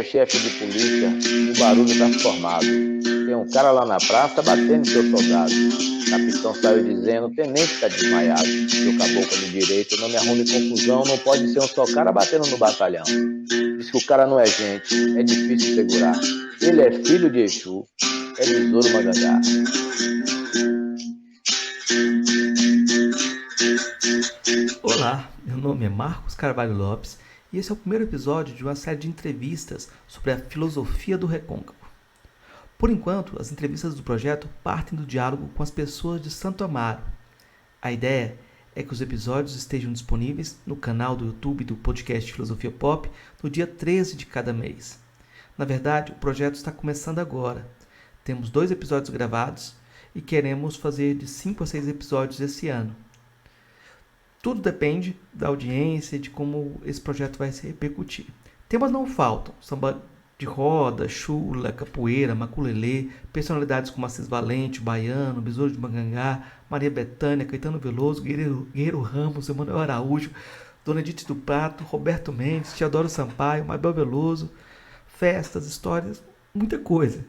chefe de polícia, o barulho está formado. Tem um cara lá na praça batendo em seu soldado. O capitão saiu dizendo, o tenente está desmaiado. E o caboclo no direito, não me arrume confusão, não pode ser um só cara batendo no batalhão. Diz que o cara não é gente, é difícil segurar. Ele é filho de Exu, é besouro Mangangá. Olá, meu nome é Marcos Carvalho Lopes e esse é o primeiro episódio de uma série de entrevistas sobre a filosofia do recôncavo. Por enquanto, as entrevistas do projeto partem do diálogo com as pessoas de Santo Amaro. A ideia é que os episódios estejam disponíveis no canal do YouTube do podcast Filosofia Pop no dia 13 de cada mês. Na verdade, o projeto está começando agora. Temos 2 episódios gravados e queremos fazer de 5 a 6 episódios esse ano. Tudo depende da audiência e de como esse projeto vai se repercutir. Temas não faltam: samba de roda, chula, capoeira, maculelê, personalidades como Assis Valente, Baiano, Besouro de Mangangá, Maria Bethânia, Caetano Veloso, Guerreiro Ramos, Emanuel Araújo, Dona Edith do Prato, Roberto Mendes, Teodoro Sampaio, Mabel Veloso, festas, histórias, muita coisa.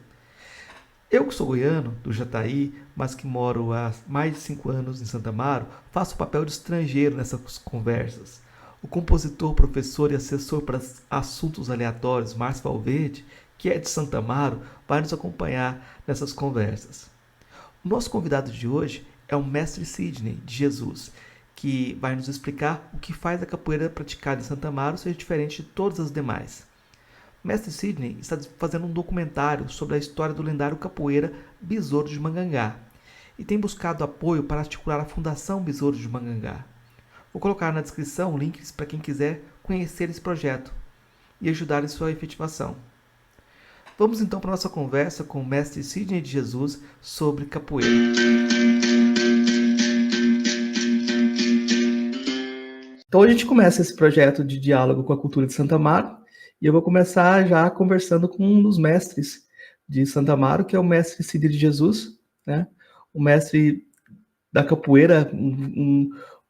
Eu que sou goiano, do Jataí, mas que moro há mais de 5 anos em Santo Amaro, faço o papel de estrangeiro nessas conversas. O compositor, professor e assessor para assuntos aleatórios, Márcio Valverde, que é de Santo Amaro, vai nos acompanhar nessas conversas. O nosso convidado de hoje é o mestre Sidney de Jesus, que vai nos explicar o que faz a capoeira praticada em Santo Amaro ser diferente de todas as demais. Mestre Sidney está fazendo um documentário sobre a história do lendário capoeira Besouro de Mangangá e tem buscado apoio para articular a Fundação Besouro de Mangangá. Vou colocar na descrição links para quem quiser conhecer esse projeto e ajudar em sua efetivação. Vamos então para a nossa conversa com o mestre Sidney de Jesus sobre capoeira. Então a gente começa esse projeto de diálogo com a cultura de Santo Amaro. E eu vou começar já conversando com um dos mestres de Santo Amaro, que é o mestre Sidney de Jesus, né? O mestre da capoeira,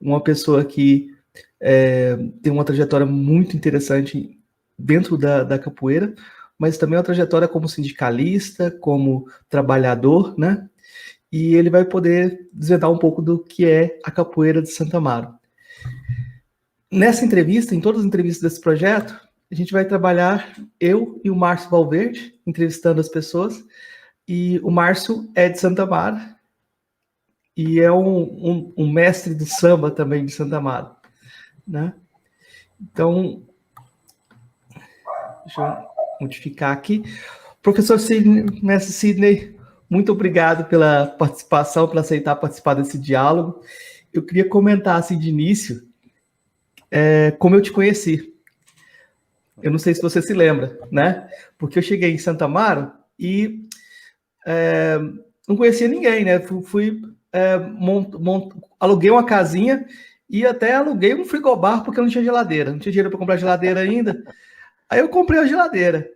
uma pessoa que tem uma trajetória muito interessante dentro da capoeira, mas também uma trajetória como sindicalista, como trabalhador, né? E ele vai poder desvendar um pouco do que é a capoeira de Santo Amaro. Nessa entrevista, em todas as entrevistas desse projeto, a gente vai trabalhar, eu e o Márcio Valverde, entrevistando as pessoas, e o Márcio é de Santo Amaro, e é um mestre do samba também de Santo Amaro, né? Então, deixa eu modificar aqui. Professor Sidney, mestre Sidney, muito obrigado pela participação, por aceitar participar desse diálogo. Eu queria comentar, assim, de início, como eu te conheci. Eu não sei se você se lembra, né? Porque eu cheguei em Santo Amaro e não conhecia ninguém, né? Aluguei uma casinha e até aluguei um frigobar porque eu não tinha geladeira. Não tinha dinheiro para comprar geladeira ainda. Aí eu comprei a geladeira.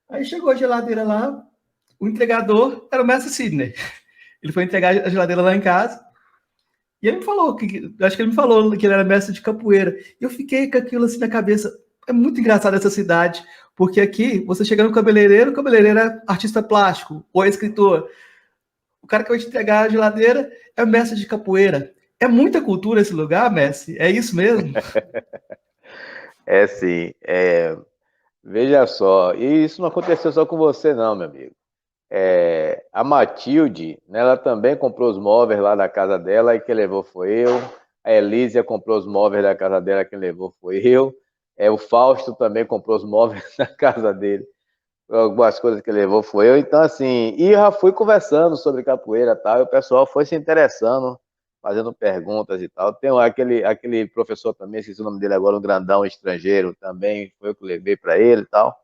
Aí chegou a geladeira lá, o entregador era o mestre Sidney. Ele foi entregar a geladeira lá em casa e ele me falou, acho que ele me falou que ele era mestre de capoeira. E eu fiquei com aquilo assim na cabeça. É muito engraçado essa cidade, porque aqui, você chega no cabeleireiro, o cabeleireiro é artista plástico ou é escritor. O cara que vai te entregar a geladeira é mestre de capoeira. É muita cultura esse lugar, mestre? É isso mesmo? É sim, veja só, e isso não aconteceu só com você não, meu amigo. A Matilde, né, ela também comprou os móveis lá da casa dela e quem levou foi eu. A Elísia comprou os móveis da casa dela, quem levou foi eu. O Fausto também comprou os móveis da casa dele. Algumas coisas que levou foi eu. Então, assim, e eu já fui conversando sobre capoeira e tal, e o pessoal foi se interessando, fazendo perguntas e tal. Tem aquele professor também, esqueci o nome dele agora, um grandão estrangeiro também, foi eu que levei para ele e tal.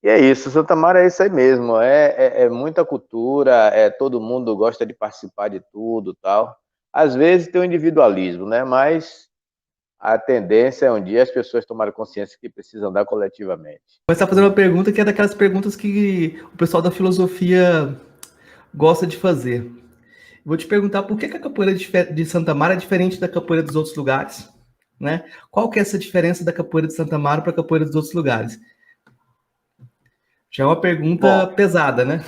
E é isso, Santa Mara é isso aí mesmo, é muita cultura, todo mundo gosta de participar de tudo e tal. Às vezes tem o individualismo, né? Mas a tendência é um dia as pessoas tomarem consciência que precisam andar coletivamente. Você está fazendo uma pergunta que é daquelas perguntas que o pessoal da filosofia gosta de fazer. Vou te perguntar por que a capoeira de Santa Mara é diferente da capoeira dos outros lugares, né? Qual que é essa diferença da capoeira de Santa Mara para a capoeira dos outros lugares? Já é uma pergunta Bom, pesada, né?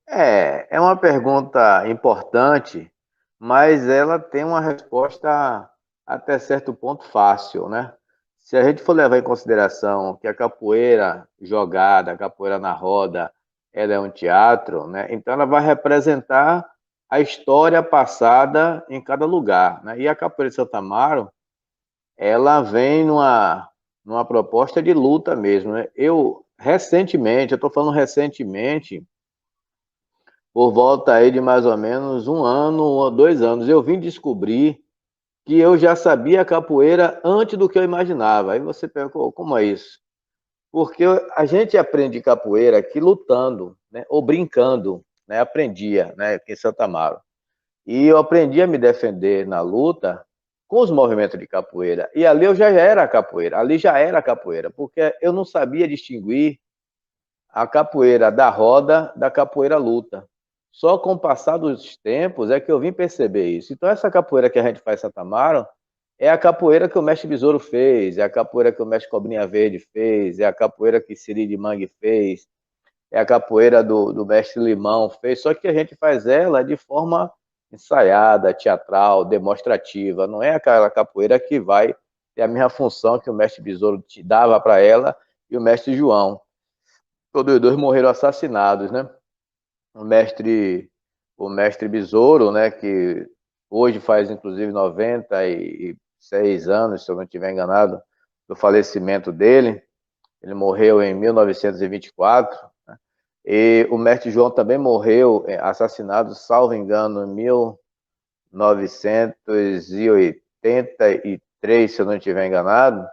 é uma pergunta importante, mas ela tem uma resposta até certo ponto fácil, né? Se a gente for levar em consideração que a capoeira jogada, a capoeira na roda, ela é um teatro, né? Então ela vai representar a história passada em cada lugar, né? E a capoeira de Santa Amaro, ela vem numa proposta de luta mesmo, né? Eu estou falando recentemente, por volta aí de mais ou menos um ano ou 2 anos, eu vim descobrir que eu já sabia capoeira antes do que eu imaginava. Aí você pergunta, como é isso? Porque a gente aprende capoeira aqui lutando, né? Ou brincando, né? Aprendia, né? Aqui em Santa Amaro. E eu aprendi a me defender na luta com os movimentos de capoeira. E ali eu já era capoeira, ali já era capoeira, porque eu não sabia distinguir a capoeira da roda da capoeira luta. Só com o passar dos tempos é que eu vim perceber isso. Então, essa capoeira que a gente faz em Santa Amaro é a capoeira que o mestre Besouro fez, é a capoeira que o mestre Cobrinha Verde fez, é a capoeira que Siri de Mangue fez, é a capoeira do mestre Limão fez, só que a gente faz ela de forma ensaiada, teatral, demonstrativa. Não é aquela capoeira que vai ter a mesma função que o mestre Besouro te dava para ela e o mestre João. Todos os dois morreram assassinados, né? O mestre, o mestre Besouro, né, que hoje faz inclusive 96 anos, se eu não estiver enganado, do falecimento dele. Ele morreu em 1924. Né? E o mestre João também morreu assassinado, salvo engano, em 1983, se eu não estiver enganado.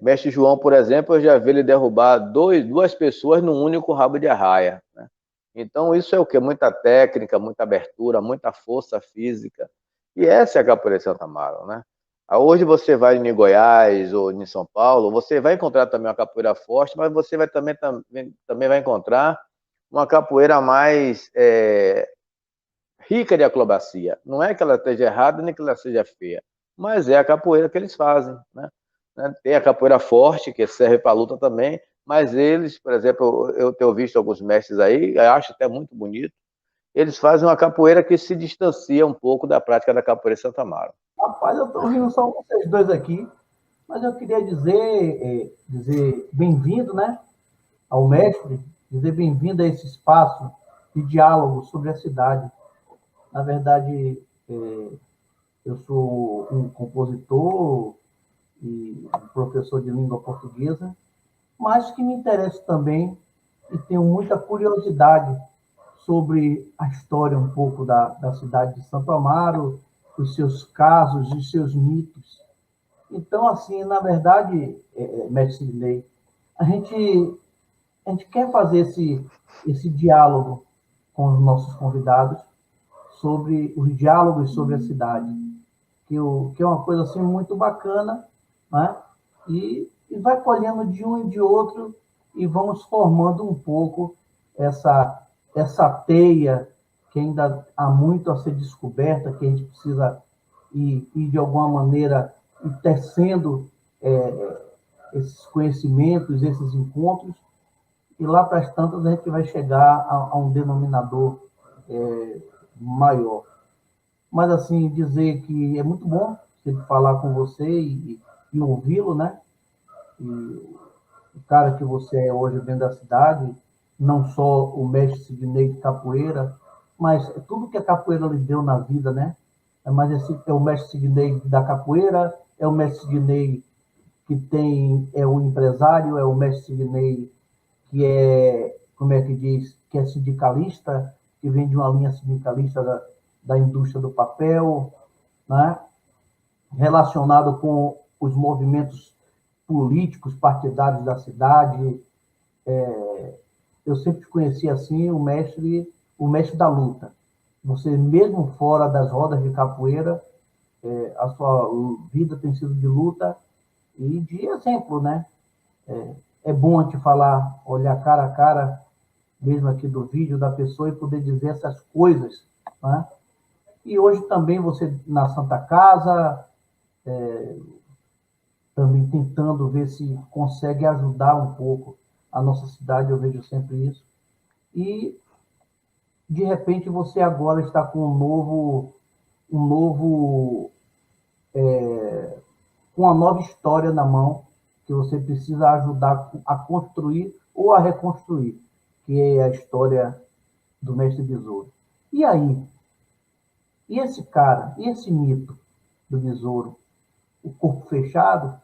Mestre João, por exemplo, eu já vi ele derrubar duas pessoas num único rabo de arraia. Né? Então, isso é o que? Muita técnica, muita abertura, muita força física. E essa é a capoeira de Santa Amaro, né? Hoje você vai em Goiás ou em São Paulo, você vai encontrar também uma capoeira forte, mas você vai também vai encontrar uma capoeira mais rica de acrobacia. Não é que ela esteja errada, nem que ela seja feia, mas é a capoeira que eles fazem, né? Tem a capoeira forte, que serve para luta também, mas eles, por exemplo, eu tenho visto alguns mestres aí, eu acho até muito bonito, eles fazem uma capoeira que se distancia um pouco da prática da capoeira de Santa Amaro. Rapaz, eu estou ouvindo só vocês dois aqui, mas eu queria dizer bem-vindo, né, ao mestre, dizer bem-vindo a esse espaço de diálogo sobre a cidade. Na verdade, eu sou um compositor e um professor de língua portuguesa, mas que me interessa também e tenho muita curiosidade sobre a história um pouco da cidade de Santo Amaro, os seus casos e seus mitos. Então, assim, na verdade, mestre Sidney, a gente, a gente quer fazer esse diálogo com os nossos convidados sobre os diálogos sobre a cidade, que é uma coisa assim muito bacana, né? E vai colhendo de um e de outro e vamos formando um pouco essa teia que ainda há muito a ser descoberta, que a gente precisa ir de alguma maneira ir tecendo esses conhecimentos, esses encontros, e lá para as tantas a gente vai chegar a um denominador maior. Mas, assim, dizer que é muito bom sempre falar com você e ouvi-lo, né? E o cara que você é hoje dentro da cidade, não só o mestre Sidney de capoeira, mas tudo que a capoeira lhe deu na vida, né? Mas é o mestre Sidney da capoeira, é o mestre Sidney que é o empresário, é o mestre Sidney que como é que diz, que é sindicalista, que vem de uma linha sindicalista da indústria do papel, né? Relacionado com os movimentos políticos, partidários da cidade. Eu sempre conheci assim o mestre da luta. Você, mesmo fora das rodas de capoeira, a sua vida tem sido de luta e de exemplo, né? É bom te falar, olhar cara a cara, mesmo aqui do vídeo da pessoa, e poder dizer essas coisas, né? E hoje também você na Santa Casa, também tentando ver se consegue ajudar um pouco a nossa cidade, eu vejo sempre isso. E, de repente, você agora está com com uma nova história na mão, que você precisa ajudar a construir ou a reconstruir, que é a história do Mestre Besouro. E aí? E esse cara? E esse mito do Besouro? O corpo fechado?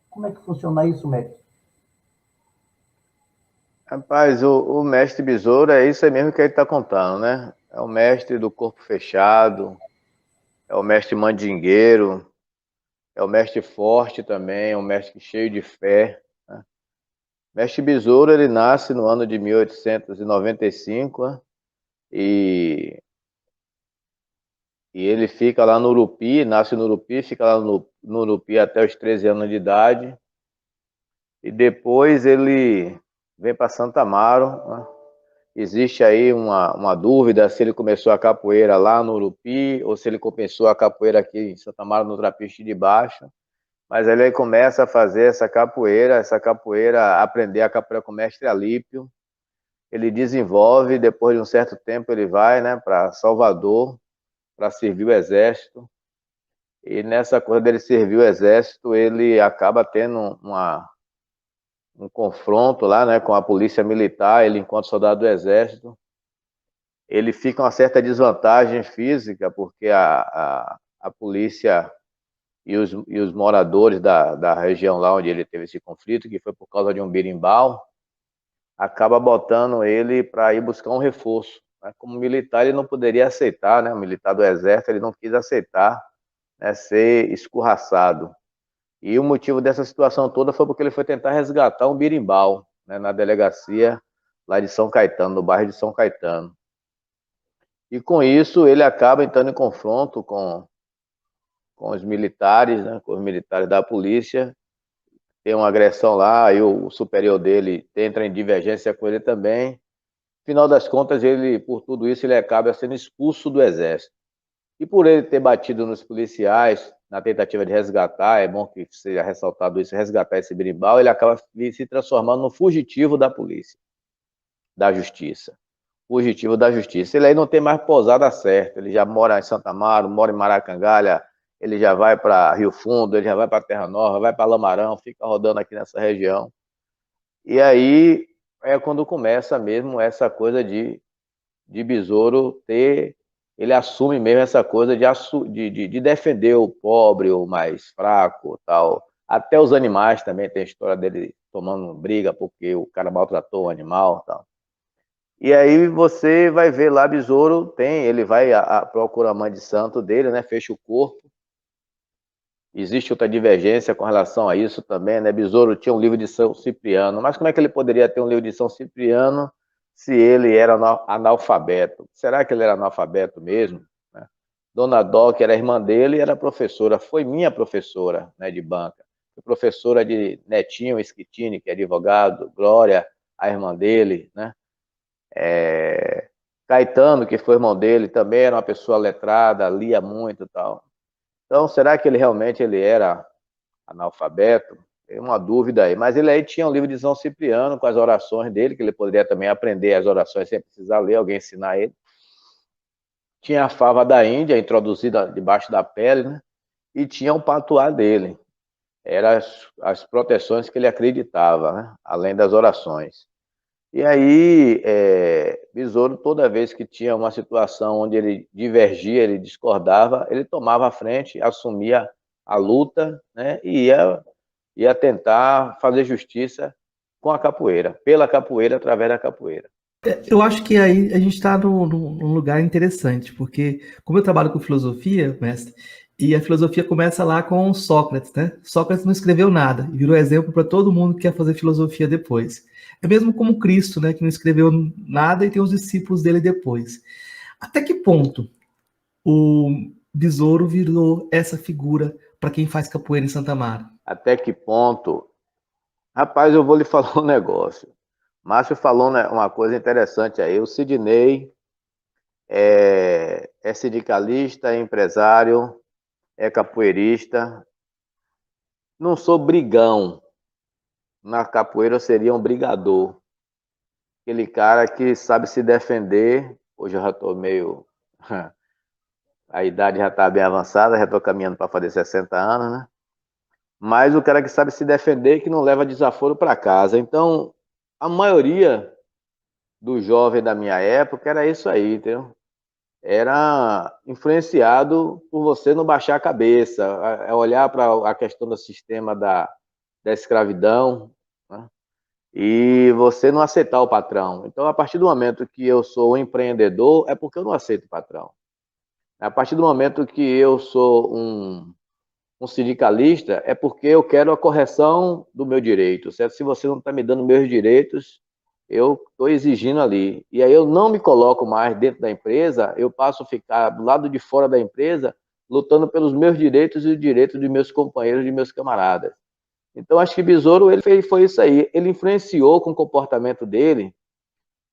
Como é que funciona isso, mestre? Rapaz, o mestre Besouro é isso aí mesmo que ele está contando, né? É o mestre do corpo fechado, é o mestre mandingueiro, é o mestre forte também, é um mestre cheio de fé, né? Mestre Besouro, ele nasce no ano de 1895, né? E, e ele fica lá no Urupi, nasce no Urupi, fica lá no Urupi até os 13 anos de idade. E depois ele vem para Santa Amaro, né? Existe aí uma dúvida se ele começou a capoeira lá no Urupi ou se ele começou a capoeira aqui em Santa Amaro, no Trapiche de Baixo. Mas ele começa a fazer essa capoeira, aprender a capoeira com o mestre Alípio. Ele desenvolve, depois de um certo tempo ele vai, né, para Salvador para servir o exército. E nessa coisa dele servir o exército, ele acaba tendo um confronto lá, né, com a polícia militar. Ele, enquanto soldado do exército, ele fica uma certa desvantagem física, porque a polícia e os moradores da região lá onde ele teve esse conflito, que foi por causa de um berimbau, acaba botando ele para ir buscar um reforço. Mas como militar ele não poderia aceitar, né? O militar do exército ele não quis aceitar, né, ser escorraçado. E o motivo dessa situação toda foi porque ele foi tentar resgatar um berimbau, né, na delegacia lá de São Caetano, no bairro de São Caetano. E com isso ele acaba entrando em confronto com os militares, né, com os militares da polícia. Tem uma agressão lá, aí o superior dele entra em divergência com ele também. No final das contas, ele, por tudo isso, ele acaba sendo expulso do exército. E por ele ter batido nos policiais, na tentativa de resgatar, é bom que seja ressaltado isso, resgatar esse berimbau, ele acaba se transformando no fugitivo da polícia, da justiça. Fugitivo da justiça. Ele aí não tem mais pousada certa, ele já mora em Santa Amaro, mora em Maracangalha, ele já vai para Rio Fundo, ele já vai para Terra Nova, vai para Lamarão, fica rodando aqui nessa região. E aí é quando começa mesmo essa coisa de Besouro ter, ele assume mesmo essa coisa de defender o pobre, o mais fraco, tal. Até os animais também tem a história dele tomando briga porque o cara maltratou o animal, tal. E aí você vai ver lá, Besouro tem, ele vai procura a mãe de santo dele, né? Fecha o corpo. Existe outra divergência com relação a isso também, né? Besouro tinha um livro de São Cipriano, mas como é que ele poderia ter um livro de São Cipriano se ele era analfabeto? Será que ele era analfabeto mesmo, né? Dona Dó, que era irmã dele, era professora, foi minha professora, né, de banca. Foi professora de Netinho Schettini, que é advogado, Glória, a irmã dele, né? Caetano, que foi irmão dele, também era uma pessoa letrada, lia muito e tal. Então, será que ele realmente ele era analfabeto? Tem uma dúvida aí. Mas ele aí tinha um livro de São Cipriano com as orações dele, que ele poderia também aprender as orações sem precisar ler, alguém ensinar ele. Tinha a fava da Índia introduzida debaixo da pele, né? E tinha o patuá dele. Eram as proteções que ele acreditava, né? Além das orações. E aí, Besouro, toda vez que tinha uma situação onde ele divergia, ele discordava, ele tomava a frente, assumia a luta, né, e ia tentar fazer justiça com a capoeira, pela capoeira, através da capoeira. Eu acho que aí a gente está num lugar interessante, porque como eu trabalho com filosofia, mestre, e a filosofia começa lá com Sócrates, né? Sócrates não escreveu nada e virou exemplo para todo mundo que quer fazer filosofia depois. É mesmo como Cristo, né, que não escreveu nada e tem os discípulos dele depois. Até que ponto o Besouro virou essa figura para quem faz capoeira em Santa Amaro? Até que ponto? Rapaz, eu vou lhe falar um negócio. Márcio falou, né, uma coisa interessante aí. O Sidney é sindicalista, é empresário, é capoeirista. Não sou brigão, na capoeira eu seria um brigador. Aquele cara que sabe se defender. Hoje eu já estou meio... A idade já está bem avançada, já estou caminhando para fazer 60 anos, né? Mas o cara que sabe se defender e que não leva desaforo para casa. Então, a maioria do jovem da minha época era isso aí, entendeu? Era influenciado por você não baixar a cabeça, olhar para a questão do sistema da escravidão, né? E você não aceitar o patrão. Então, a partir do momento que eu sou um empreendedor, é porque eu não aceito o patrão. A partir do momento que eu sou um sindicalista, é porque eu quero a correção do meu direito, certo? Se você não está me dando meus direitos, eu estou exigindo ali. E aí eu não me coloco mais dentro da empresa, eu passo a ficar do lado de fora da empresa, lutando pelos meus direitos e os direitos de meus companheiros, de meus camaradas. Então, acho que Besouro, foi isso aí. Ele influenciou com o comportamento dele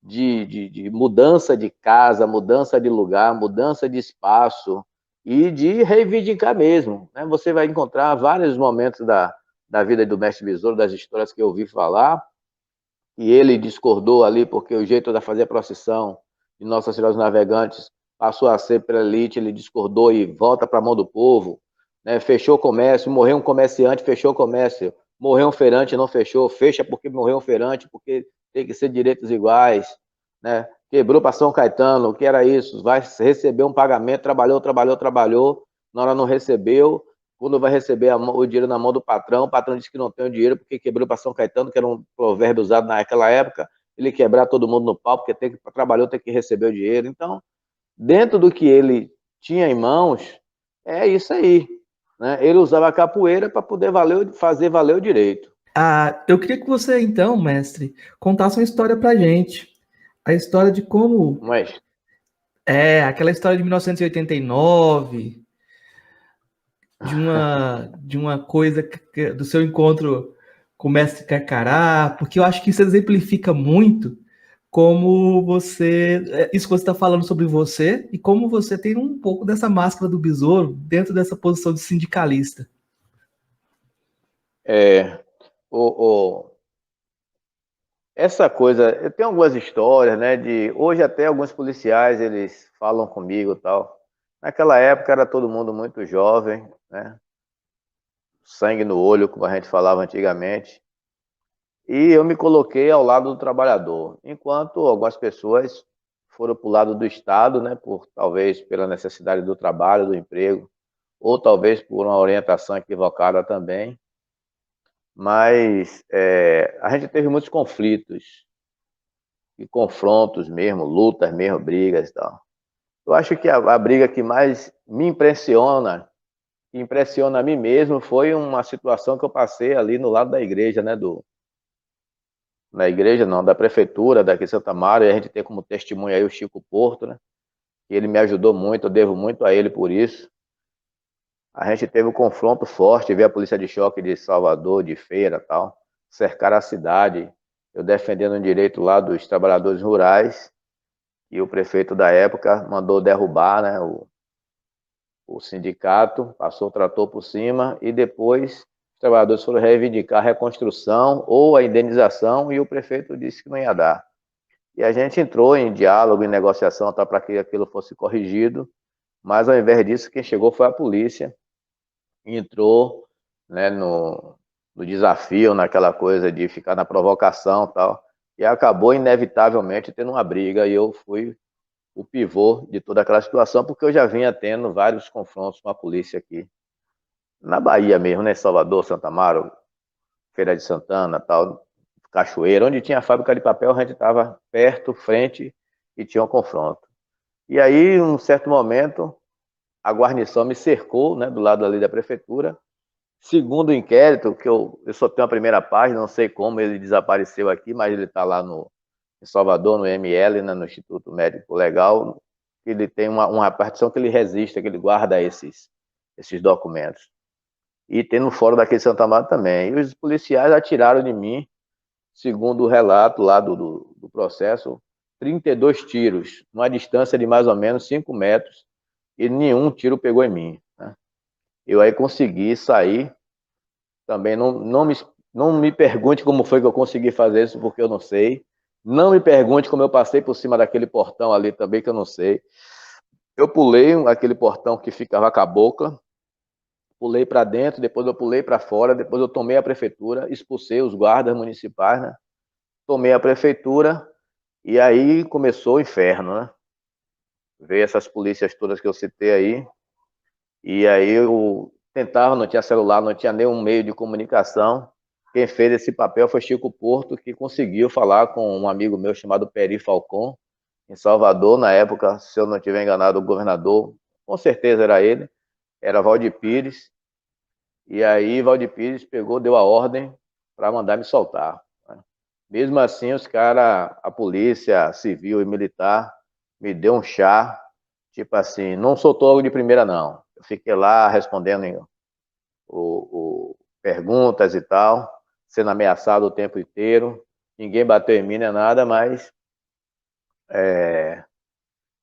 de mudança de casa, mudança de lugar, mudança de espaço e de reivindicar mesmo, né? Você vai encontrar vários momentos da vida do mestre Besouro, das histórias que eu ouvi falar, e ele discordou ali porque o jeito de fazer a procissão de Nossa Senhora dos Navegantes passou a ser pela elite, ele discordou e volta para a mão do povo, né? Fechou o comércio, morreu um comerciante, fechou o comércio, morreu um feirante, não fechou, fecha porque morreu um feirante, porque tem que ser direitos iguais, né? Quebrou para São Caetano, o que era isso? Vai receber um pagamento, trabalhou, na hora não recebeu, quando vai receber o dinheiro na mão do patrão, o patrão disse que não tem o dinheiro porque quebrou para São Caetano, que era um provérbio usado naquela época, ele quebrar todo mundo no pau, porque trabalhou, tem que receber o dinheiro. Então, dentro do que ele tinha em mãos, é isso aí, né? Ele usava a capoeira para poder fazer valer o direito. Eu queria que você, então, mestre, contasse uma história pra gente. A história de como... Mas... aquela história de 1989, de uma coisa do seu encontro com o mestre Carcará, porque eu acho que isso exemplifica muito como isso que você está falando sobre você e como você tem um pouco dessa máscara do besouro dentro dessa posição de sindicalista. Essa coisa, eu tenho algumas histórias, né, hoje até alguns policiais, eles falam comigo e tal. Naquela época era todo mundo muito jovem, né, sangue no olho, como a gente falava antigamente, e eu me coloquei ao lado do trabalhador, enquanto algumas pessoas foram para o lado do Estado, né, talvez pela necessidade do trabalho, do emprego, ou talvez por uma orientação equivocada também. Mas a gente teve muitos conflitos e confrontos mesmo, lutas mesmo, brigas e tal. Eu acho que a briga que mais me impressiona, que impressiona a mim mesmo, foi uma situação que eu passei ali no lado da igreja, né, na igreja não, da prefeitura daqui de Santa Maria, e a gente tem como testemunha aí o Chico Porto, né, que ele me ajudou muito, eu devo muito a ele por isso. A gente teve um confronto forte, veio a polícia de choque de Salvador, de Feira e tal, cercaram a cidade, eu defendendo o direito lá dos trabalhadores rurais, e o prefeito da época mandou derrubar, né, o sindicato, passou o trator por cima, e depois os trabalhadores foram reivindicar a reconstrução ou a indenização, e o prefeito disse que não ia dar. E a gente entrou em diálogo, em negociação, para que aquilo fosse corrigido, mas ao invés disso, quem chegou foi a polícia, entrou, né, no desafio, naquela coisa de ficar na provocação e tal, e acabou inevitavelmente tendo uma briga, e eu fui o pivô de toda aquela situação, porque eu já vinha tendo vários confrontos com a polícia aqui, na Bahia mesmo, né, Salvador, Santa Amaro, Feira de Santana, tal, Cachoeira, onde tinha a fábrica de papel, a gente estava perto, frente, e tinha um confronto. E aí, em um certo momento, a guarnição me cercou, né, do lado ali da prefeitura. Segundo o inquérito, que eu só tenho a primeira página, não sei como ele desapareceu aqui, mas ele está lá em Salvador, no ML, né, no Instituto Médico Legal. Ele tem uma repartição que ele registra, que ele guarda esses documentos. E tem no fórum daqui de Santa Amaro também. E os policiais atiraram de mim, segundo o relato lá do processo, 32 tiros, numa distância de mais ou menos 5 metros, e nenhum tiro pegou em mim, né? Eu aí consegui sair, também não me Não me pergunte como foi que eu consegui fazer isso, porque eu não sei. Não me pergunte como eu passei por cima daquele portão ali também, que eu não sei. Eu pulei aquele portão que ficava com a boca, pulei para dentro, depois eu pulei para fora, depois eu tomei a prefeitura, expulsei os guardas municipais, né? Tomei a prefeitura e aí começou o inferno, né? Veio essas polícias todas que eu citei aí, e aí eu tentava, não tinha celular, não tinha nenhum meio de comunicação. Quem fez esse papel foi Chico Porto, que conseguiu falar com um amigo meu chamado Peri Falcon, em Salvador, na época, se eu não estiver enganado, o governador, com certeza era ele, era Valdir Pires, e aí Valdir Pires pegou, deu a ordem para mandar me soltar, né? Mesmo assim, os caras, a polícia civil e militar, me deu um chá, tipo assim, não soltou logo de primeira, não. Eu fiquei lá respondendo perguntas e tal, sendo ameaçado o tempo inteiro. Ninguém bateu em mim, nem nada, mas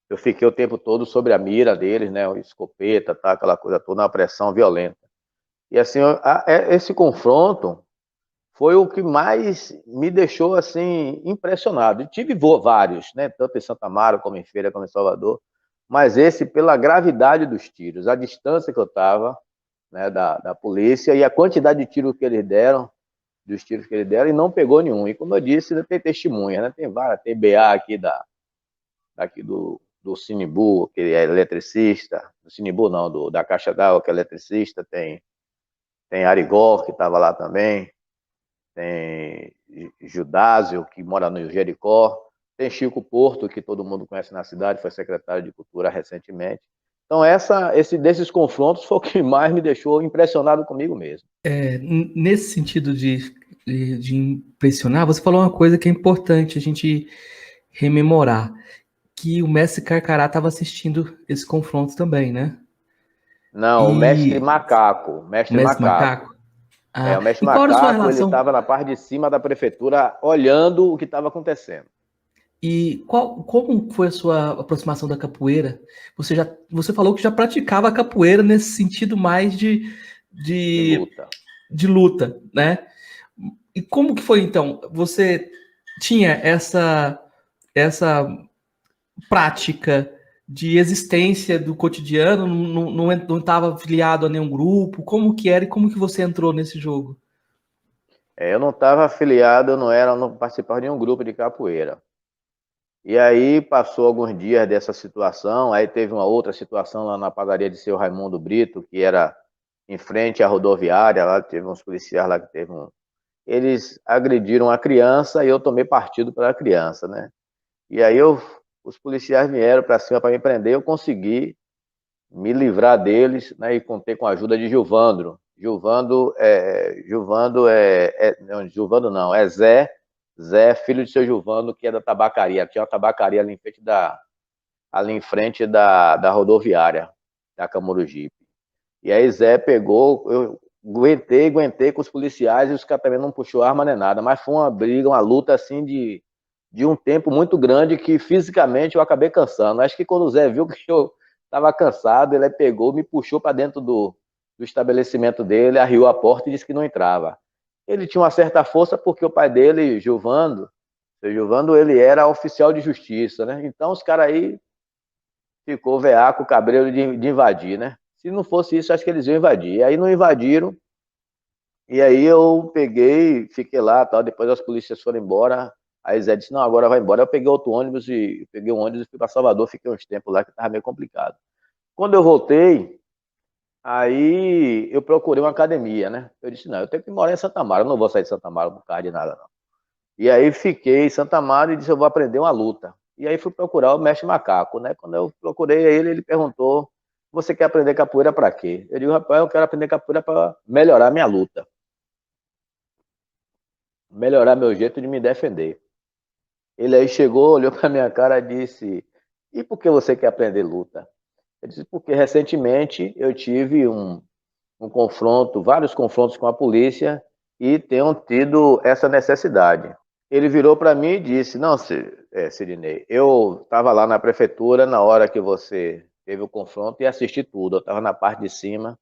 eu fiquei o tempo todo sobre a mira deles, né? O escopeta, tá, aquela coisa toda, uma pressão violenta. E assim, esse confronto foi o que mais me deixou assim impressionado. E tive vários, né? Tanto em Santa Amaro como em Feira, como em Salvador. Mas esse, pela gravidade dos tiros, a distância que eu estava, né, da polícia e a quantidade de tiros que eles deram, dos tiros que eles deram, e não pegou nenhum. E como eu disse, tem testemunha, né? Tem várias, tem BA aqui daqui do Sinibu, que é eletricista, do Sinibu não, da Caixa d'Água, que é eletricista, tem Arigó, que estava lá também, tem Judásio, que mora no Jericó, tem Chico Porto, que todo mundo conhece na cidade, foi secretário de Cultura recentemente. Então, desses confrontos foi o que mais me deixou impressionado comigo mesmo. Nesse sentido de impressionar, você falou uma coisa que é importante a gente rememorar, que o mestre Carcará estava assistindo esse confronto também, né? Não, o mestre Macaco. O mestre Macaco? O mestre E qual era a sua Macaco, ele relação? estava na parte de cima da prefeitura, olhando o que estava acontecendo. E como foi a sua aproximação da capoeira? Você falou que já praticava a capoeira nesse sentido mais De de, luta. de luta, né? E como que foi então? Você tinha essa prática de existência do cotidiano, não estava afiliado a nenhum grupo? Como que era e como que você entrou nesse jogo? Eu não estava afiliado, não participava de nenhum grupo de capoeira. E aí passou alguns dias dessa situação, aí teve uma outra situação lá na padaria de seu Raimundo Brito, que era em frente à rodoviária, lá teve uns policiais lá que eles agrediram a criança e eu tomei partido pela criança, né? E aí os policiais vieram para cima para me prender, eu consegui me livrar deles, né? E contei com a ajuda de Gilvandro. Gilvando não, é Zé, filho de seu Gilvando, que é da tabacaria. Tinha uma tabacaria ali em frente da rodoviária, da Camurugipe. E aí Zé pegou, eu aguentei com os policiais e os caras também não puxou arma nem nada, mas foi uma briga, uma luta assim de um tempo muito grande que fisicamente eu acabei cansando. Acho que quando o Zé viu que eu estava cansado, ele pegou, me puxou para dentro do estabelecimento dele, arriou a porta e disse que não entrava. Ele tinha uma certa força porque o pai dele, seu Gilvando, ele era oficial de justiça, né? Então os caras aí ficou veaco, cabreiro de invadir, né? Se não fosse isso, acho que eles iam invadir. E aí não invadiram, e aí eu peguei, fiquei lá, tal, depois as polícias foram embora, aí Zé disse, não, agora vai embora. Eu peguei outro ônibus e peguei um ônibus e fui para Salvador, fiquei uns tempos lá que estava meio complicado. Quando eu voltei, aí eu procurei uma academia, né? Eu disse, não, eu tenho que morar em Santa Amaro, eu não vou sair de Santa Amaro por causa de nada, não. E aí fiquei em Santa Amaro e disse, eu vou aprender uma luta. E aí fui procurar o mestre Macaco, né? Quando eu procurei ele perguntou, você quer aprender capoeira para quê? Eu digo, rapaz, eu quero aprender capoeira para melhorar minha luta, melhorar meu jeito de me defender. Ele aí chegou, olhou para minha cara e disse, e por que você quer aprender luta? Eu disse, porque recentemente eu tive um confronto, vários confrontos com a polícia e tenho tido essa necessidade. Ele virou para mim e disse, não, Sidney, eu estava lá na prefeitura na hora que você teve o confronto e assisti tudo. Eu estava na parte de cima,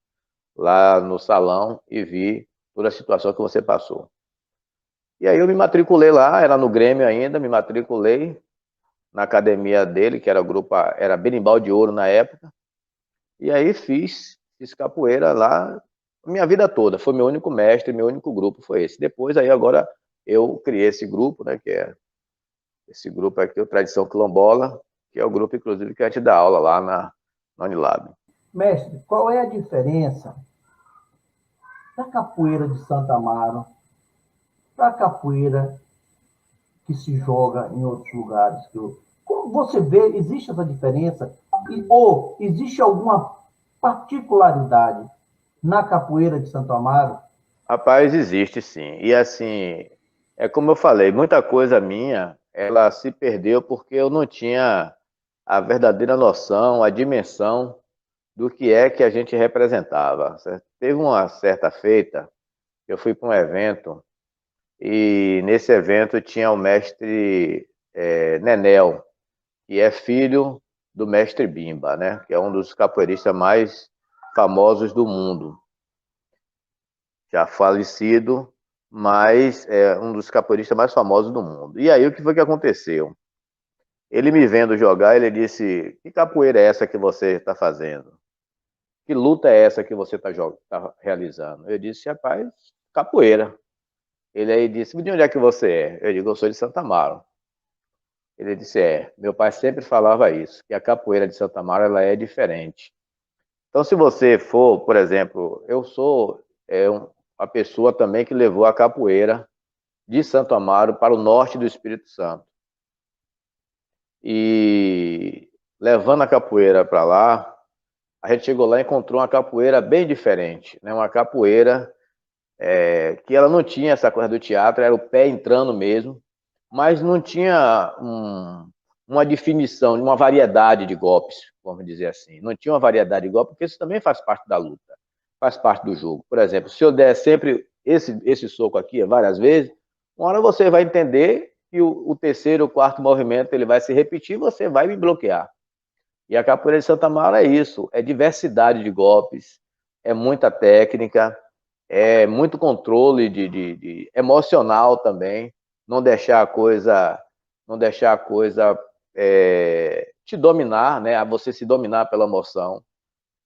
lá no salão, e vi toda a situação que você passou. E aí eu me matriculei lá, era no Grêmio ainda, me matriculei na academia dele, que era o grupo, era Berimbau de Ouro na época. E aí fiz capoeira lá minha vida toda. Foi meu único mestre, meu único grupo foi esse. Depois aí agora eu criei esse grupo, né, que é esse grupo aqui, o Tradição Quilombola, que é o grupo, inclusive, que a gente dá aula lá na Unilab. Mestre, qual é a diferença da capoeira de Santa Amaro para a capoeira que se joga em outros lugares? Como você vê, existe essa diferença? Ou existe alguma particularidade na capoeira de Santo Amaro? Rapaz, existe sim. E assim, é como eu falei, muita coisa minha, ela se perdeu porque eu não tinha a verdadeira noção, a dimensão do que é que a gente representava. Certo? Teve uma certa feita, eu fui para um evento, e nesse evento tinha o mestre Nenel, que é filho do mestre Bimba, né? Que é um dos capoeiristas mais famosos do mundo. Já falecido, mas é um dos capoeiristas mais famosos do mundo. E aí o que foi que aconteceu? Ele me vendo jogar, ele disse: que capoeira é essa que você está fazendo? Que luta é essa que você está realizando? Eu disse: rapaz, capoeira. Ele aí disse: de onde é que você é? Eu digo: eu sou de Santa Amaro. Ele disse: meu pai sempre falava isso, que a capoeira de Santa Amaro ela é diferente. Então, se você for, por exemplo, eu sou a pessoa também que levou a capoeira de Santo Amaro para o norte do Espírito Santo. E levando a capoeira para lá, a gente chegou lá e encontrou uma capoeira bem diferente, né? Uma capoeira que ela não tinha essa coisa do teatro, era o pé entrando mesmo, mas não tinha uma definição, uma variedade de golpes, vamos dizer assim. Não tinha uma variedade de golpes, porque isso também faz parte da luta, faz parte do jogo. Por exemplo, se eu der sempre esse soco aqui várias vezes, uma hora você vai entender que o terceiro, o quarto movimento ele vai se repetir e você vai me bloquear. E a capoeira de Santa Amaro é isso, é diversidade de golpes, é muita técnica, é muito controle de emocional também, não deixar a coisa te dominar, né? Você se dominar pela emoção.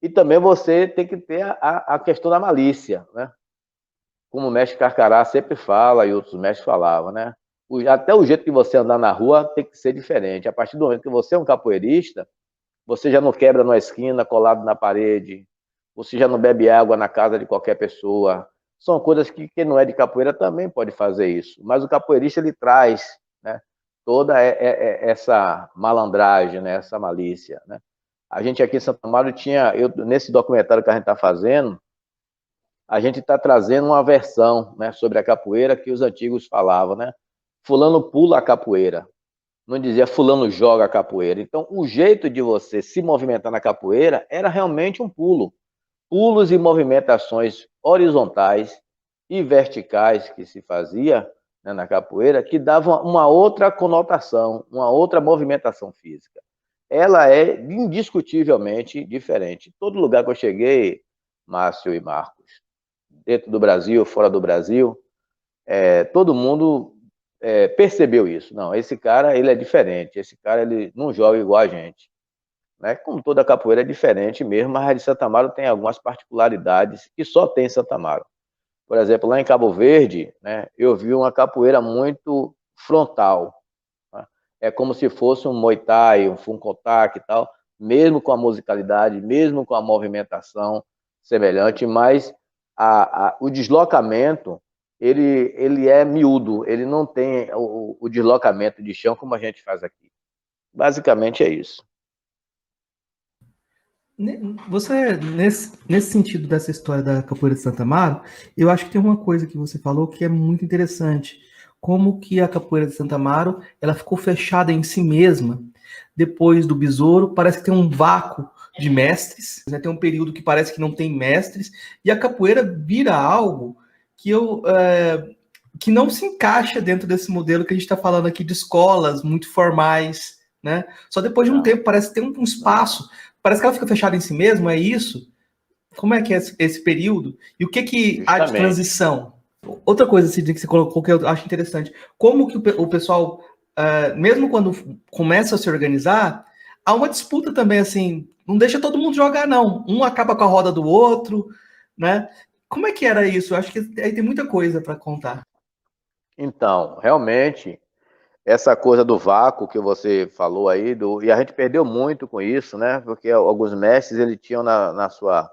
E também você tem que ter a questão da malícia, né? Como o mestre Carcará sempre fala e outros mestres falavam, né? Até o jeito que você andar na rua tem que ser diferente. A partir do momento que você é um capoeirista, você já não quebra numa esquina, colado na parede, você já não bebe água na casa de qualquer pessoa. São coisas que quem não é de capoeira também pode fazer isso. Mas o capoeirista, ele traz, né, toda essa malandragem, né, essa malícia. Né? A gente aqui em Santo Amaro tinha, nesse documentário que a gente está fazendo, a gente está trazendo uma versão, né, sobre a capoeira que os antigos falavam, né? Fulano pula a capoeira. Não dizia fulano joga a capoeira. Então, o jeito de você se movimentar na capoeira era realmente um pulo. Pulos e movimentações horizontais e verticais que se fazia, né, na capoeira, que davam uma outra conotação, uma outra movimentação física. Ela é indiscutivelmente diferente. Todo lugar que eu cheguei, Márcio e Marcos, dentro do Brasil, fora do Brasil, todo mundo percebeu isso. Não, esse cara ele é diferente, esse cara ele não joga igual a gente. Né? Como toda capoeira é diferente mesmo, mas a de Santa Amaro tem algumas particularidades que só tem em Santa Amaro. Por exemplo, lá em Cabo Verde, né, eu vi uma capoeira muito frontal. Né? É como se fosse um Muay Thai, um Funkotak e tal, mesmo com a musicalidade, mesmo com a movimentação semelhante, mas o deslocamento ele é miúdo, ele não tem o deslocamento de chão como a gente faz aqui. Basicamente é isso. Você, nesse sentido dessa história da capoeira de Santa Amaro, eu acho que tem uma coisa que você falou que é muito interessante. Como que a capoeira de Santa Amaro, ela ficou fechada em si mesma. Depois do besouro, parece que tem um vácuo de mestres, né? Tem um período que parece que não tem mestres, e a capoeira vira algo que não se encaixa dentro desse modelo que a gente está falando aqui de escolas muito formais, né? Só depois de um tempo parece ter um espaço. Parece que ela fica fechada em si mesma, é isso? Como é que é esse período? E o que há de transição? Outra coisa, Sidney, que você colocou que eu acho interessante, como que o pessoal, mesmo quando começa a se organizar, há uma disputa também, assim, não deixa todo mundo jogar, não. Um acaba com a roda do outro, né? Como é que era isso? Eu acho que aí tem muita coisa para contar. Então, realmente, essa coisa do vácuo que você falou aí, e a gente perdeu muito com isso, né? Porque alguns mestres, eles tinham na sua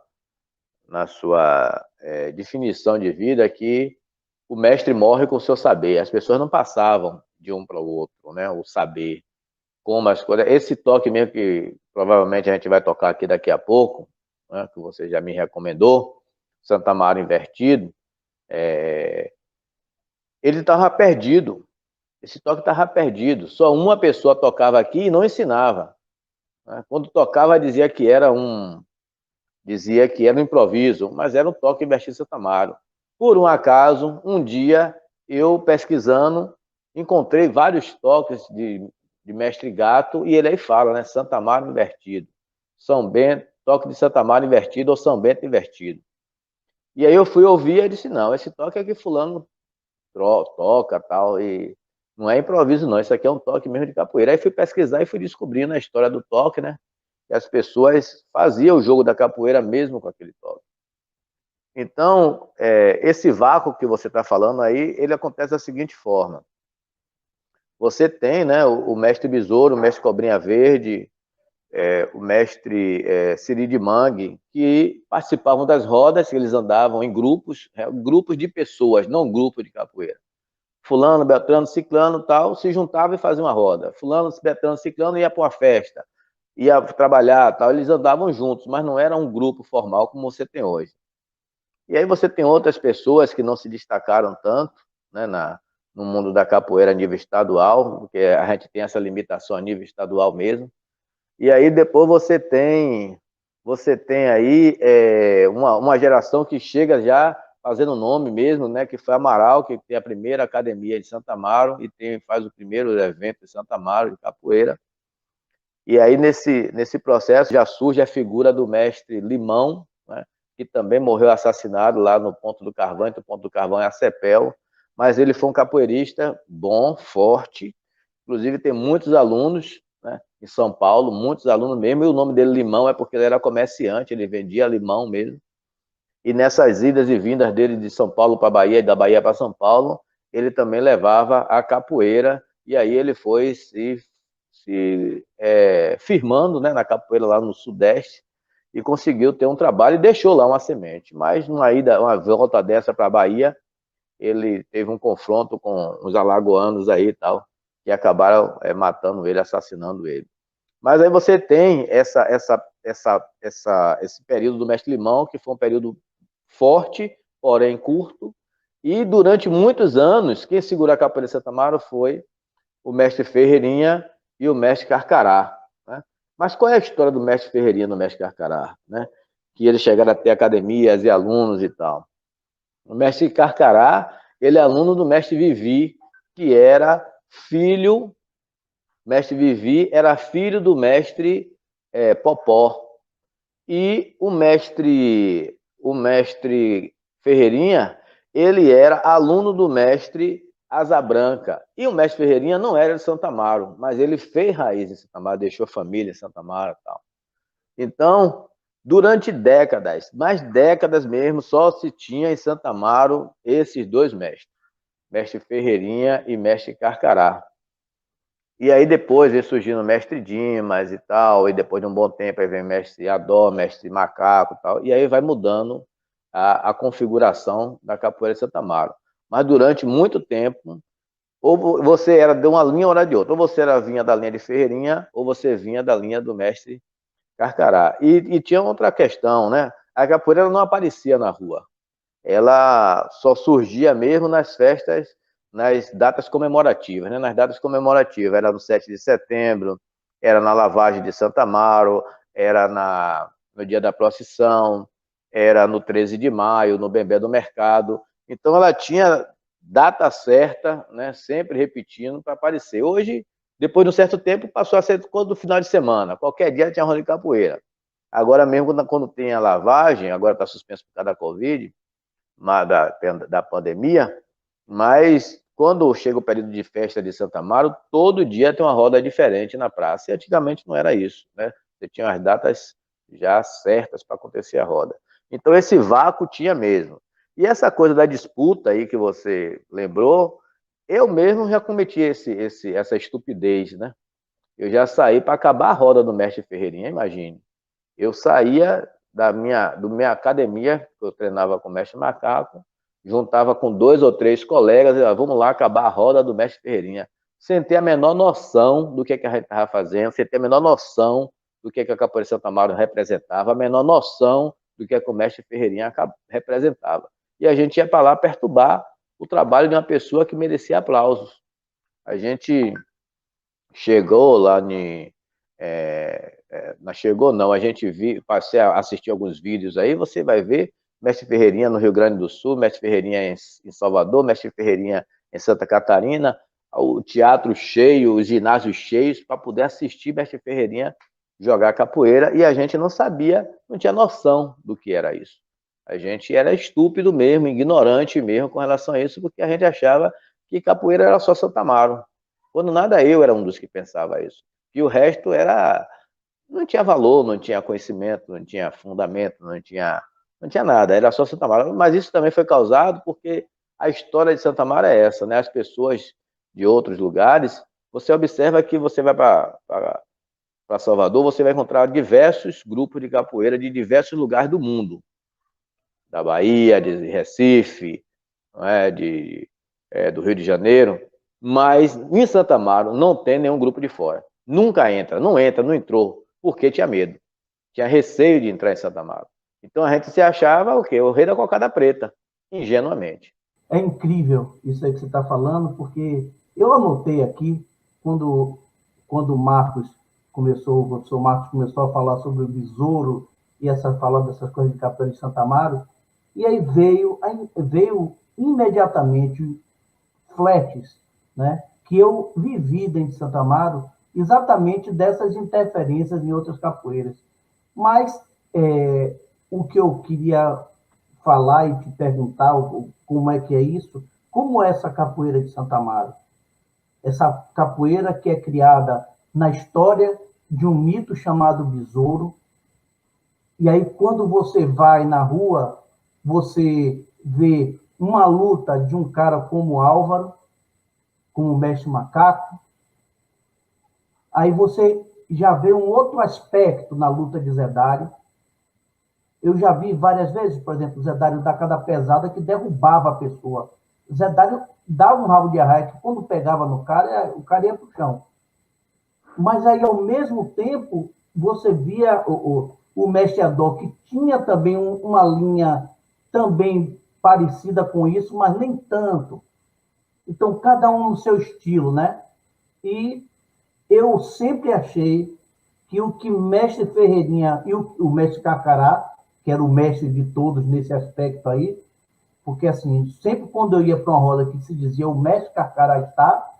definição de vida que o mestre morre com o seu saber. As pessoas não passavam de um para o outro, né? O saber, como as coisas. Esse toque mesmo que provavelmente a gente vai tocar aqui daqui a pouco, né? Que você já me recomendou, Santa Mara Invertido, ele estava perdido. Esse toque estava perdido. Só uma pessoa tocava aqui e não ensinava, né? Quando tocava, dizia que era um improviso, mas era um toque invertido Santa Amaro. Por um acaso, um dia, eu pesquisando, encontrei vários toques de Mestre Gato, e ele aí fala, né? Santa Amaro invertido. São Bento, toque de Santa Amaro invertido ou São Bento invertido. E aí eu fui ouvir e disse, não, esse toque é que fulano toca tal, e não é improviso não, isso aqui é um toque mesmo de capoeira. Aí fui pesquisar e fui descobrindo a história do toque, né? Que as pessoas faziam o jogo da capoeira mesmo com aquele toque. Então, esse vácuo que você está falando aí, ele acontece da seguinte forma. Você tem, né, o mestre Besouro, o mestre Cobrinha Verde, o mestre Siri de Mangue, que participavam das rodas, que eles andavam em grupos, grupos de pessoas, não grupos de capoeira. Fulano, Beltrano, Ciclano, tal, se juntava e fazia uma roda. Fulano, Beltrano, Ciclano ia para uma festa, ia trabalhar, tal. Eles andavam juntos, mas não era um grupo formal como você tem hoje. E aí você tem outras pessoas que não se destacaram tanto, né, no mundo da capoeira a nível estadual, porque a gente tem essa limitação a nível estadual mesmo. E aí depois você tem aí uma geração que chega já fazendo nome mesmo, né, que foi Amaral, que tem a primeira academia de Santa Amaro e faz o primeiro evento de Santa Amaro de capoeira. E aí nesse processo já surge a figura do mestre Limão, né, que também morreu assassinado lá no Ponto do Carvão, entre o Ponto do Carvão e a Cepel, mas ele foi um capoeirista bom, forte, inclusive tem muitos alunos, né, em São Paulo, muitos alunos mesmo, e o nome dele Limão é porque ele era comerciante, ele vendia limão mesmo, e nessas idas e vindas dele de São Paulo para Bahia e da Bahia para São Paulo, ele também levava a capoeira, e aí ele foi se firmando, né, na capoeira lá no Sudeste, e conseguiu ter um trabalho e deixou lá uma semente. Mas uma volta dessa para a Bahia, ele teve um confronto com os alagoanos aí e tal, que acabaram matando ele, assassinando ele. Mas aí você tem esse período do Mestre Limão, que foi um período forte, porém curto, e durante muitos anos, quem segurou a capoeira de Santa Amaro foi o Mestre Ferreirinha e o Mestre Carcará, né? Mas qual é a história do Mestre Ferreirinha e do Mestre Carcará, né? Que eles chegaram a ter academias e alunos e tal. O Mestre Carcará, ele é aluno do Mestre Vivi, que era filho, Mestre Vivi era filho do Mestre Popó. E o mestre Ferreirinha, ele era aluno do mestre Asa Branca. E o mestre Ferreirinha não era de Santa Amaro, mas ele fez raiz em Santa Amaro, deixou família em Santa Amaro e tal. Então, durante décadas, mais décadas mesmo, só se tinha em Santa Amaro esses dois mestres, mestre Ferreirinha e mestre Carcará. E aí depois veio surgindo o mestre Dimas e tal, e depois de um bom tempo aí vem o mestre Adó, mestre Macaco e tal, e aí vai mudando a configuração da capoeira de Santa Amaro. Mas durante muito tempo, ou você era de uma linha ou era de outra, ou você vinha da linha de Ferreirinha, ou você vinha da linha do mestre Carcará. E tinha outra questão, né? A capoeira não aparecia na rua, ela só surgia mesmo nas festas, nas datas comemorativas, né? Nas datas comemorativas, era no 7 de setembro, era na lavagem de Santa Amaro, era no dia da procissão, era no 13 de maio, no Bembé do Mercado. Então ela tinha data certa, né? Sempre repetindo para aparecer. Hoje, depois de um certo tempo, passou a ser todo final de semana, qualquer dia tinha roda de capoeira. Agora mesmo, quando tem a lavagem, agora está suspenso por causa da Covid, da pandemia, mas quando chega o período de festa de Santo Amaro, todo dia tem uma roda diferente na praça, e antigamente não era isso, né? Você tinha as datas já certas para acontecer a roda. Então esse vácuo tinha mesmo. E essa coisa da disputa aí que você lembrou, eu mesmo já cometi essa estupidez, né? Eu já saí para acabar a roda do mestre Ferreirinha, imagine. Eu saía do minha academia, que eu treinava com o mestre Macaco, juntava com 2 ou 3 colegas, e vamos lá acabar a roda do mestre Ferreirinha, sem ter a menor noção do que a gente estava fazendo, sem ter a menor noção do que a Capoeira Santo Amaro representava, a menor noção do que o mestre Ferreirinha representava. E a gente ia para lá perturbar o trabalho de uma pessoa que merecia aplausos. A gente chegou lá não chegou não, a gente passei a assistir alguns vídeos aí, você vai ver mestre Ferreirinha no Rio Grande do Sul, mestre Ferreirinha em Salvador, mestre Ferreirinha em Santa Catarina, o teatro cheio, os ginásios cheios, para poder assistir mestre Ferreirinha jogar capoeira, e a gente não sabia, não tinha noção do que era isso. A gente era estúpido mesmo, ignorante mesmo com relação a isso, porque a gente achava que capoeira era só Santo Amaro. Quando nada, eu era um dos que pensava isso. E o resto não tinha valor, não tinha conhecimento, não tinha fundamento, não tinha nada, era só Santa Amaro. Mas isso também foi causado porque a história de Santa Amaro é essa, né? As pessoas de outros lugares, você observa que você vai para Salvador, você vai encontrar diversos grupos de capoeira de diversos lugares do mundo. Da Bahia, de Recife, não é? Do Rio de Janeiro. Mas em Santa Amaro não tem nenhum grupo de fora. Nunca entra, não entrou, porque tinha medo. Tinha receio de entrar em Santa Amaro. Então a gente se achava o quê? O rei da cocada preta, ingenuamente. É incrível isso aí que você está falando, porque eu anotei aqui, quando o Marcos o professor Marcos começou a falar sobre o besouro e falar dessas coisas de capoeira de Santa Amaro, e aí veio imediatamente flashes, né, que eu vivi dentro de Santa Amaro, exatamente dessas interferências em outras capoeiras. Mas o que eu queria falar e te perguntar como é que é isso, como é essa capoeira de Santa Amaro? Essa capoeira que é criada na história de um mito chamado besouro, e aí quando você vai na rua, você vê uma luta de um cara como Álvaro, como o mestre Macaco, aí você já vê um outro aspecto na luta de Zé Dário. Eu já vi várias vezes, por exemplo, o Zé Dário dar cada pesada que derrubava a pessoa. O Zé Dário dava um rabo de arraia que quando pegava no cara, o cara ia para o chão. Mas aí, ao mesmo tempo, você via o mestre Adó, que tinha também uma linha também parecida com isso, mas nem tanto. Então, cada um no seu estilo, né? E eu sempre achei que o que o mestre Ferreirinha e o mestre Carcará, que era o mestre de todos nesse aspecto aí, porque assim, sempre quando eu ia para uma roda que se dizia o mestre Carcará está,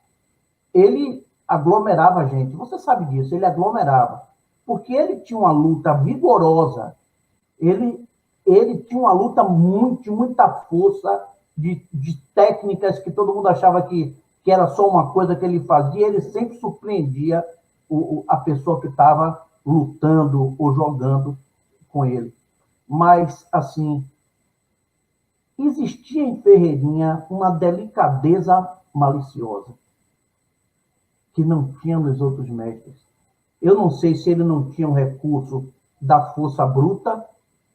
ele aglomerava a gente. Você sabe disso, ele aglomerava. Porque ele tinha uma luta vigorosa, ele tinha uma luta de muita força, de técnicas que todo mundo achava que era só uma coisa que ele fazia, ele sempre surpreendia a pessoa que estava lutando ou jogando com ele. Mas, assim, existia em Ferreirinha uma delicadeza maliciosa que não tinha nos outros mestres. Eu não sei se ele não tinha um recurso da força bruta,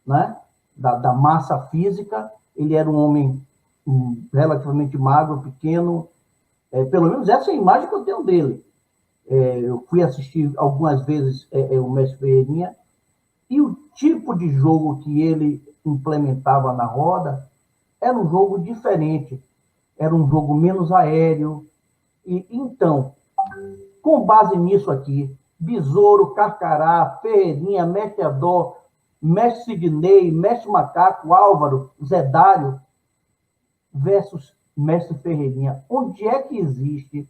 né? da massa física. Ele era um homem relativamente magro, pequeno. Pelo menos essa é a imagem que eu tenho dele. Eu fui assistir algumas vezes o mestre Ferreirinha, e o tipo de jogo que ele implementava na roda era um jogo diferente, era um jogo menos aéreo. E então, com base nisso aqui, Besouro, Carcará, Ferreirinha, mestre Adó, mestre Sidney, mestre Macaco, Álvaro, Zé Dário, versus mestre Ferreirinha, onde é que existe,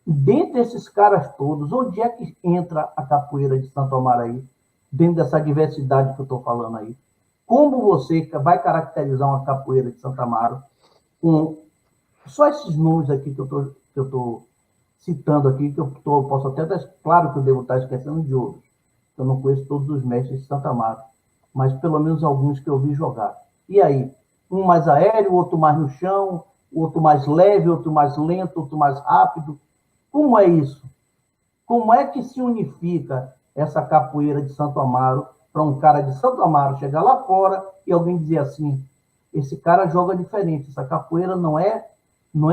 dentre esses caras todos, onde é que entra a capoeira de Santo Amaro aí, dentro dessa diversidade que eu estou falando aí? como você vai caracterizar uma capoeira de Santa Amaro com só esses números aqui que eu tô citando aqui, que posso até estar, claro que eu devo estar esquecendo de outros. Eu não conheço todos os mestres de Santa Amaro, mas pelo menos alguns que eu vi jogar. E aí? Um mais aéreo, outro mais no chão, outro mais leve, outro mais lento, outro mais rápido. Como é isso? Como é que se unifica essa capoeira de Santo Amaro para um cara de Santo Amaro chegar lá fora e alguém dizer assim, esse cara joga diferente, essa capoeira não é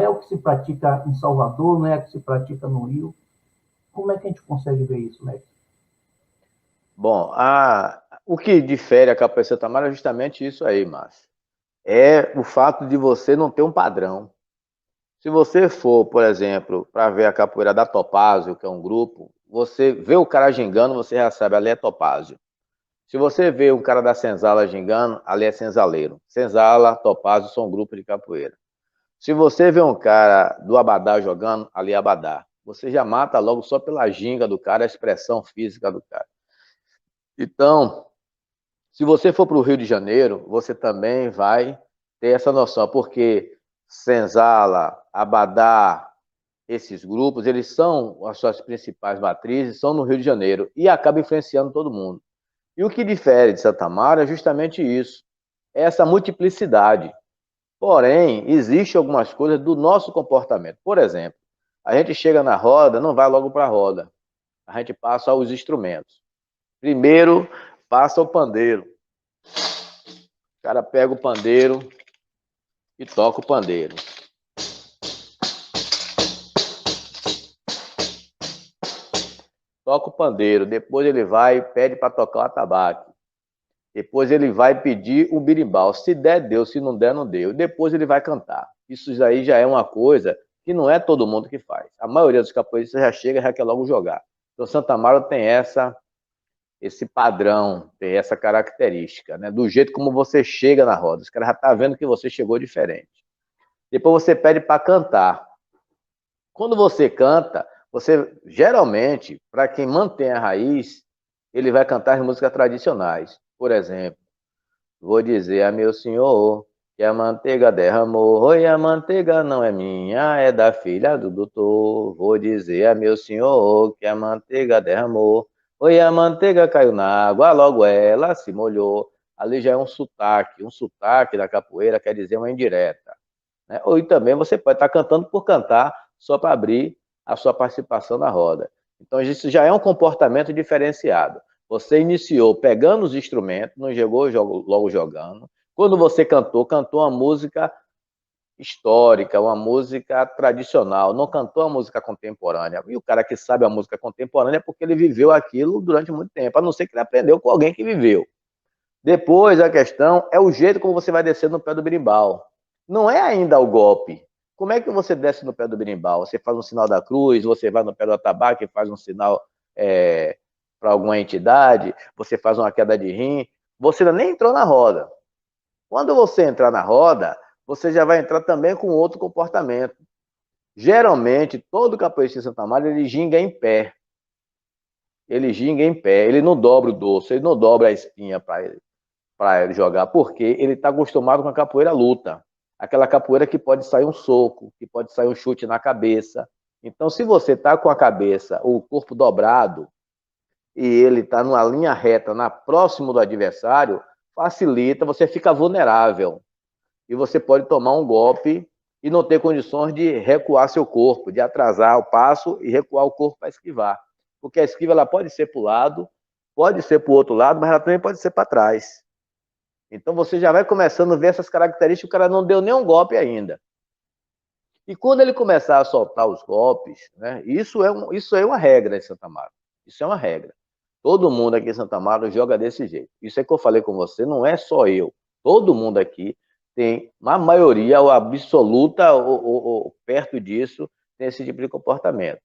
o que se pratica em Salvador, não é o que se pratica no Rio. Como é que a gente consegue ver isso, Mestre? Bom, o que difere a capoeira de Santa Amaro é justamente isso aí, Márcio. É o fato de você não ter um padrão. Se você for, por exemplo, para ver a capoeira da Topázio, que é um grupo, você vê o cara gingando, você já sabe, ali é Topázio. Se você vê um cara da Senzala gingando, ali é Senzaleiro. Senzala, Topázio são um grupo de capoeira. Se você vê um cara do Abadá jogando, ali é Abadá. Você já mata logo só pela ginga do cara, a expressão física do cara. Então, se você for para o Rio de Janeiro, você também vai ter essa noção, porque Senzala, Abadá, esses grupos, eles são as suas principais matrizes, são no Rio de Janeiro, e acaba influenciando todo mundo. E o que difere de Santa Amaro é justamente isso, essa multiplicidade. Porém, existe algumas coisas do nosso comportamento. Por exemplo, a gente chega na roda, não vai logo para a roda. A gente passa aos instrumentos. Primeiro, passa o pandeiro. O cara pega o pandeiro e toca o pandeiro. Toca o pandeiro. Depois ele vai e pede para tocar o atabaque. Depois ele vai pedir o birimbau. Se der, deu. Se não der, não deu. Depois ele vai cantar. Isso aí já é uma coisa que não é todo mundo que faz. A maioria dos capoeiristas já chega e já quer logo jogar. Então, Santa Amaro tem esse padrão, tem essa característica, né? Do jeito como você chega na roda. Os caras já estão vendo que você chegou diferente. Depois você pede para cantar. Quando você canta, você geralmente, para quem mantém a raiz, ele vai cantar as músicas tradicionais. Por exemplo, vou dizer a meu senhor que a manteiga derramou, e a manteiga não é minha, é da filha do doutor. Vou dizer a meu senhor que a manteiga derramou, e a manteiga caiu na água, logo ela se molhou. Ali já é um sotaque da capoeira quer dizer uma indireta, né? Ou também você pode estar cantando por cantar, só para abrir a sua participação na roda. Então, isso já é um comportamento diferenciado. Você iniciou pegando os instrumentos, não chegou logo jogando. Quando você cantou uma música histórica, uma música tradicional, não cantou a música contemporânea. E o cara que sabe a música contemporânea é porque ele viveu aquilo durante muito tempo, a não ser que ele aprendeu com alguém que viveu. Depois, a questão é o jeito como você vai descer no pé do berimbau. Não é ainda o golpe. Como é que você desce no pé do berimbau? Você faz um sinal da cruz, você vai no pé do atabaque e faz um sinal para alguma entidade, você faz uma queda de rim. Você ainda nem entrou na roda. Quando você entrar na roda, você já vai entrar também com outro comportamento. Geralmente, todo capoeirista de Santa Amaro, ele ginga em pé. Ele ginga em pé, ele não dobra o dorso, ele não dobra a espinha para ele jogar, porque ele está acostumado com a capoeira luta. Aquela capoeira que pode sair um soco, que pode sair um chute na cabeça. Então, se você está com a cabeça, o corpo dobrado, e ele está numa linha reta, próximo do adversário, facilita, você fica vulnerável. E você pode tomar um golpe e não ter condições de recuar seu corpo, de atrasar o passo e recuar o corpo para esquivar. Porque a esquiva ela pode ser para o lado, pode ser para o outro lado, mas ela também pode ser para trás. Então você já vai começando a ver essas características, o cara não deu nenhum golpe ainda. E quando ele começar a soltar os golpes, né, isso é uma regra em Santa Amaro. Isso é uma regra. Todo mundo aqui em Santa Amaro joga desse jeito. Isso é que eu falei com você, não é só eu. Todo mundo aqui tem, a maioria, ou absoluta, ou perto disso, tem esse tipo de comportamento.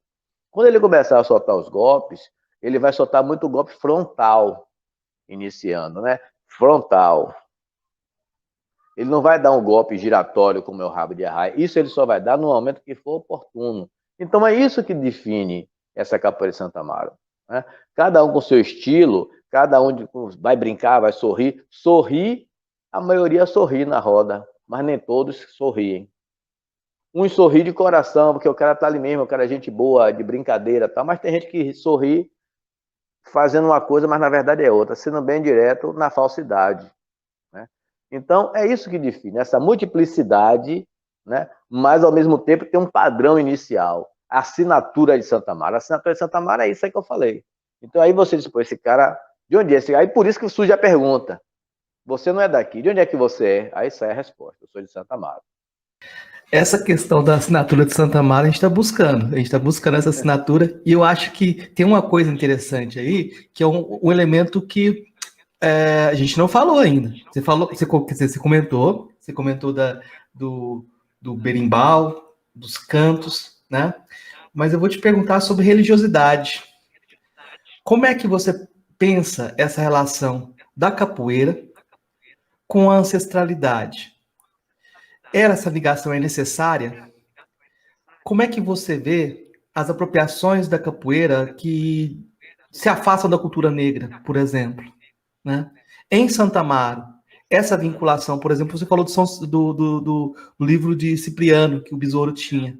Quando ele começar a soltar os golpes, ele vai soltar muito golpe frontal, iniciando, né? Frontal. Ele não vai dar um golpe giratório como é o rabo de arraia. Isso ele só vai dar no momento que for oportuno. Então é isso que define essa capoeira de Santa Amaro, né? Cada um com seu estilo, cada um vai brincar, vai sorrir. Sorrir, a maioria sorri na roda, mas nem todos sorriem. Uns sorri de coração, porque o cara tá ali mesmo, o cara é gente boa, de brincadeira, tal, mas tem gente que sorri fazendo uma coisa, mas na verdade é outra, sendo bem direto na falsidade, né? Então, é isso que define, essa multiplicidade, né? Mas ao mesmo tempo tem um padrão inicial, a assinatura de Santa Mara. A assinatura de Santa Mara é isso aí que eu falei. Então aí você diz, pô, esse cara, de onde é esse? Aí por isso que surge a pergunta, você não é daqui, de onde é que você é? Aí sai a resposta, eu sou de Santa Mara. Essa questão da assinatura de Santa Mara, a gente está buscando essa assinatura, e eu acho que tem uma coisa interessante aí, que é um elemento que a gente não falou ainda. Você comentou do berimbau, dos cantos, né? Mas eu vou te perguntar sobre religiosidade. Como é que você pensa essa relação da capoeira com a ancestralidade? Essa ligação é necessária? Como é que você vê as apropriações da capoeira que se afastam da cultura negra, por exemplo, né? Em Santa Amaro, essa vinculação, por exemplo, você falou do livro de Cipriano, que o Besouro tinha,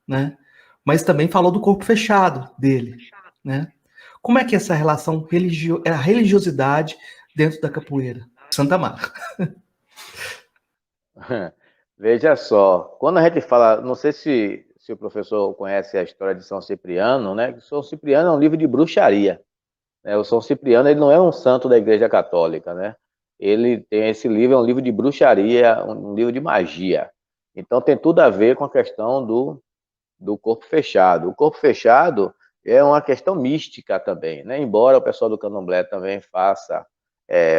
né? Mas também falou do corpo fechado dele, né? Como é que é essa relação, a religiosidade dentro da capoeira? Santa Amaro. Veja só, quando a gente fala, não sei se o professor conhece a história de São Cipriano, né? São Cipriano é um livro de bruxaria, né? O São Cipriano, ele não é um santo da Igreja Católica, né? Ele tem esse livro, é um livro de bruxaria, um livro de magia. Então tem tudo a ver com a questão do corpo fechado. O corpo fechado é uma questão mística também, né? Embora o pessoal do Candomblé também faça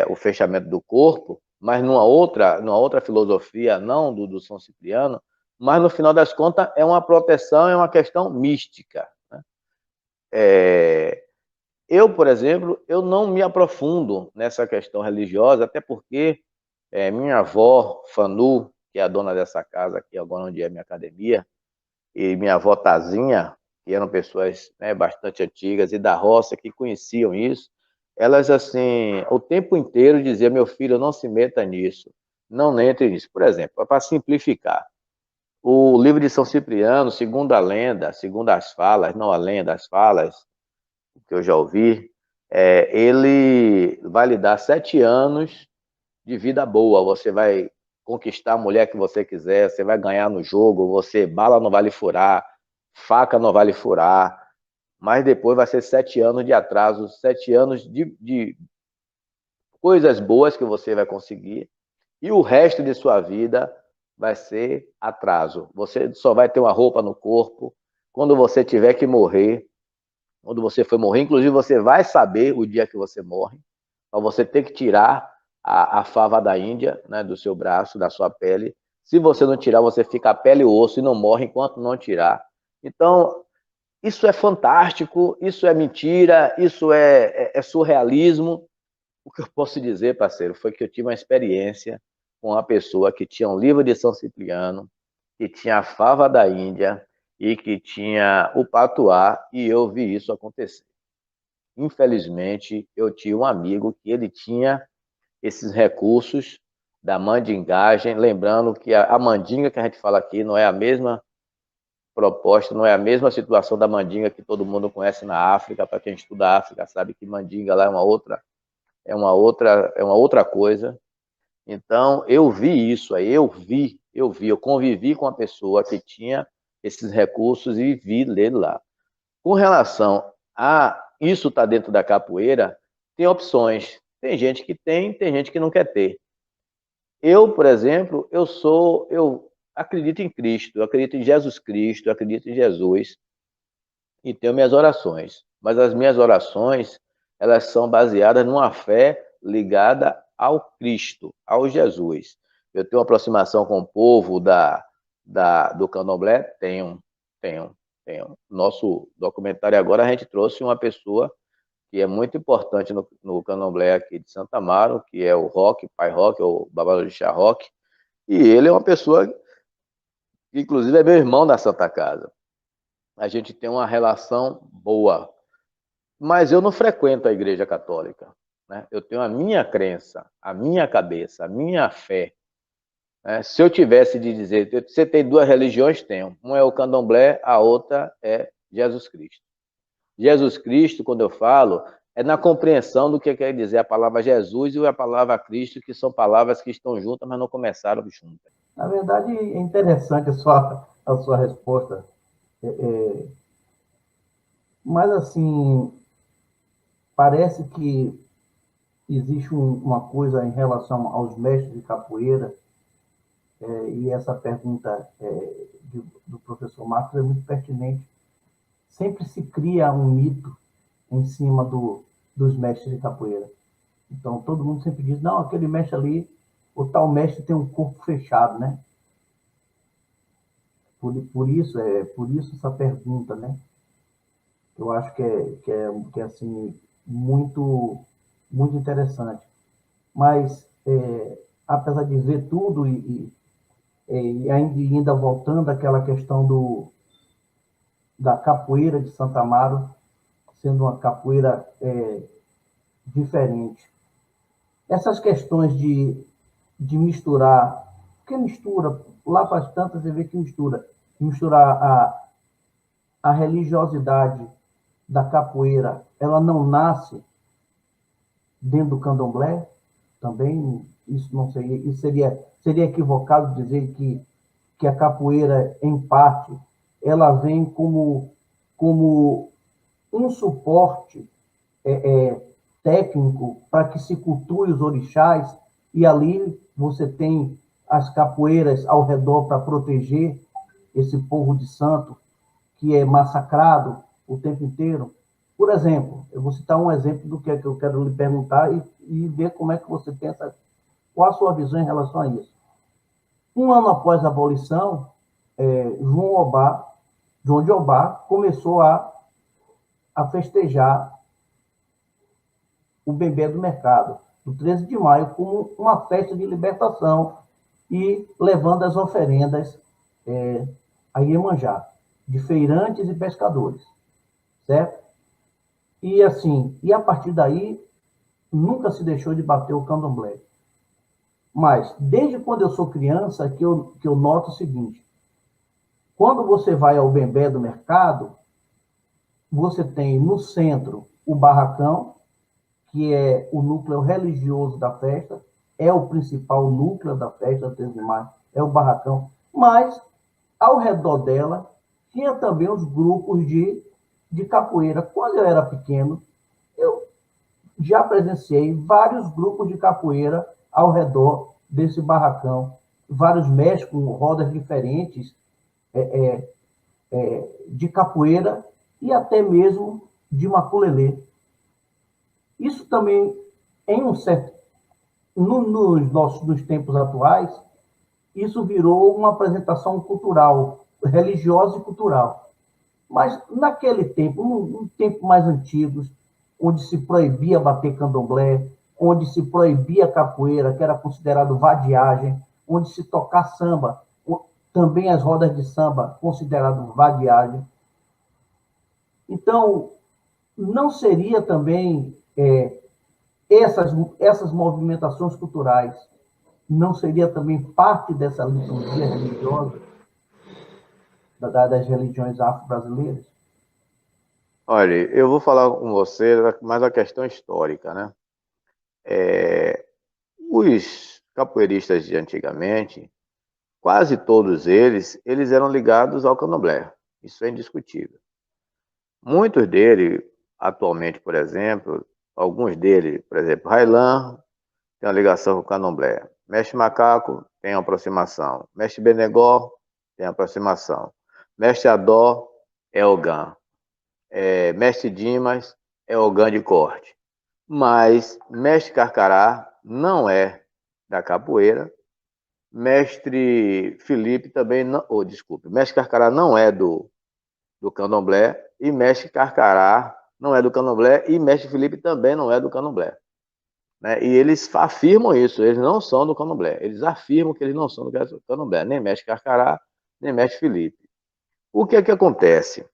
o fechamento do corpo, mas numa outra filosofia, não do São Cipriano, mas no final das contas é uma proteção, é uma questão mística, né? Eu, por exemplo, eu não me aprofundo nessa questão religiosa, até porque minha avó, Fanu, que é a dona dessa casa aqui, agora onde é minha academia, e minha avó Tazinha, que eram pessoas, né, bastante antigas e da roça, que conheciam isso, elas, assim, o tempo inteiro diziam, meu filho, não se meta nisso, não entre nisso. Por exemplo, para simplificar, o livro de São Cipriano, segundo a lenda, segundo as falas, não a lenda, as falas, que eu já ouvi, ele vai lhe dar 7 anos de vida boa, você vai conquistar a mulher que você quiser, você vai ganhar no jogo, você bala não vai lhe furar, faca não vai lhe furar, mas depois vai ser 7 anos de atraso, 7 anos de coisas boas que você vai conseguir, e o resto de sua vida vai ser atraso. Você só vai ter uma roupa no corpo, quando você tiver que morrer, quando você for morrer, inclusive você vai saber o dia que você morre, mas você tem que tirar a fava da Índia, né, do seu braço, da sua pele. Se você não tirar, você fica a pele e osso e não morre enquanto não tirar. Então, isso é fantástico, isso é mentira, isso é surrealismo. O que eu posso dizer, parceiro, foi que eu tive uma experiência com uma pessoa que tinha um livro de São Cipriano, que tinha a fava da Índia e que tinha o patuá, e eu vi isso acontecer. Infelizmente, eu tinha um amigo que ele tinha esses recursos da mandingagem, lembrando que a mandinga que a gente fala aqui não é a mesma proposta, não é a mesma situação da mandinga que todo mundo conhece na África. Para quem estuda a África sabe que mandinga lá é uma outra coisa. Então eu vi isso aí, eu convivi com uma pessoa que tinha esses recursos e vi ler lá. Com relação a isso tá dentro da capoeira, tem opções. Tem gente que tem gente que não quer ter. Eu, por exemplo, eu acredito em Cristo, eu acredito em Jesus Cristo, eu acredito em Jesus e tenho minhas orações. Mas as minhas orações, elas são baseadas numa fé ligada ao Cristo, ao Jesus. Eu tenho uma aproximação com o povo do Candomblé? Tenho. Nosso documentário agora a gente trouxe uma pessoa que é muito importante no Candomblé aqui de Santa Amaro, que é o Roque, Pai Roque, ou Babalorixá Roque, e ele é uma pessoa que, inclusive, é meu irmão da Santa Casa. A gente tem uma relação boa, mas eu não frequento a Igreja Católica, né? Eu tenho a minha crença, a minha cabeça, a minha fé. Né? Se eu tivesse de dizer, você tem duas religiões? Tenho. Uma é o candomblé, a outra é Jesus Cristo. Jesus Cristo, quando eu falo, é na compreensão do que quer dizer a palavra Jesus e a palavra Cristo, que são palavras que estão juntas, mas não começaram juntas. Na verdade, é interessante a sua resposta. Mas, assim, parece que existe uma coisa em relação aos mestres de capoeira, e essa pergunta do professor Marcos é muito pertinente. Sempre se cria um mito em cima dos mestres de capoeira. Então, todo mundo sempre diz, não, aquele mestre ali, o tal mestre tem um corpo fechado, né? Por isso essa pergunta, né? Eu acho que é assim, muito, muito interessante. Mas, apesar de ver tudo e ainda voltando àquela questão da capoeira de Santa Amaro, sendo uma capoeira diferente. Essas questões de misturar, porque mistura, lá faz tantas você vê que misturar a religiosidade da capoeira, ela não nasce dentro do candomblé, também, isso não seria, isso seria equivocado dizer que a capoeira, em parte, ela vem como um suporte técnico para que se cultue os orixás, e ali você tem as capoeiras ao redor para proteger esse povo de santo que é massacrado o tempo inteiro. Por exemplo, eu vou citar um exemplo do que é que eu quero lhe perguntar e ver como é que você pensa, qual a sua visão em relação a isso. Um ano após a abolição, João de Obá começou a festejar o Bembé do Mercado, do 13 de maio, como uma festa de libertação e levando as oferendas a Iemanjá, de feirantes e pescadores, certo? E assim, a partir daí, nunca se deixou de bater o candomblé. Mas, desde quando eu sou criança, que eu noto o seguinte, quando você vai ao Bembé do Mercado, você tem no centro o barracão, que é o núcleo religioso da festa, é o principal núcleo da festa, 13 de maio, é o barracão, mas, ao redor dela, tinha também os grupos de capoeira. Quando eu era pequeno, eu já presenciei vários grupos de capoeira ao redor desse barracão, vários mestres com rodas diferentes de capoeira e até mesmo de maculelê. Isso também, nos tempos atuais, isso virou uma apresentação cultural, religiosa e cultural. Mas naquele tempo, num tempo mais antigo, onde se proibia bater candomblé, onde se proibia capoeira, que era considerado vadiagem, onde se tocar samba, também as rodas de samba, considerado vadiagem. Então, não seria também essas movimentações culturais, não seria também parte dessa liturgia religiosa das religiões afro-brasileiras? Olha, eu vou falar com você mais a questão histórica, né? Os capoeiristas de antigamente, quase todos eles eram ligados ao candomblé. Isso é indiscutível. Muitos deles, atualmente, por exemplo, alguns deles, por exemplo, Railan tem uma ligação com o candomblé. Mestre Macaco tem uma aproximação. Mestre Benegó tem aproximação. Mestre Adó é Ogã. Mestre Dimas é Ogã de corte. Mas Mestre Carcará não é da capoeira. Mestre Felipe também não... desculpe. Mestre Carcará não é do candomblé. E Mestre Carcará não é do candomblé. E Mestre Felipe também não é do candomblé. Né? E eles afirmam isso, eles não são do candomblé. Eles afirmam que eles não são do candomblé, nem Mestre Carcará, nem Mestre Felipe. O que é que acontece?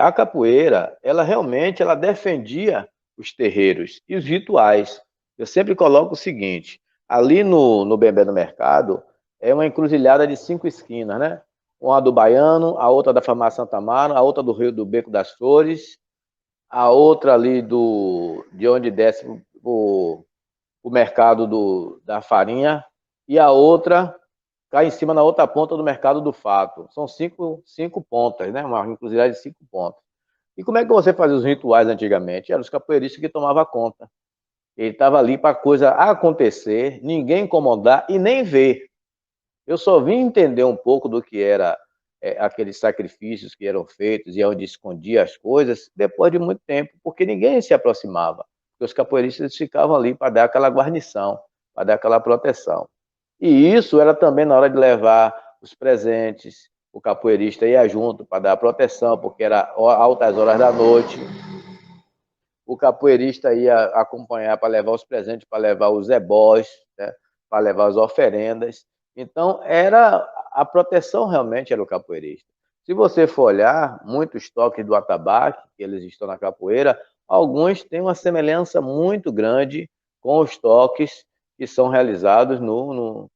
A capoeira, ela realmente defendia os terreiros e os rituais. Eu sempre coloco o seguinte, ali no Bembé do Mercado, é uma encruzilhada de 5 esquinas, né? Uma do Baiano, a outra da Farmácia Santa Amaro, a outra do Rio do Beco das Flores, a outra ali de onde desce o mercado da farinha, e a outra cai em cima na outra ponta do mercado do fato. São cinco pontas, né? Uma encruzilhada de 5 pontas. E como é que você fazia os rituais antigamente? Eram os capoeiristas que tomavam conta. Ele estava ali para a coisa acontecer, ninguém incomodar e nem ver. Eu só vim entender um pouco do que era aqueles sacrifícios que eram feitos e onde escondia as coisas depois de muito tempo, porque ninguém se aproximava. Porque os capoeiristas ficavam ali para dar aquela guarnição, para dar aquela proteção. E isso era também na hora de levar os presentes, o capoeirista ia junto para dar proteção, porque era altas horas da noite. O capoeirista ia acompanhar para levar os presentes, para levar os ebós, né? Para levar as oferendas. Então, a proteção realmente era o capoeirista. Se você for olhar, muitos toques do atabaque, que eles estão na capoeira, alguns têm uma semelhança muito grande com os toques que são realizados no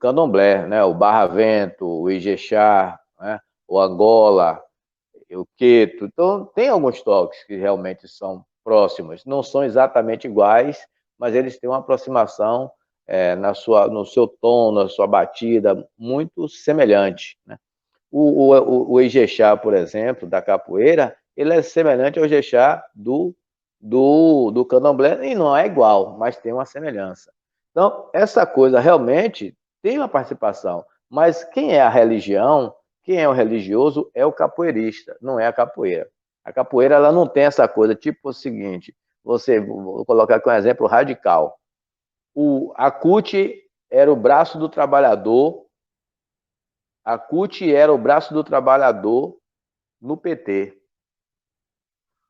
candomblé, né? O barra-vento, o ijexá, né? O angola, o queto. Então, tem alguns toques que realmente são próximos. Não são exatamente iguais, mas eles têm uma aproximação no seu tom, na sua batida, muito semelhante, né? O ijexá, por exemplo, da capoeira, ele é semelhante ao ijexá do candomblé, e não é igual, mas tem uma semelhança. Então, essa coisa realmente tem uma participação, mas quem é a religião, quem é o religioso é o capoeirista, não é a capoeira. A capoeira ela não tem essa coisa, tipo o seguinte, vou colocar aqui um exemplo radical. A CUT era o braço do trabalhador, a CUT era o braço do trabalhador no PT.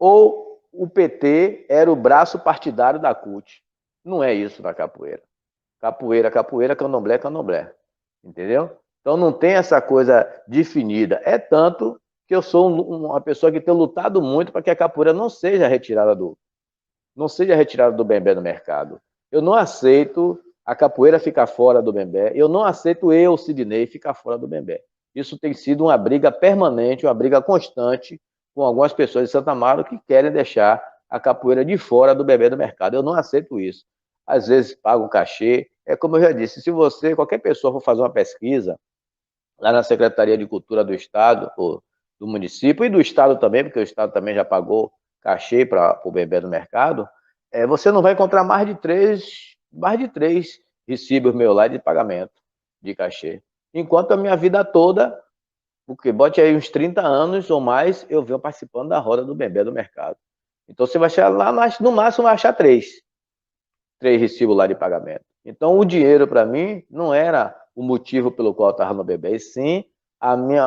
Ou o PT era o braço partidário da CUT. Não é isso na capoeira. Capoeira, candomblé, candomblé. Entendeu? Então não tem essa coisa definida. É tanto que eu sou uma pessoa que tem lutado muito para que a capoeira não seja retirada do bembé do mercado. Eu não aceito a capoeira ficar fora do bembé. Eu não aceito eu, Sidney, ficar fora do bembé. Isso tem sido uma briga permanente, uma briga constante com algumas pessoas de Santa Amaro que querem deixar a capoeira de fora do bembé do mercado. Eu não aceito isso. Às vezes pago um cachê. É como eu já disse, se qualquer pessoa for fazer uma pesquisa lá na Secretaria de Cultura do Estado, ou do município, e do Estado também, porque o Estado também já pagou cachê para o bembé do mercado, você não vai encontrar mais de três recibos meu lá de pagamento de cachê. Enquanto a minha vida toda, porque bote aí uns 30 anos ou mais, eu venho participando da roda do bembé do mercado. Então você vai achar lá, mas no máximo vai achar três recibos lá de pagamento. Então o dinheiro para mim não era o motivo pelo qual eu estava no bebê, e sim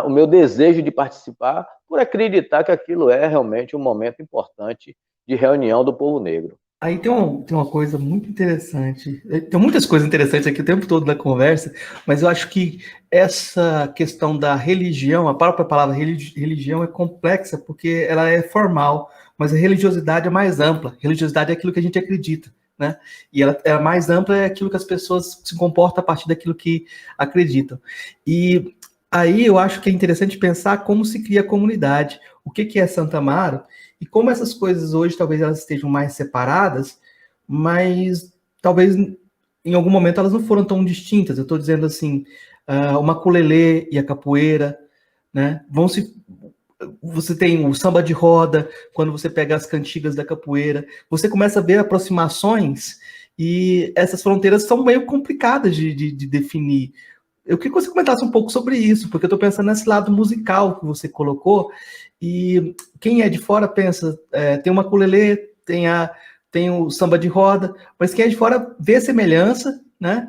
o meu desejo de participar por acreditar que aquilo é realmente um momento importante de reunião do povo negro. Aí tem uma coisa muito interessante. Tem muitas coisas interessantes aqui o tempo todo na conversa, mas eu acho que essa questão da religião, a própria palavra religião é complexa porque ela é formal, mas a religiosidade é mais ampla. Religiosidade é aquilo que a gente acredita, né? E ela é mais ampla, é aquilo que as pessoas se comportam a partir daquilo que acreditam. E aí eu acho que é interessante pensar como se cria a comunidade, o que é Santa Amaro, e como essas coisas hoje talvez elas estejam mais separadas, mas talvez em algum momento elas não foram tão distintas. Eu estou dizendo assim, o maculelê e a capoeira, né? Você tem o samba de roda, quando você pega as cantigas da capoeira, você começa a ver aproximações e essas fronteiras são meio complicadas de definir. Eu queria que você comentasse um pouco sobre isso, porque eu estou pensando nesse lado musical que você colocou, e quem é de fora pensa, tem uma ukulele, tem o samba de roda, mas quem é de fora vê semelhança, né?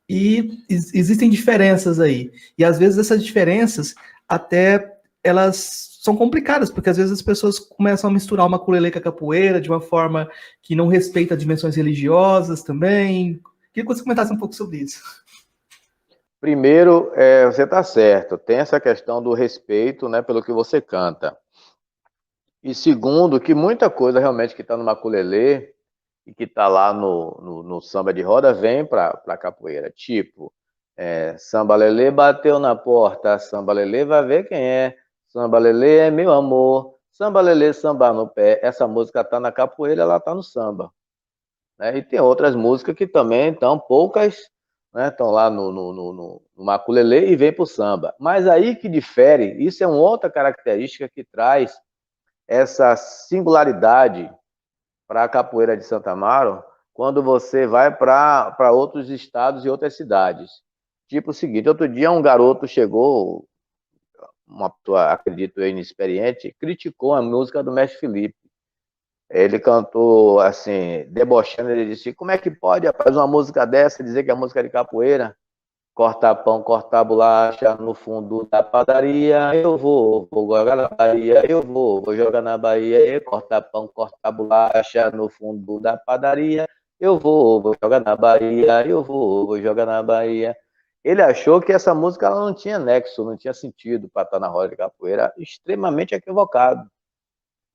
E existem diferenças aí. E às vezes essas diferenças até elas são complicadas, porque às vezes as pessoas começam a misturar uma ukulele com a capoeira de uma forma que não respeita dimensões religiosas também. Queria que você comentasse um pouco sobre isso. Primeiro, você está certo, tem essa questão do respeito, né, pelo que você canta. E segundo, que muita coisa realmente que está no maculelê e que está lá no samba de roda vem para a capoeira. Tipo, samba lelê bateu na porta, samba lelê vai ver quem é. Samba lelê é meu amor, samba lelê samba no pé. Essa música está na capoeira, ela está no samba. Né? E tem outras músicas que também estão poucas, né? Estão lá no maculelê e vem para o samba. Mas aí que difere, isso é uma outra característica que traz essa singularidade para a capoeira de Santa Amaro quando você vai para outros estados e outras cidades. Tipo o seguinte, outro dia um garoto chegou, uma pessoa, acredito eu, inexperiente, criticou a música do Mestre Felipe. Ele cantou assim, debochando, ele disse, como é que pode, rapaz, uma música dessa dizer que é música de capoeira? Cortar pão, cortar bolacha no fundo da padaria, vou jogar na Bahia, vou jogar na Bahia, cortar pão, cortar bolacha no fundo da padaria, vou jogar na Bahia, vou jogar na Bahia. Ele achou que essa música ela não tinha nexo, não tinha sentido para estar na roda de capoeira, extremamente equivocado.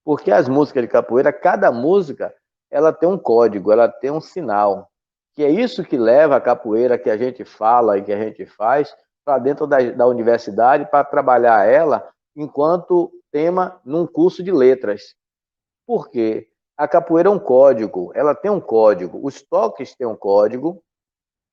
Porque as músicas de capoeira, cada música, ela tem um código, ela tem um sinal. Que é isso que leva a capoeira que a gente fala e que a gente faz para dentro da universidade para trabalhar ela enquanto tema num curso de letras. Por quê? A capoeira é um código, ela tem um código. Os toques têm um código,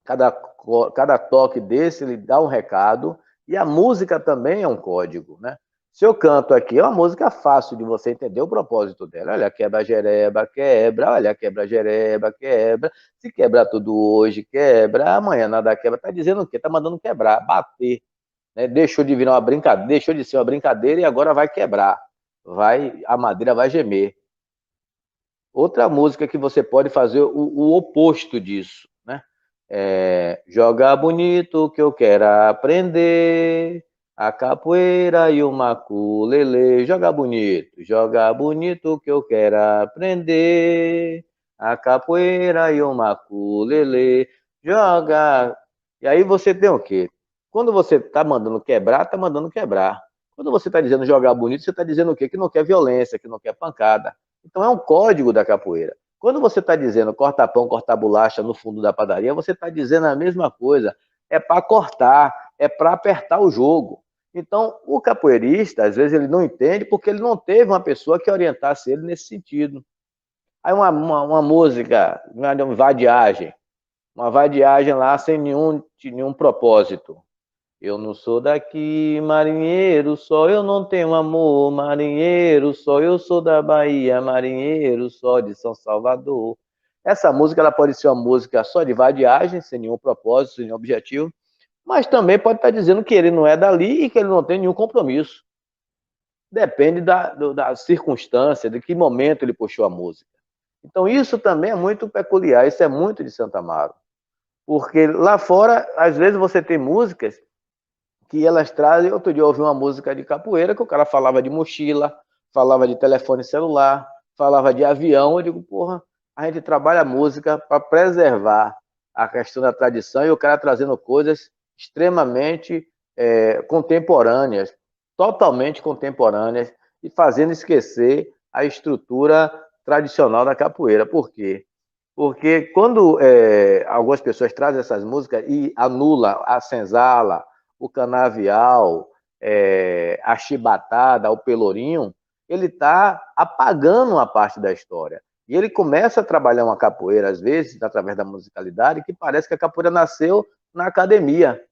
cada toque desse ele dá um recado, e a música também é um código, né? Se eu canto aqui, é uma música fácil de você entender o propósito dela. Olha, quebra, jereba, quebra, olha, quebra, jereba, quebra. Se quebra tudo hoje, quebra, amanhã nada quebra. Tá dizendo o quê? Tá mandando quebrar, bater. Né? Deixou de virar uma brincadeira, deixou de ser uma brincadeira e agora vai quebrar. A madeira vai gemer. Outra música que você pode fazer o oposto disso, né? Joga bonito que eu quero aprender a capoeira e o maculelê. Joga bonito que eu quero aprender a capoeira e o maculelê. Joga. E aí você tem o quê? Quando você tá mandando quebrar, tá mandando quebrar. Quando você tá dizendo jogar bonito, você tá dizendo o quê? Que não quer violência, que não quer pancada. Então é um código da capoeira. Quando você está dizendo corta pão, cortar bolacha no fundo da padaria, você está dizendo a mesma coisa. É para cortar, é para apertar o jogo. Então, o capoeirista, às vezes, ele não entende porque ele não teve uma pessoa que orientasse ele nesse sentido. Aí uma música, uma vadiagem lá sem nenhum propósito. Eu não sou daqui, marinheiro, só eu não tenho amor, marinheiro, só eu sou da Bahia, marinheiro, só de São Salvador. Essa música ela pode ser uma música só de vadiagem, sem nenhum propósito, sem nenhum objetivo, mas também pode estar dizendo que ele não é dali e que ele não tem nenhum compromisso. Depende da circunstância, de que momento ele puxou a música. Então isso também é muito peculiar, isso é muito de Santa Amaro. Porque lá fora, às vezes você tem músicas que elas trazem. Outro dia eu ouvi uma música de capoeira que o cara falava de mochila, falava de telefone celular, falava de avião. Eu digo, porra, a gente trabalha a música para preservar a questão da tradição e o cara trazendo coisas extremamente contemporâneas, totalmente contemporâneas, e fazendo esquecer a estrutura tradicional da capoeira. Por quê? Porque quando algumas pessoas trazem essas músicas e anula a senzala, o canavial, a chibatada, o pelourinho, ele está apagando uma parte da história. E ele começa a trabalhar uma capoeira, às vezes, através da musicalidade, que parece que a capoeira nasceu na academia.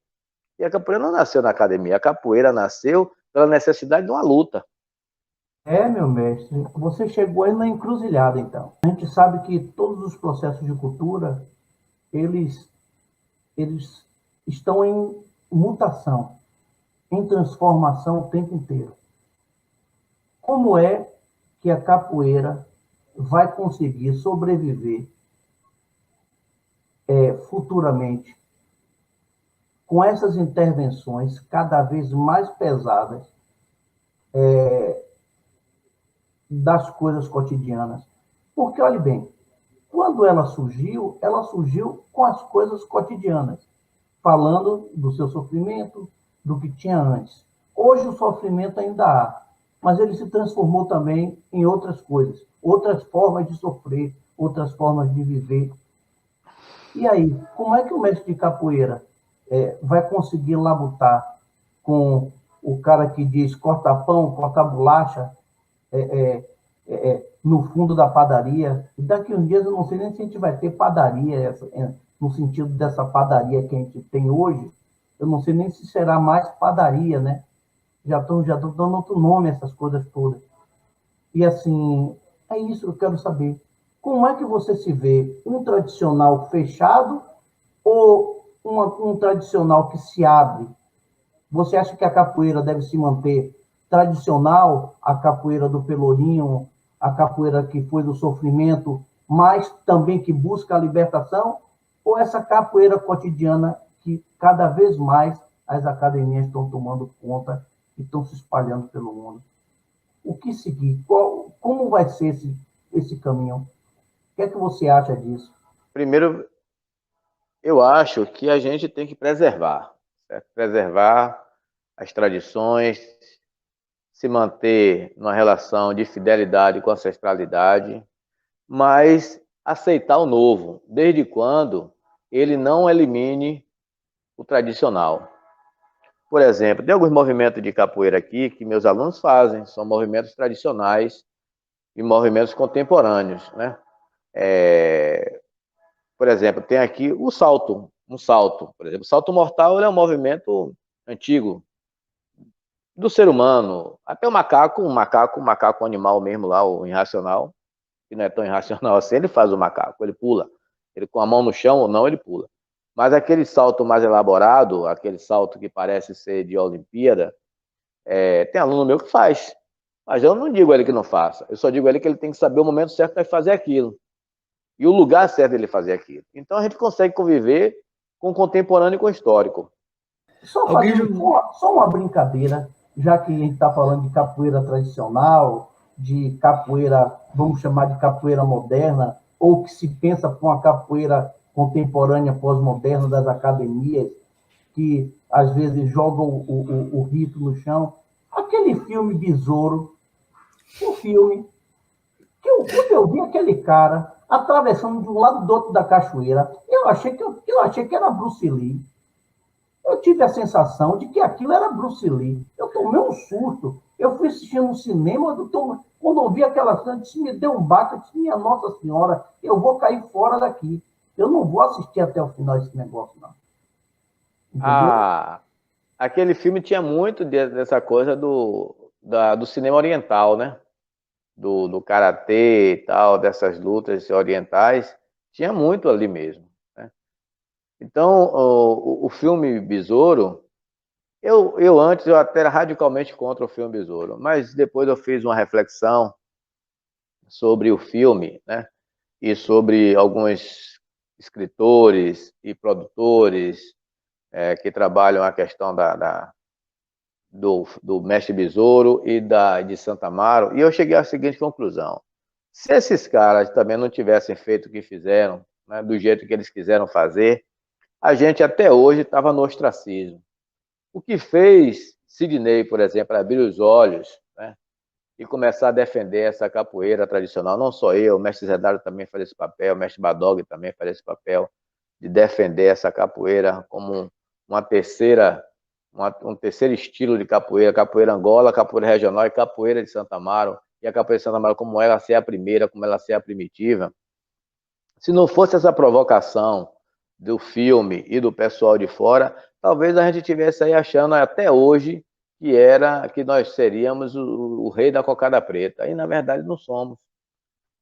E a capoeira não nasceu na academia, a capoeira nasceu pela necessidade de uma luta. Meu mestre, você chegou aí na encruzilhada, então. A gente sabe que todos os processos de cultura, eles estão em mutação, em transformação o tempo inteiro. Como é que a capoeira vai conseguir sobreviver futuramente com essas intervenções cada vez mais pesadas das coisas cotidianas? Porque, olhe bem, quando ela surgiu com as coisas cotidianas, falando do seu sofrimento, do que tinha antes. Hoje o sofrimento ainda há, mas ele se transformou também em outras coisas, outras formas de sofrer, outras formas de viver. E aí, como é que o mestre de capoeira vai conseguir labutar com o cara que diz corta pão, corta bolacha, no fundo da padaria? E daqui uns dias eu não sei nem se a gente vai ter padaria, no sentido dessa padaria que a gente tem hoje, eu não sei nem se será mais padaria, né? Já tô dando outro nome a essas coisas todas. E assim, é isso que eu quero saber. Como é que você se vê? Um tradicional fechado ou um tradicional que se abre? Você acha que a capoeira deve se manter tradicional, a capoeira do Pelourinho, a capoeira que foi do sofrimento, mas também que busca a libertação? Ou essa capoeira cotidiana que cada vez mais as academias estão tomando conta e estão se espalhando pelo mundo? O que seguir? Como vai ser esse caminho? O que é que você acha disso? Primeiro, eu acho que a gente tem que preservar, certo? Preservar as tradições, se manter numa relação de fidelidade com a ancestralidade, mas aceitar o novo, desde quando ele não elimine o tradicional. Por exemplo, tem alguns movimentos de capoeira aqui que meus alunos fazem, são movimentos tradicionais e movimentos contemporâneos, né? Por exemplo, tem aqui o salto, um salto, por exemplo, o salto mortal ele é um movimento antigo do ser humano, até o macaco, um macaco animal mesmo lá, o irracional, que não é tão irracional assim, ele faz o macaco, ele pula, ele com a mão no chão ou não, ele pula. Mas aquele salto mais elaborado, aquele salto que parece ser de Olimpíada, tem aluno meu que faz. Mas eu não digo a ele que não faça, eu só digo a ele que ele tem que saber o momento certo para fazer aquilo. E o lugar certo dele fazer aquilo. Então a gente consegue conviver com o contemporâneo e com o histórico. Só uma brincadeira, já que a gente está falando de capoeira tradicional, de capoeira, vamos chamar de capoeira moderna, ou que se pensa com a capoeira contemporânea pós-moderna das academias, que às vezes jogam o rito no chão. Aquele filme Besouro, um filme quando eu vi aquele cara atravessando de um lado do outro da cachoeira, eu achei que era Bruce Lee. Eu tive a sensação de que aquilo era Bruce Lee. Eu tomei um susto. Eu fui assistir no cinema, quando eu vi aquela cena, me deu um baque, eu disse, minha Nossa Senhora, eu vou cair fora daqui. Eu não vou assistir até o final desse negócio, não. Entendeu? Aquele filme tinha muito dessa coisa do cinema oriental, né? Do karatê e tal, dessas lutas orientais, tinha muito ali mesmo. Né? Então, o filme Besouro, eu antes eu até era radicalmente contra o filme Besouro, mas depois eu fiz uma reflexão sobre o filme, né? E sobre alguns escritores e produtores que trabalham a questão do Mestre Besouro e de Santa Amaro, e eu cheguei à seguinte conclusão: se esses caras também não tivessem feito o que fizeram, né, do jeito que eles quiseram fazer, a gente até hoje estava no ostracismo. O que fez Sidney, por exemplo, abrir os olhos, né, e começar a defender essa capoeira tradicional, não só eu, o mestre Zedário também faz esse papel, o mestre Badog também faz esse papel, de defender essa capoeira como uma terceira um terceiro estilo de capoeira, capoeira Angola, capoeira regional e capoeira de Santa Amaro, e a capoeira de Santa Amaro como ela ser a primeira, como ela ser a primitiva. Se não fosse essa provocação do filme e do pessoal de fora, talvez a gente estivesse aí achando até hoje que nós seríamos o rei da cocada preta, e na verdade não somos.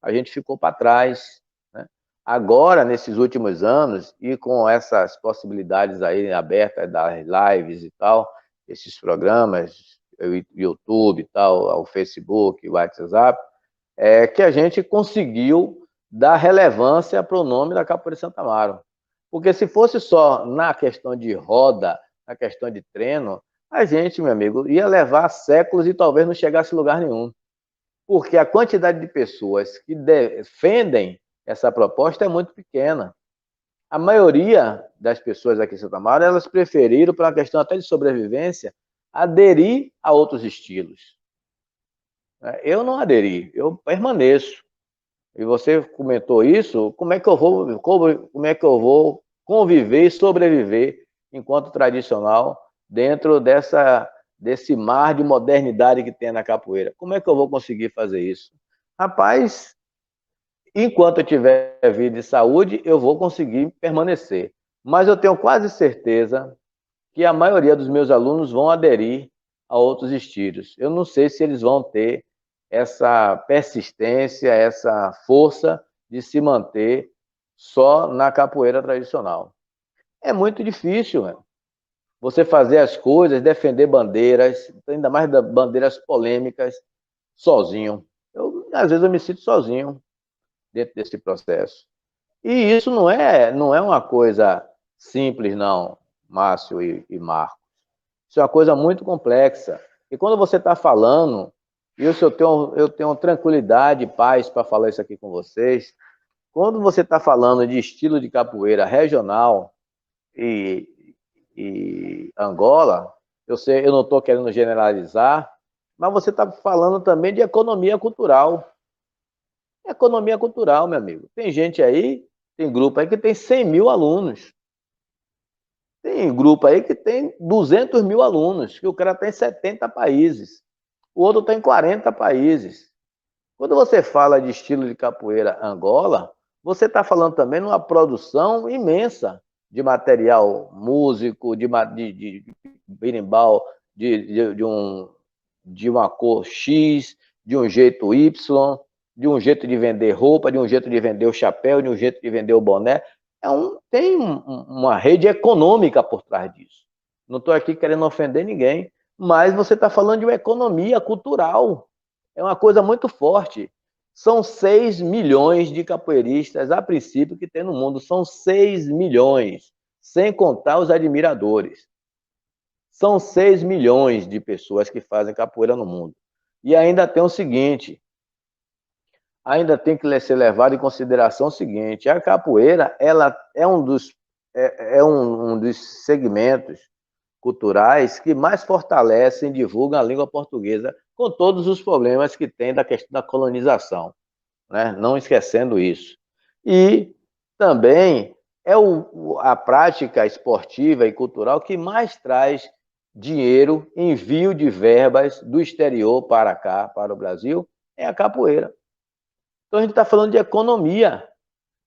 A gente ficou para trás, né? Agora, nesses últimos anos, e com essas possibilidades aí abertas das lives e tal, esses programas, o YouTube e tal, o Facebook, o WhatsApp, que a gente conseguiu dar relevância para o nome da Capoeira de Santa Amaro. Porque se fosse só na questão de roda, na questão de treino, a gente, meu amigo, ia levar séculos e talvez não chegasse a lugar nenhum. Porque a quantidade de pessoas que defendem essa proposta é muito pequena. A maioria das pessoas aqui em Santa Amaro, elas preferiram, por uma questão até de sobrevivência, aderir a outros estilos. né? Eu não aderi, eu permaneço. E você comentou isso, como é que eu vou conviver e sobreviver enquanto tradicional dentro desse mar de modernidade que tem na capoeira? Como é que eu vou conseguir fazer isso? Rapaz, enquanto eu tiver vida e saúde, eu vou conseguir permanecer. Mas eu tenho quase certeza que a maioria dos meus alunos vão aderir a outros estilos. Eu não sei se eles vão ter essa persistência, essa força de se manter só na capoeira tradicional. É muito difícil, né? Você fazer as coisas, defender bandeiras, ainda mais bandeiras polêmicas, sozinho. Às vezes eu me sinto sozinho dentro desse processo. E isso não é uma coisa simples, não, Márcio e Marco. Isso é uma coisa muito complexa. E quando você está falando, isso eu tenho tranquilidade e paz para falar isso aqui com vocês. Quando você está falando de estilo de capoeira regional e, e Angola, eu sei, eu não estou querendo generalizar, mas você está falando também de economia cultural. Economia cultural, meu amigo. Tem gente aí, tem grupo aí que tem 100 mil alunos. Tem grupo aí que tem 200 mil alunos, que o cara está em 70 países. O outro está em 40 países. Quando você fala de estilo de capoeira Angola, você está falando também numa produção imensa de material músico, de berimbau, de uma cor X, de um jeito Y, de um jeito de vender roupa, de um jeito de vender o chapéu, de um jeito de vender o boné. Tem uma rede econômica por trás disso. Não estou aqui querendo ofender ninguém, mas você está falando de uma economia cultural. É uma coisa muito forte. São 6 milhões de capoeiristas, a princípio, que tem no mundo. São 6 milhões, sem contar os admiradores. São 6 milhões de pessoas que fazem capoeira no mundo. E ainda tem o seguinte, ainda tem que ser levado em consideração o seguinte, a capoeira ela é um dos segmentos culturais que mais fortalecem e divulgam a língua portuguesa, com todos os problemas que tem da questão da colonização, né? Não esquecendo isso. E também é a prática esportiva e cultural que mais traz dinheiro, envio de verbas do exterior para cá, para o Brasil, é a capoeira. Então a gente está falando de economia.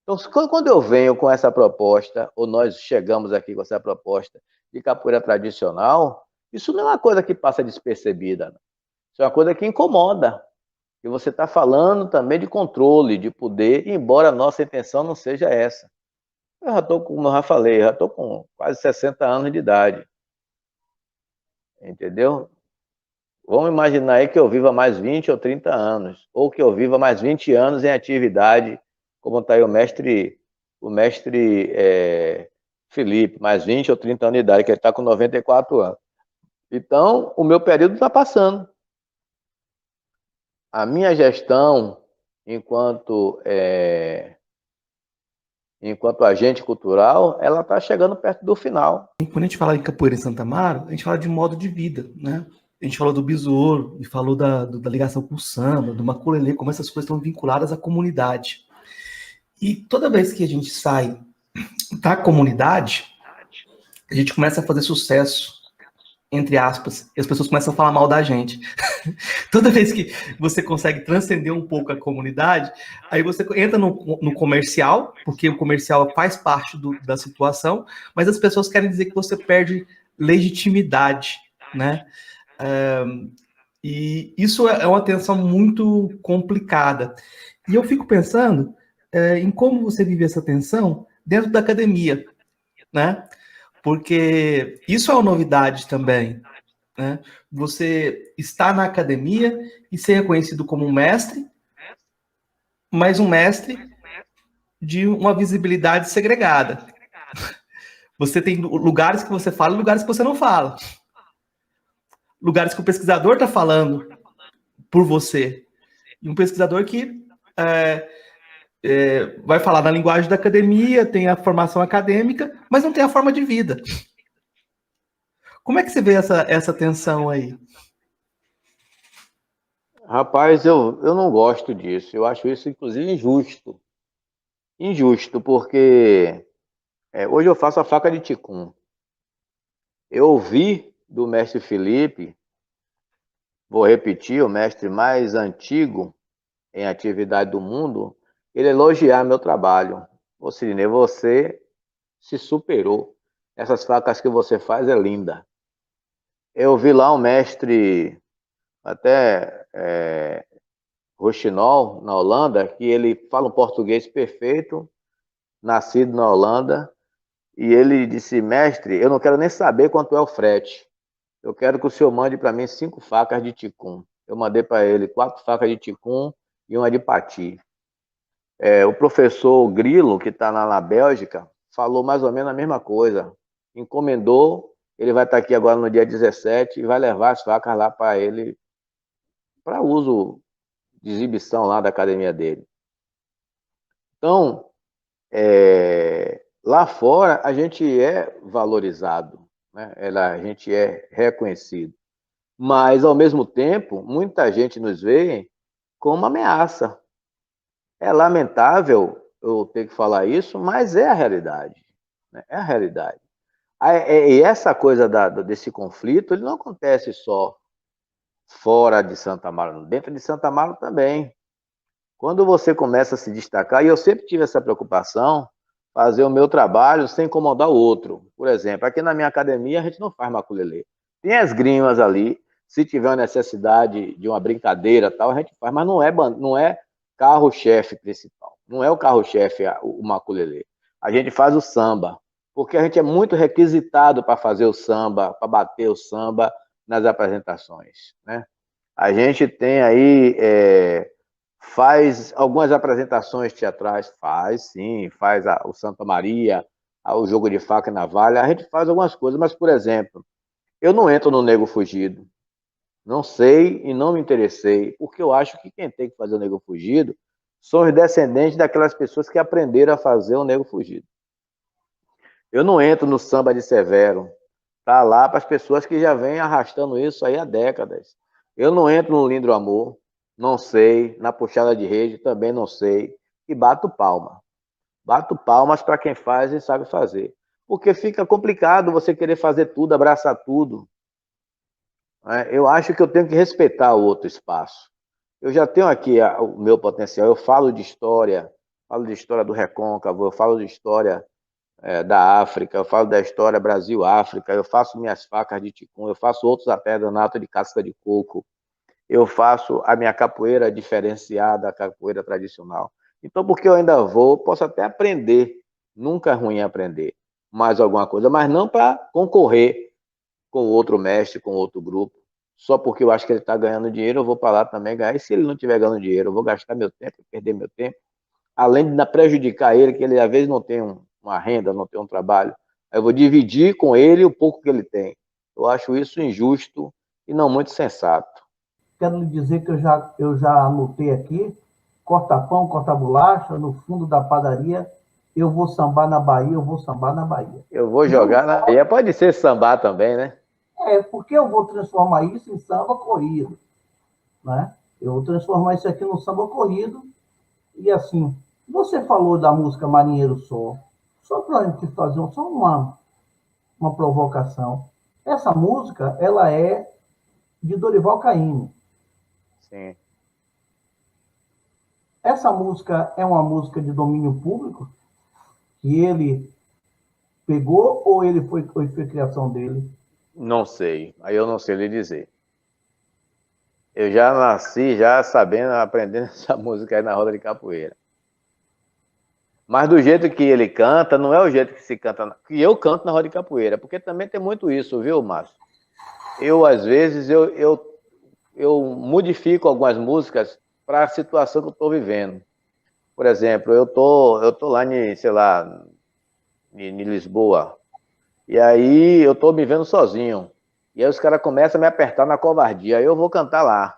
Então, quando eu venho com essa proposta, ou nós chegamos aqui com essa proposta de capoeira tradicional, isso não é uma coisa que passa despercebida. Isso é uma coisa que incomoda. E você está falando também de controle, de poder, embora a nossa intenção não seja essa. Eu já estou, como eu já falei, já estou com quase 60 anos de idade. Entendeu? Vamos imaginar aí que eu viva mais 20 ou 30 anos, ou que eu viva mais 20 anos em atividade, como está aí o mestre Felipe, mais 20 ou 30 anos de idade, que ele está com 94 anos. Então, o meu período está passando. A minha gestão, enquanto agente cultural, ela está chegando perto do final. Quando a gente fala em capoeira em Santa Amaro, a gente fala de modo de vida, né? A gente falou do besouro e falou da ligação com o samba, do maculelê, como essas coisas estão vinculadas à comunidade. E toda vez que a gente sai da comunidade, a gente começa a fazer sucesso, entre aspas, e as pessoas começam a falar mal da gente. Toda vez que você consegue transcender um pouco a comunidade, aí você entra no comercial, porque o comercial faz parte da situação, mas as pessoas querem dizer que você perde legitimidade, né? E isso é uma tensão muito complicada. E eu fico pensando em como você vive essa tensão dentro da academia, né? Porque isso é uma novidade também, né? Você está na academia e ser reconhecido como um mestre, mas um mestre de uma visibilidade segregada. Você tem lugares que você fala e lugares que você não fala. Lugares que o pesquisador está falando por você. E um pesquisador que vai falar na linguagem da academia, tem a formação acadêmica, mas não tem a forma de vida. Como é que você vê essa tensão aí? Rapaz, eu não gosto disso. Eu acho isso, inclusive, injusto. Injusto, porque hoje eu faço a faca de ticum. Eu ouvi do mestre Felipe, vou repetir, o mestre mais antigo em atividade do mundo, ele elogiar meu trabalho. Ô, Sidney, você se superou. Essas facas que você faz é linda. Eu vi lá um mestre, até Rochinol, na Holanda, que ele fala um português perfeito, nascido na Holanda, e ele disse, mestre, eu não quero nem saber quanto é o frete. Eu quero que o senhor mande para mim 5 facas de ticum. Eu mandei para ele 4 facas de ticum e uma de pati. O professor Grilo, que está lá na Bélgica, falou mais ou menos a mesma coisa. Encomendou, ele vai estar aqui agora no dia 17 e vai levar as facas lá para ele, para uso de exibição lá da academia dele. Então, lá fora a gente é valorizado, né? A gente é reconhecido. Mas, ao mesmo tempo, muita gente nos vê como uma ameaça. É lamentável eu ter que falar isso, mas é a realidade. Né? É a realidade. E essa coisa desse conflito, ele não acontece só fora de Santa Amaro, dentro de Santa Amaro também. Quando você começa a se destacar, e eu sempre tive essa preocupação, fazer o meu trabalho sem incomodar o outro. Por exemplo, aqui na minha academia a gente não faz maculelê. Tem as grimas ali, se tiver uma necessidade de uma brincadeira tal, a gente faz, mas não é carro-chefe principal. Não é o carro-chefe o maculelê. A gente faz o samba, porque a gente é muito requisitado para fazer o samba, para bater o samba nas apresentações. Né? A gente tem aí... faz algumas apresentações teatrais, faz sim, faz o Santa Maria, o jogo de faca e navalha, a gente faz algumas coisas, mas, por exemplo, eu não entro no Nego Fugido, não sei e não me interessei, porque eu acho que quem tem que fazer o Nego Fugido são os descendentes daquelas pessoas que aprenderam a fazer o Nego Fugido. Eu não entro no Samba de Severo, tá lá para as pessoas que já vêm arrastando isso aí há décadas. Eu não entro no Lindo Amor, não sei, na puxada de rede também não sei, e bato palma. Bato palmas para quem faz e sabe fazer. Porque fica complicado você querer fazer tudo, abraçar tudo. Eu acho que eu tenho que respeitar o outro espaço. Eu já tenho aqui o meu potencial, eu falo de história do Recôncavo, eu falo de história da África, eu falo da história Brasil-África, eu faço minhas facas de ticum, eu faço outros artesanatos de casca de coco, eu faço a minha capoeira diferenciada, a capoeira tradicional. Então, porque eu ainda posso até aprender, nunca é ruim aprender mais alguma coisa, mas não para concorrer com outro mestre, com outro grupo, só porque eu acho que ele está ganhando dinheiro, eu vou para lá também ganhar, e se ele não estiver ganhando dinheiro, eu vou gastar meu tempo, perder meu tempo, além de prejudicar ele, que ele às vezes não tem uma renda, não tem um trabalho, eu vou dividir com ele o pouco que ele tem. Eu acho isso injusto e não muito sensato. Quero lhe dizer que eu já anotei aqui, corta pão, corta bolacha, no fundo da padaria, eu vou sambar na Bahia, eu vou sambar na Bahia. Eu vou jogar na Bahia, pode ser sambar também, né? Porque eu vou transformar isso em samba corrido, né? Eu vou transformar isso aqui no samba corrido, e assim, você falou da música Marinheiro só para a gente fazer só uma provocação. Essa música, ela é de Dorival Caymmi. Sim. Essa música é uma música de domínio público, que ele pegou ou foi criação dele? Não sei, aí eu não sei lhe dizer. Eu já nasci já sabendo, aprendendo essa música aí na roda de capoeira. Mas do jeito que ele canta, não é o jeito que se canta, que eu canto na roda de capoeira, porque também tem muito isso, viu, Márcio? Às vezes, eu modifico algumas músicas para a situação que eu estou vivendo. Por exemplo, eu tô lá sei lá, em Lisboa, e aí eu tô me vendo sozinho. E aí os caras começam a me apertar na covardia. Aí eu vou cantar lá.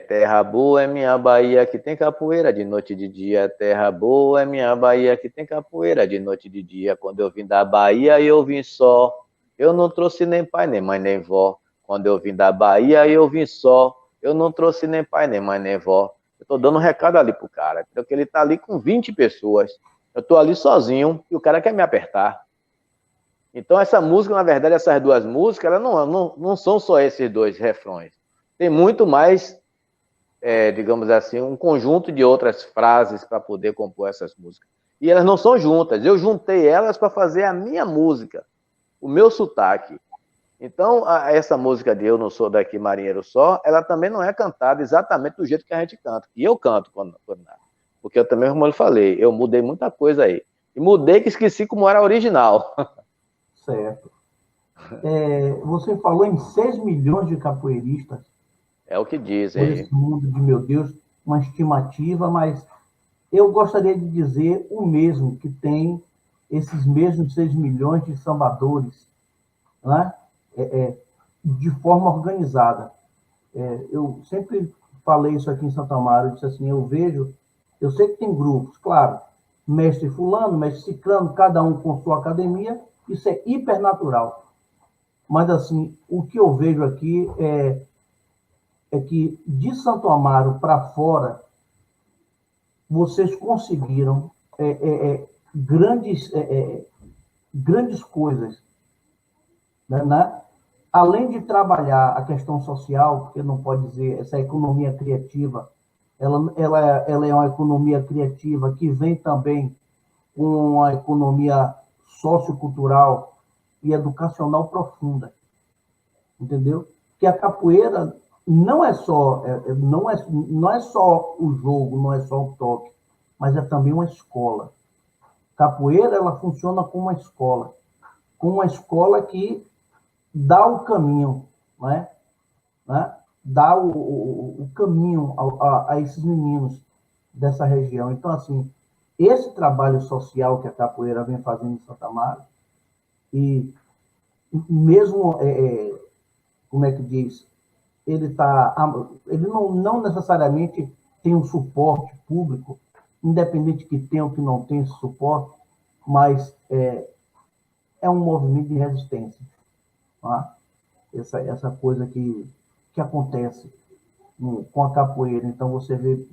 Terra boa é minha Bahia, que tem capoeira de noite e de dia. Terra boa é minha Bahia, que tem capoeira de noite e de dia. Quando eu vim da Bahia, eu vim só. Eu não trouxe nem pai, nem mãe, nem vó. Quando eu vim da Bahia, eu vim só. eu não trouxe nem pai, nem mãe, nem vó. Eu tô dando um recado ali pro cara, porque ele tá ali com 20 pessoas. Eu tô ali sozinho e o cara quer me apertar. Então essa música, na verdade, essas duas músicas, elas não são só esses dois refrões. Tem muito mais, digamos assim, um conjunto de outras frases para poder compor essas músicas. E elas não são juntas. Eu juntei elas para fazer a minha música, o meu sotaque. Então, essa música de Eu Não Sou Daqui, Marinheiro Só, ela também não é cantada exatamente do jeito que a gente canta. E eu canto quando porque eu também, como eu falei, eu mudei muita coisa aí. E mudei que esqueci como era a original. Certo. Você falou em 6 milhões de capoeiristas É o que por dizem. esse mundo de, meu Deus, uma estimativa, mas eu gostaria de dizer o mesmo, que tem esses mesmos 6 milhões de sambadores, né? De forma organizada. Eu sempre falei isso aqui em Santa Amaro, eu disse assim, eu sei que tem grupos, claro, mestre fulano, mestre ciclano, cada um com sua academia, isso é hipernatural. Mas, assim, o que eu vejo aqui é que de Santo Amaro para fora, vocês conseguiram grandes, grandes coisas, né? Além de trabalhar a questão social, porque não pode dizer, essa economia criativa, ela é uma economia criativa que vem também com uma economia sociocultural e educacional profunda, entendeu? Que a capoeira não é só não é só o jogo, não é só o toque, mas é também uma escola. Capoeira, ela funciona como uma escola que dá o caminho, né? Dá o caminho a esses meninos dessa região. Então, assim, esse trabalho social que a capoeira vem fazendo em Santa Amaro, e mesmo, como é que diz, ele não necessariamente tem um suporte público, independente que tenha ou que não tenha esse suporte, mas é um movimento de resistência. Tá? Essa coisa que acontece com a capoeira. Então, você vê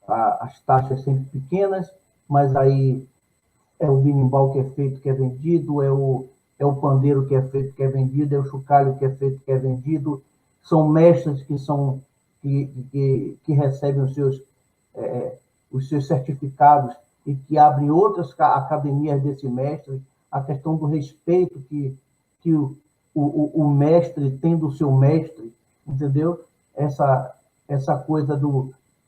as taxas sempre pequenas, mas aí é o berimbau que é feito, que é vendido, é o pandeiro que é feito, que é vendido, é o chocalho que é feito, que é vendido. São mestres que recebem os seus certificados e que abrem outras academias desse mestre. A questão do respeito que o mestre tem do seu mestre, entendeu? Essa coisa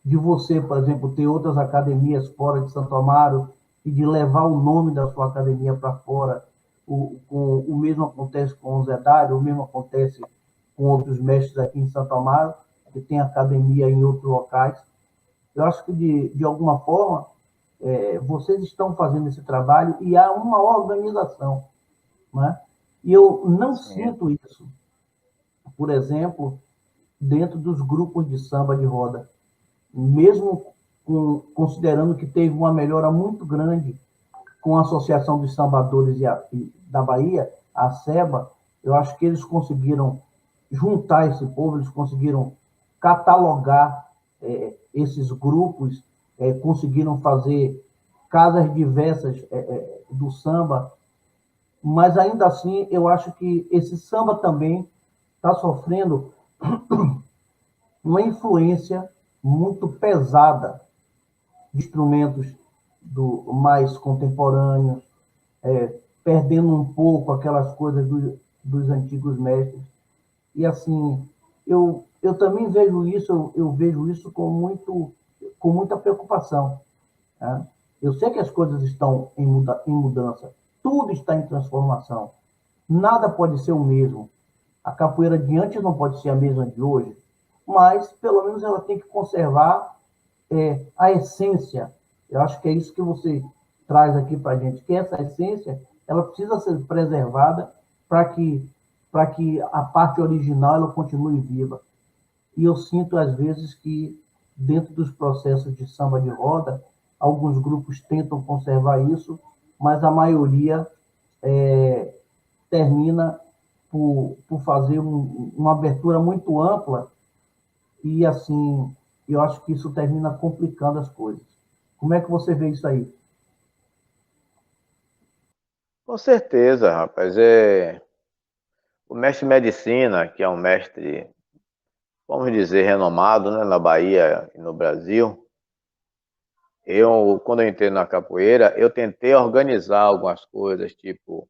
de você, por exemplo, ter outras academias fora de Santo Amaro e de levar o nome da sua academia para fora. O mesmo acontece com o Zé Dário, o mesmo acontece com outros mestres aqui em Santo Amaro, que tem academia em outros locais. Eu acho que, de alguma forma, vocês estão fazendo esse trabalho e há uma organização, né? E eu não sinto isso, por exemplo, dentro dos grupos de samba de roda. Mesmo considerando que teve uma melhora muito grande com a Associação dos Sambadores da Bahia, a SEBA, eu acho que eles conseguiram juntar esse povo, eles conseguiram catalogar esses grupos, conseguiram fazer casas diversas do samba, mas ainda assim eu acho que esse samba também está sofrendo uma influência muito pesada de instrumentos mais contemporâneos, perdendo um pouco aquelas coisas dos antigos mestres. E assim, eu também vejo isso, eu vejo isso com muita preocupação. Né? Eu sei que as coisas estão em mudança, tudo está em transformação. Nada pode ser o mesmo. A capoeira de antes não pode ser a mesma de hoje, mas pelo menos ela tem que conservar a essência. Eu acho que é isso que você traz aqui para a gente, que essa essência ela precisa ser preservada para que a parte original ela continue viva. E eu sinto, às vezes, que dentro dos processos de samba de roda, alguns grupos tentam conservar isso, mas a maioria termina por fazer uma abertura muito ampla e assim, eu acho que isso termina complicando as coisas. Como é que você vê isso aí? Com certeza, rapaz. O mestre de medicina, que é um mestre, vamos dizer, renomado, né, na Bahia e no Brasil, quando eu entrei na capoeira, eu tentei organizar algumas coisas, tipo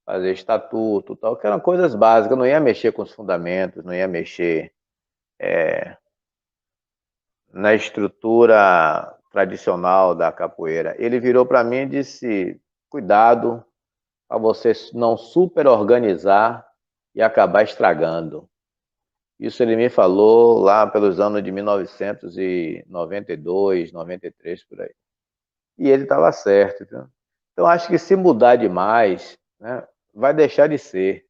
fazer estatuto, tal, que eram coisas básicas, eu não ia mexer com os fundamentos, não ia mexer na estrutura tradicional da capoeira. Ele virou para mim e disse: cuidado para você não super organizar e acabar estragando. Isso ele me falou lá pelos anos de 1992, 93, por aí. E ele estava certo. Viu? Então, acho que se mudar demais, né, vai deixar de ser.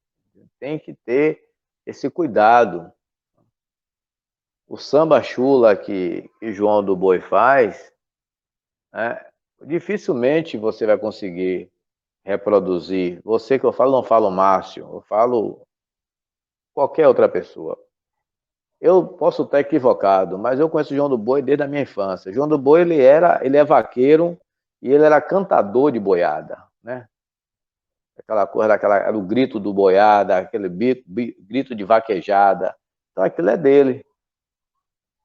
Tem que ter esse cuidado. O samba chula que João do Boi faz, né, dificilmente você vai conseguir reproduzir. Você que eu falo, não falo Márcio, eu falo qualquer outra pessoa. Eu posso estar equivocado, mas eu conheço o João do Boi desde a minha infância. João do Boi, ele é vaqueiro e ele era cantador de boiada, né? Aquela coisa, era o grito do boiada, aquele grito de vaquejada. Então aquilo é dele.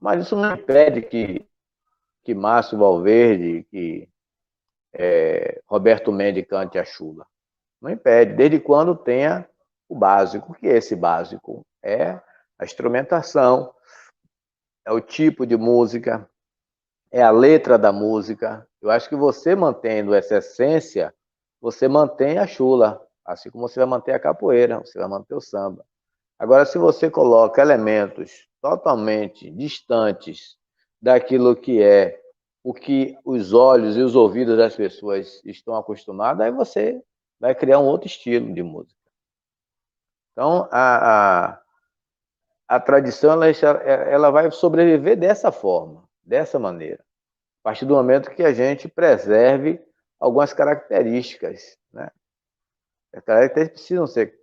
Mas isso não impede que Márcio Valverde, que Roberto Mendes cante a chula. Não impede, desde quando tenha o básico. O que é esse básico? É a instrumentação, é o tipo de música, é a letra da música. Eu acho que você mantendo essa essência, você mantém a chula, assim como você vai manter a capoeira, você vai manter o samba. Agora, se você coloca elementos totalmente distantes daquilo que é o que os olhos e os ouvidos das pessoas estão acostumados, aí você vai criar um outro estilo de música. Então, a tradição ela vai sobreviver dessa forma, dessa maneira. A partir do momento que a gente preserve algumas características, né? As características precisam ser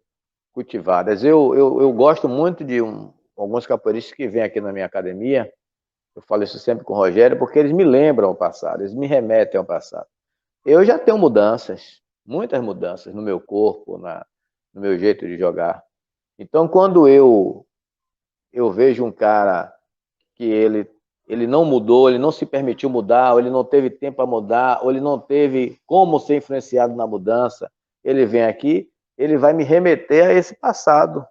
cultivadas. Eu gosto muito de alguns capoeiristas que vêm aqui na minha academia, eu falo isso sempre com o Rogério, porque eles me lembram o passado, eles me remetem ao passado. Eu já tenho mudanças, muitas mudanças no meu corpo, no meu jeito de jogar. Então, quando eu vejo um cara que ele não mudou, ele não se permitiu mudar, ou ele não teve tempo para mudar, ou ele não teve como ser influenciado na mudança, ele vem aqui, ele vai me remeter a esse passado.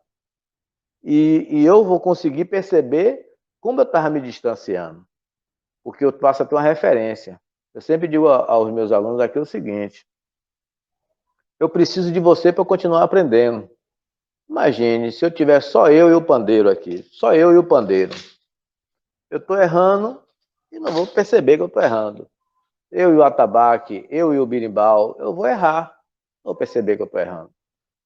E eu vou conseguir perceber como eu estava me distanciando, porque eu passo a ter uma referência. Eu sempre digo aos meus alunos aqui o seguinte: eu preciso de você para continuar aprendendo. Imagine, se eu tiver só eu e o pandeiro aqui, só eu e o pandeiro. Eu estou errando e não vou perceber que eu estou errando. Eu e o atabaque, eu e o birimbau, eu vou errar, não vou perceber que eu estou errando.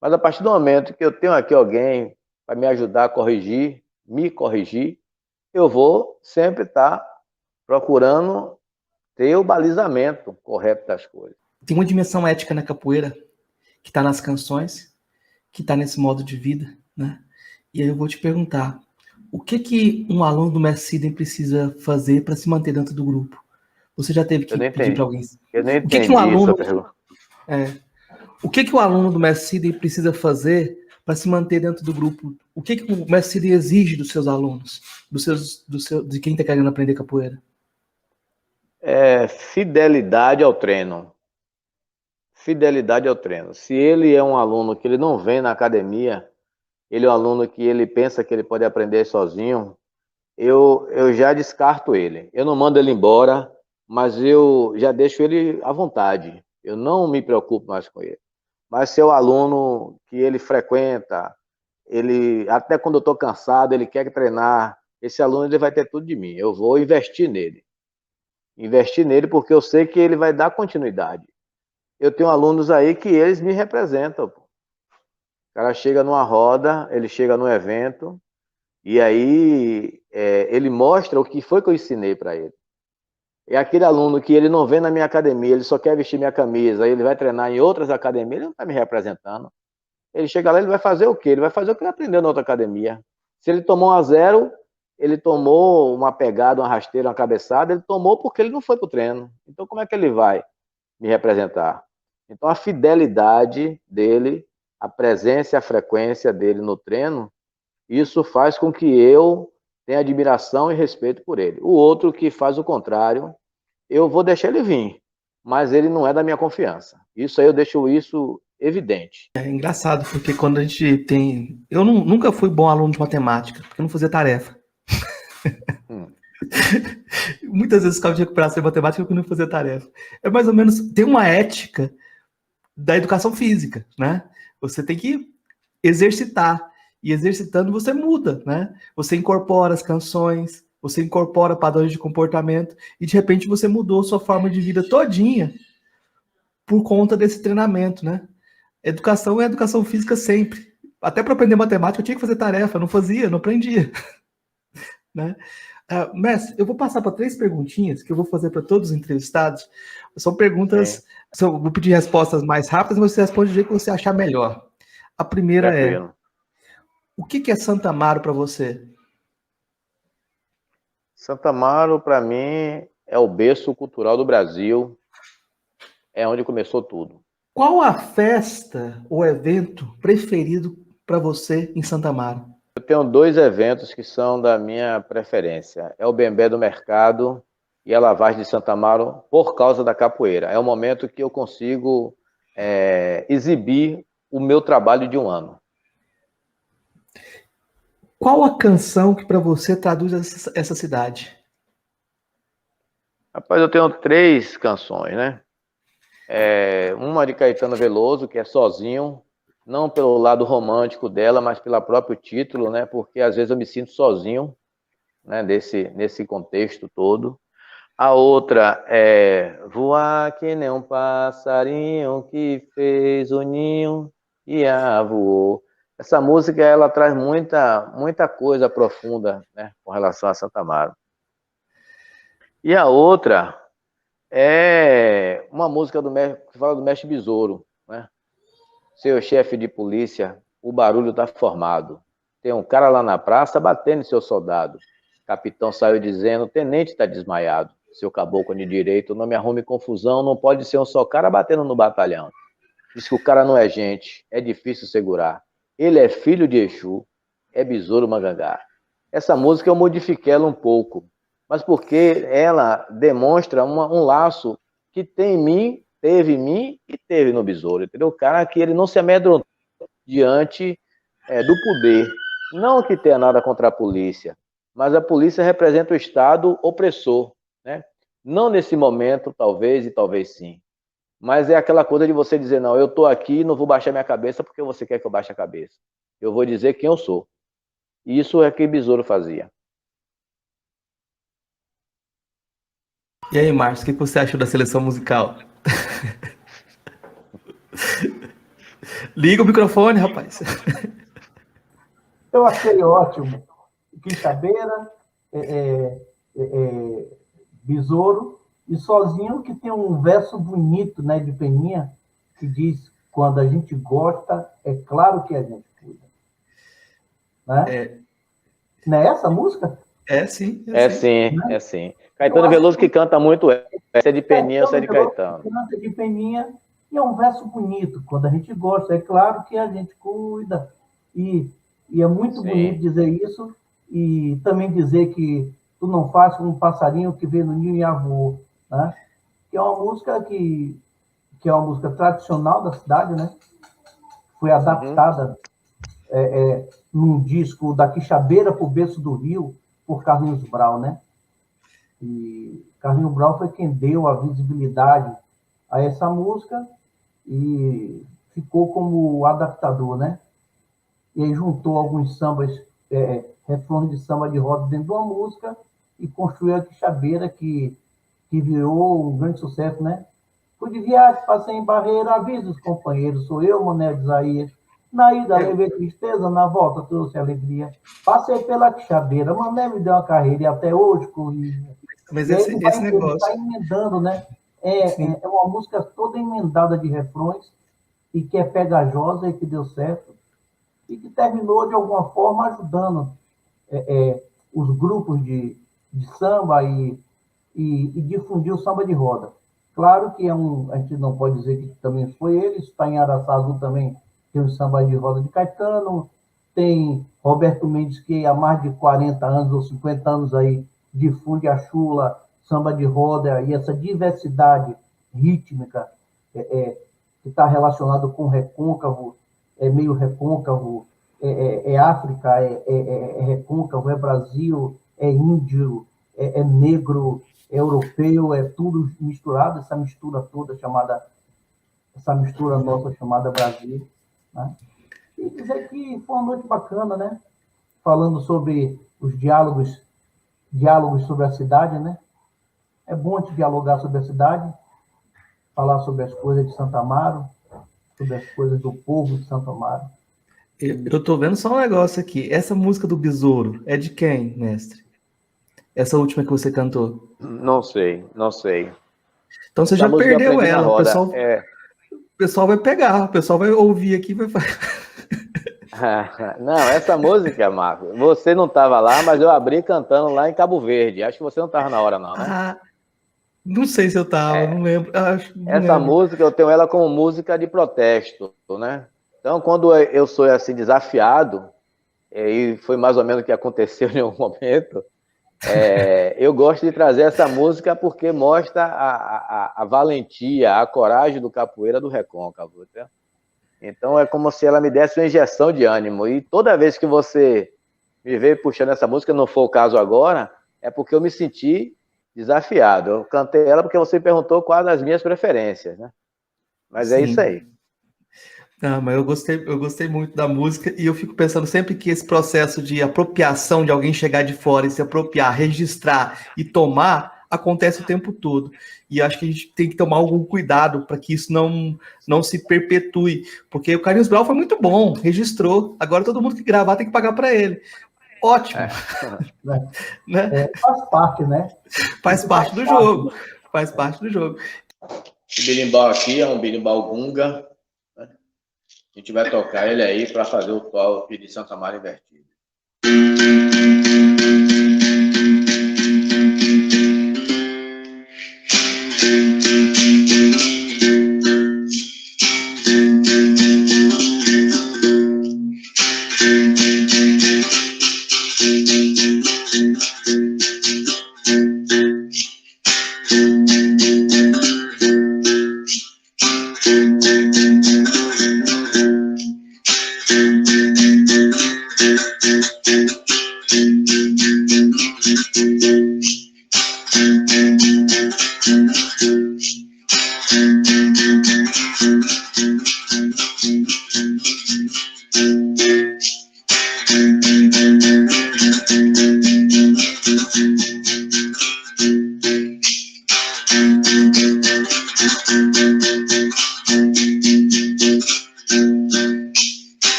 Mas a partir do momento que eu tenho aqui alguém para me ajudar a corrigir, me corrigir, eu vou sempre estar procurando ter o balizamento correto das coisas. Tem uma dimensão ética na capoeira que está nas canções, que está nesse modo de vida, né? E aí eu vou te perguntar, o que um aluno do Mestre Sidney precisa fazer para se manter dentro do grupo? Você já teve que pedir para alguém? Eu nem O que entendi um aluno, essa pergunta. o que o aluno do Mestre Sidney precisa fazer para se manter dentro do grupo? O que o Mestre Sidney exige dos seus alunos, de quem está querendo aprender capoeira? Fidelidade ao treino. Fidelidade ao treino. Se ele é um aluno que ele não vem na academia, ele é um aluno que ele pensa que ele pode aprender sozinho, eu já descarto ele. Eu não mando ele embora, mas eu já deixo ele à vontade. Eu não me preocupo mais com ele. Mas se é o aluno que ele frequenta, ele até quando eu estou cansado, ele quer treinar, esse aluno ele vai ter tudo de mim. Eu vou investir nele. Investir nele porque eu sei que ele vai dar continuidade. Eu tenho alunos aí que eles me representam. Pô. O cara chega numa roda, ele chega num evento, e aí ele mostra o que foi que eu ensinei para ele. É aquele aluno que ele não vem na minha academia, ele só quer vestir minha camisa, aí ele vai treinar em outras academias, ele não está me representando. Ele chega lá, ele vai fazer o quê? Ele vai fazer o que ele aprendeu na outra academia. Se ele tomou 1-0, ele tomou uma pegada, uma rasteira, uma cabeçada, ele tomou porque ele não foi para o treino. Então, como é que ele vai me representar? Então, a fidelidade dele, a presença e a frequência dele no treino, isso faz com que eu tenha admiração e respeito por ele. O outro que faz o contrário, eu vou deixar ele vir, mas ele não é da minha confiança. Isso aí eu deixo isso evidente. É engraçado, porque quando a gente tem... Eu nunca fui bom aluno de matemática, porque eu não fazia tarefa. Muitas vezes ficava de recuperação em matemática porque eu não fazia tarefa. É mais ou menos... Tem uma ética da educação física, né? Você tem que exercitar. E exercitando você muda, né? Você incorpora as canções, você incorpora padrões de comportamento e de repente você mudou sua forma de vida todinha por conta desse treinamento, né? Educação é educação física sempre. Até para aprender matemática eu tinha que fazer tarefa, não fazia, não aprendia, né? Mestre, eu vou passar para 3 perguntinhas que eu vou fazer para todos os entrevistados. São perguntas, vou pedir respostas mais rápidas, mas você responde do jeito que você achar melhor. A primeira é: o que é Santa Amaro para você? Santa Amaro, para mim, é o berço cultural do Brasil. É onde começou tudo. Qual a festa ou evento preferido para você em Santa Amaro? Eu tenho 2 eventos que são da minha preferência. É o Bembé do Mercado e a Lavagem de Santa Amaro por causa da capoeira. É o momento que eu consigo exibir o meu trabalho de um ano. Qual a canção que para você traduz essa cidade? Rapaz, eu tenho 3 canções, né? Uma de Caetano Veloso, que é Sozinho, não pelo lado romântico dela, mas pelo próprio título, né? Porque às vezes eu me sinto sozinho, né? Nesse contexto todo. A outra é Voar que nem um passarinho que fez o ninho e voou. Essa música, ela traz muita coisa profunda, né, com relação a Santa Amaro. E a outra é uma música que fala do Mestre Besouro, né? Seu chefe de polícia, o barulho tá formado. Tem um cara lá na praça batendo em seu soldado. Capitão saiu dizendo, tenente tá desmaiado. Seu caboclo de direito, não me arrume confusão, não pode ser um só cara batendo no batalhão. Diz que o cara não é gente, é difícil segurar. Ele é filho de Exu, é besouro Mangangá. Essa música eu modifiquei ela um pouco, mas porque ela demonstra um laço que tem em mim, teve em mim e teve no besouro, entendeu? O cara que ele não se amedrontou diante do poder. Não que tenha nada contra a polícia, mas a polícia representa o Estado opressor, né? Não nesse momento, talvez, e talvez sim. Mas é aquela coisa de você dizer, não, eu estou aqui e não vou baixar minha cabeça porque você quer que eu baixe a cabeça. Eu vou dizer quem eu sou. E isso é que Besouro fazia. E aí, Márcio, o que você achou da seleção musical? Liga o microfone, rapaz. Eu achei ótimo. Quixabeira, Besouro, e Sozinho, que tem um verso bonito, né, de Peninha, que diz, quando a gente gosta, é claro que a gente cuida. Né? Não é essa a música? Sim. É sim. Caetano Veloso que canta muito essa é de Peninha, essa é de Caetano. Canta de Peninha, e é um verso bonito. Quando a gente gosta, é claro que a gente cuida. E é muito bonito dizer isso, e também dizer que tu não faz como um passarinho que vê no ninho e voou, né? Que é uma música que é uma música tradicional da cidade, né? Foi adaptada num disco da Quixabeira para o Berço do Rio, por Carlinhos Brau, né? E Carlinhos Brau foi quem deu a visibilidade a essa música e ficou como adaptador, né? E aí juntou alguns sambas, refrões de samba de roda dentro de uma música e construiu a Quixabeira, que virou um grande sucesso, né? Fui de viagem, passei em Barreira, aviso os companheiros, sou eu, Mané de Isaías. Na ida levei tristeza, na volta trouxe alegria. Passei pela Quixabeira, Mané me deu uma carreira e até hoje corri. Mas esse negócio... Está emendando, né? É uma música toda emendada de refrões e que é pegajosa e que deu certo e que terminou, de alguma forma, ajudando os grupos de samba e difundir o samba de roda. Claro que a gente não pode dizer que também foi ele, está em Araçaju também, tem o samba de roda de Caetano, tem Roberto Mendes, que há mais de 40 anos ou 50 anos aí difunde a chula, samba de roda e essa diversidade rítmica que está relacionado com recôncavo, meio recôncavo, África, recôncavo, Brasil, índio, negro, europeu, tudo misturado, essa mistura toda essa mistura nossa chamada Brasil, né? E dizer que foi uma noite bacana, né? Falando sobre os diálogos sobre a cidade, né? É bom a gente dialogar sobre a cidade, falar sobre as coisas de Santo Amaro, sobre as coisas do povo de Santo Amaro. Eu tô vendo só um negócio aqui. Essa música do Besouro é de quem, mestre? Essa última que você cantou? Não sei. Então você Essa já música eu perdeu aprendi na ela. roda. O pessoal vai pegar, o pessoal vai ouvir aqui e vai... Não, essa música, Marco, você não estava lá, mas eu abri cantando lá em Cabo Verde. Acho que você não estava na hora, não, né? Não sei se eu tava, não lembro. Essa música, eu tenho ela como música de protesto, né? Então, quando eu sou assim desafiado, e foi mais ou menos o que aconteceu em um momento, eu gosto de trazer essa música porque mostra a valentia, a coragem do capoeira do Recôncavo, tá? Então é como se ela me desse uma injeção de ânimo. E toda vez que você me veio puxando essa música, não foi o caso agora, é porque eu me senti desafiado. Eu cantei ela porque você perguntou quais as minhas preferências, né? Mas Sim. É isso aí. Mas eu gostei muito da música e eu fico pensando sempre que esse processo de apropriação, de alguém chegar de fora e se apropriar, registrar e tomar, acontece o tempo todo. E acho que a gente tem que tomar algum cuidado para que isso não se perpetue. Porque o Carlinhos Brau foi muito bom, registrou. Agora todo mundo que gravar tem que pagar para ele. Ótimo. Né? Faz parte, né? Faz parte do jogo. Faz parte do jogo. Esse berimbau aqui é um berimbau gunga. Né? A gente vai tocar ele aí para fazer o toque de Santo Amaro invertido.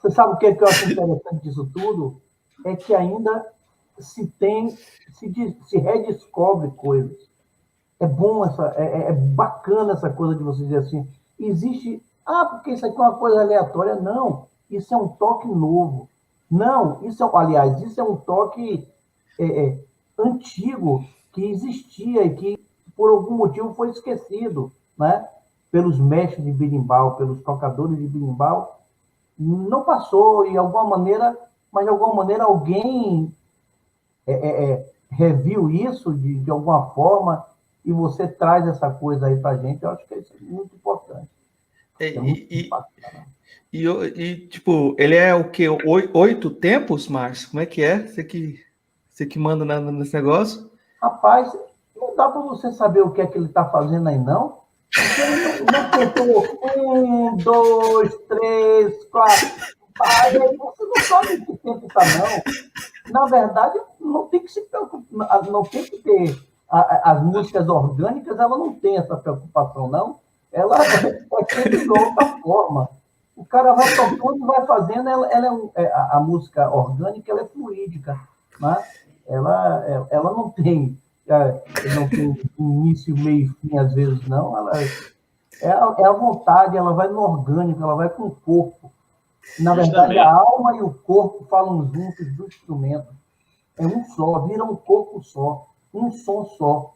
Você sabe o que eu acho interessante disso tudo? É que ainda se redescobre coisas. É bom é bacana essa coisa de você dizer assim, existe, porque isso aqui é uma coisa aleatória. Não, isso é um toque novo. Não, isso é um toque antigo que existia e que por algum motivo foi esquecido, né? Pelos mestres de berimbau, pelos tocadores de berimbau. Não passou, e de alguma maneira alguém reviu isso de alguma forma, e você traz essa coisa aí para a gente. Eu acho que isso é muito importante. Tipo, ele é o quê? 8 tempos, Márcio? Como é que é? Você que manda nesse negócio? Rapaz, não dá para você saber o que é que ele está fazendo aí, não? Ele não contou 1, 2, 3, 4. Aí você não sabe que tempo está, não. Na verdade, não tem que se preocupar, não tem que ter. As músicas orgânicas, ela não tem essa preocupação, não. Ela é sempre de outra forma. O cara vai tocando e vai fazendo, a música orgânica ela é fluídica, né? Ela não tem início, meio e fim, às vezes, não. É a vontade, ela vai no orgânico, ela vai com o corpo. Na verdade, a alma e o corpo falam juntos do instrumento. É um só, vira um corpo só, um som só,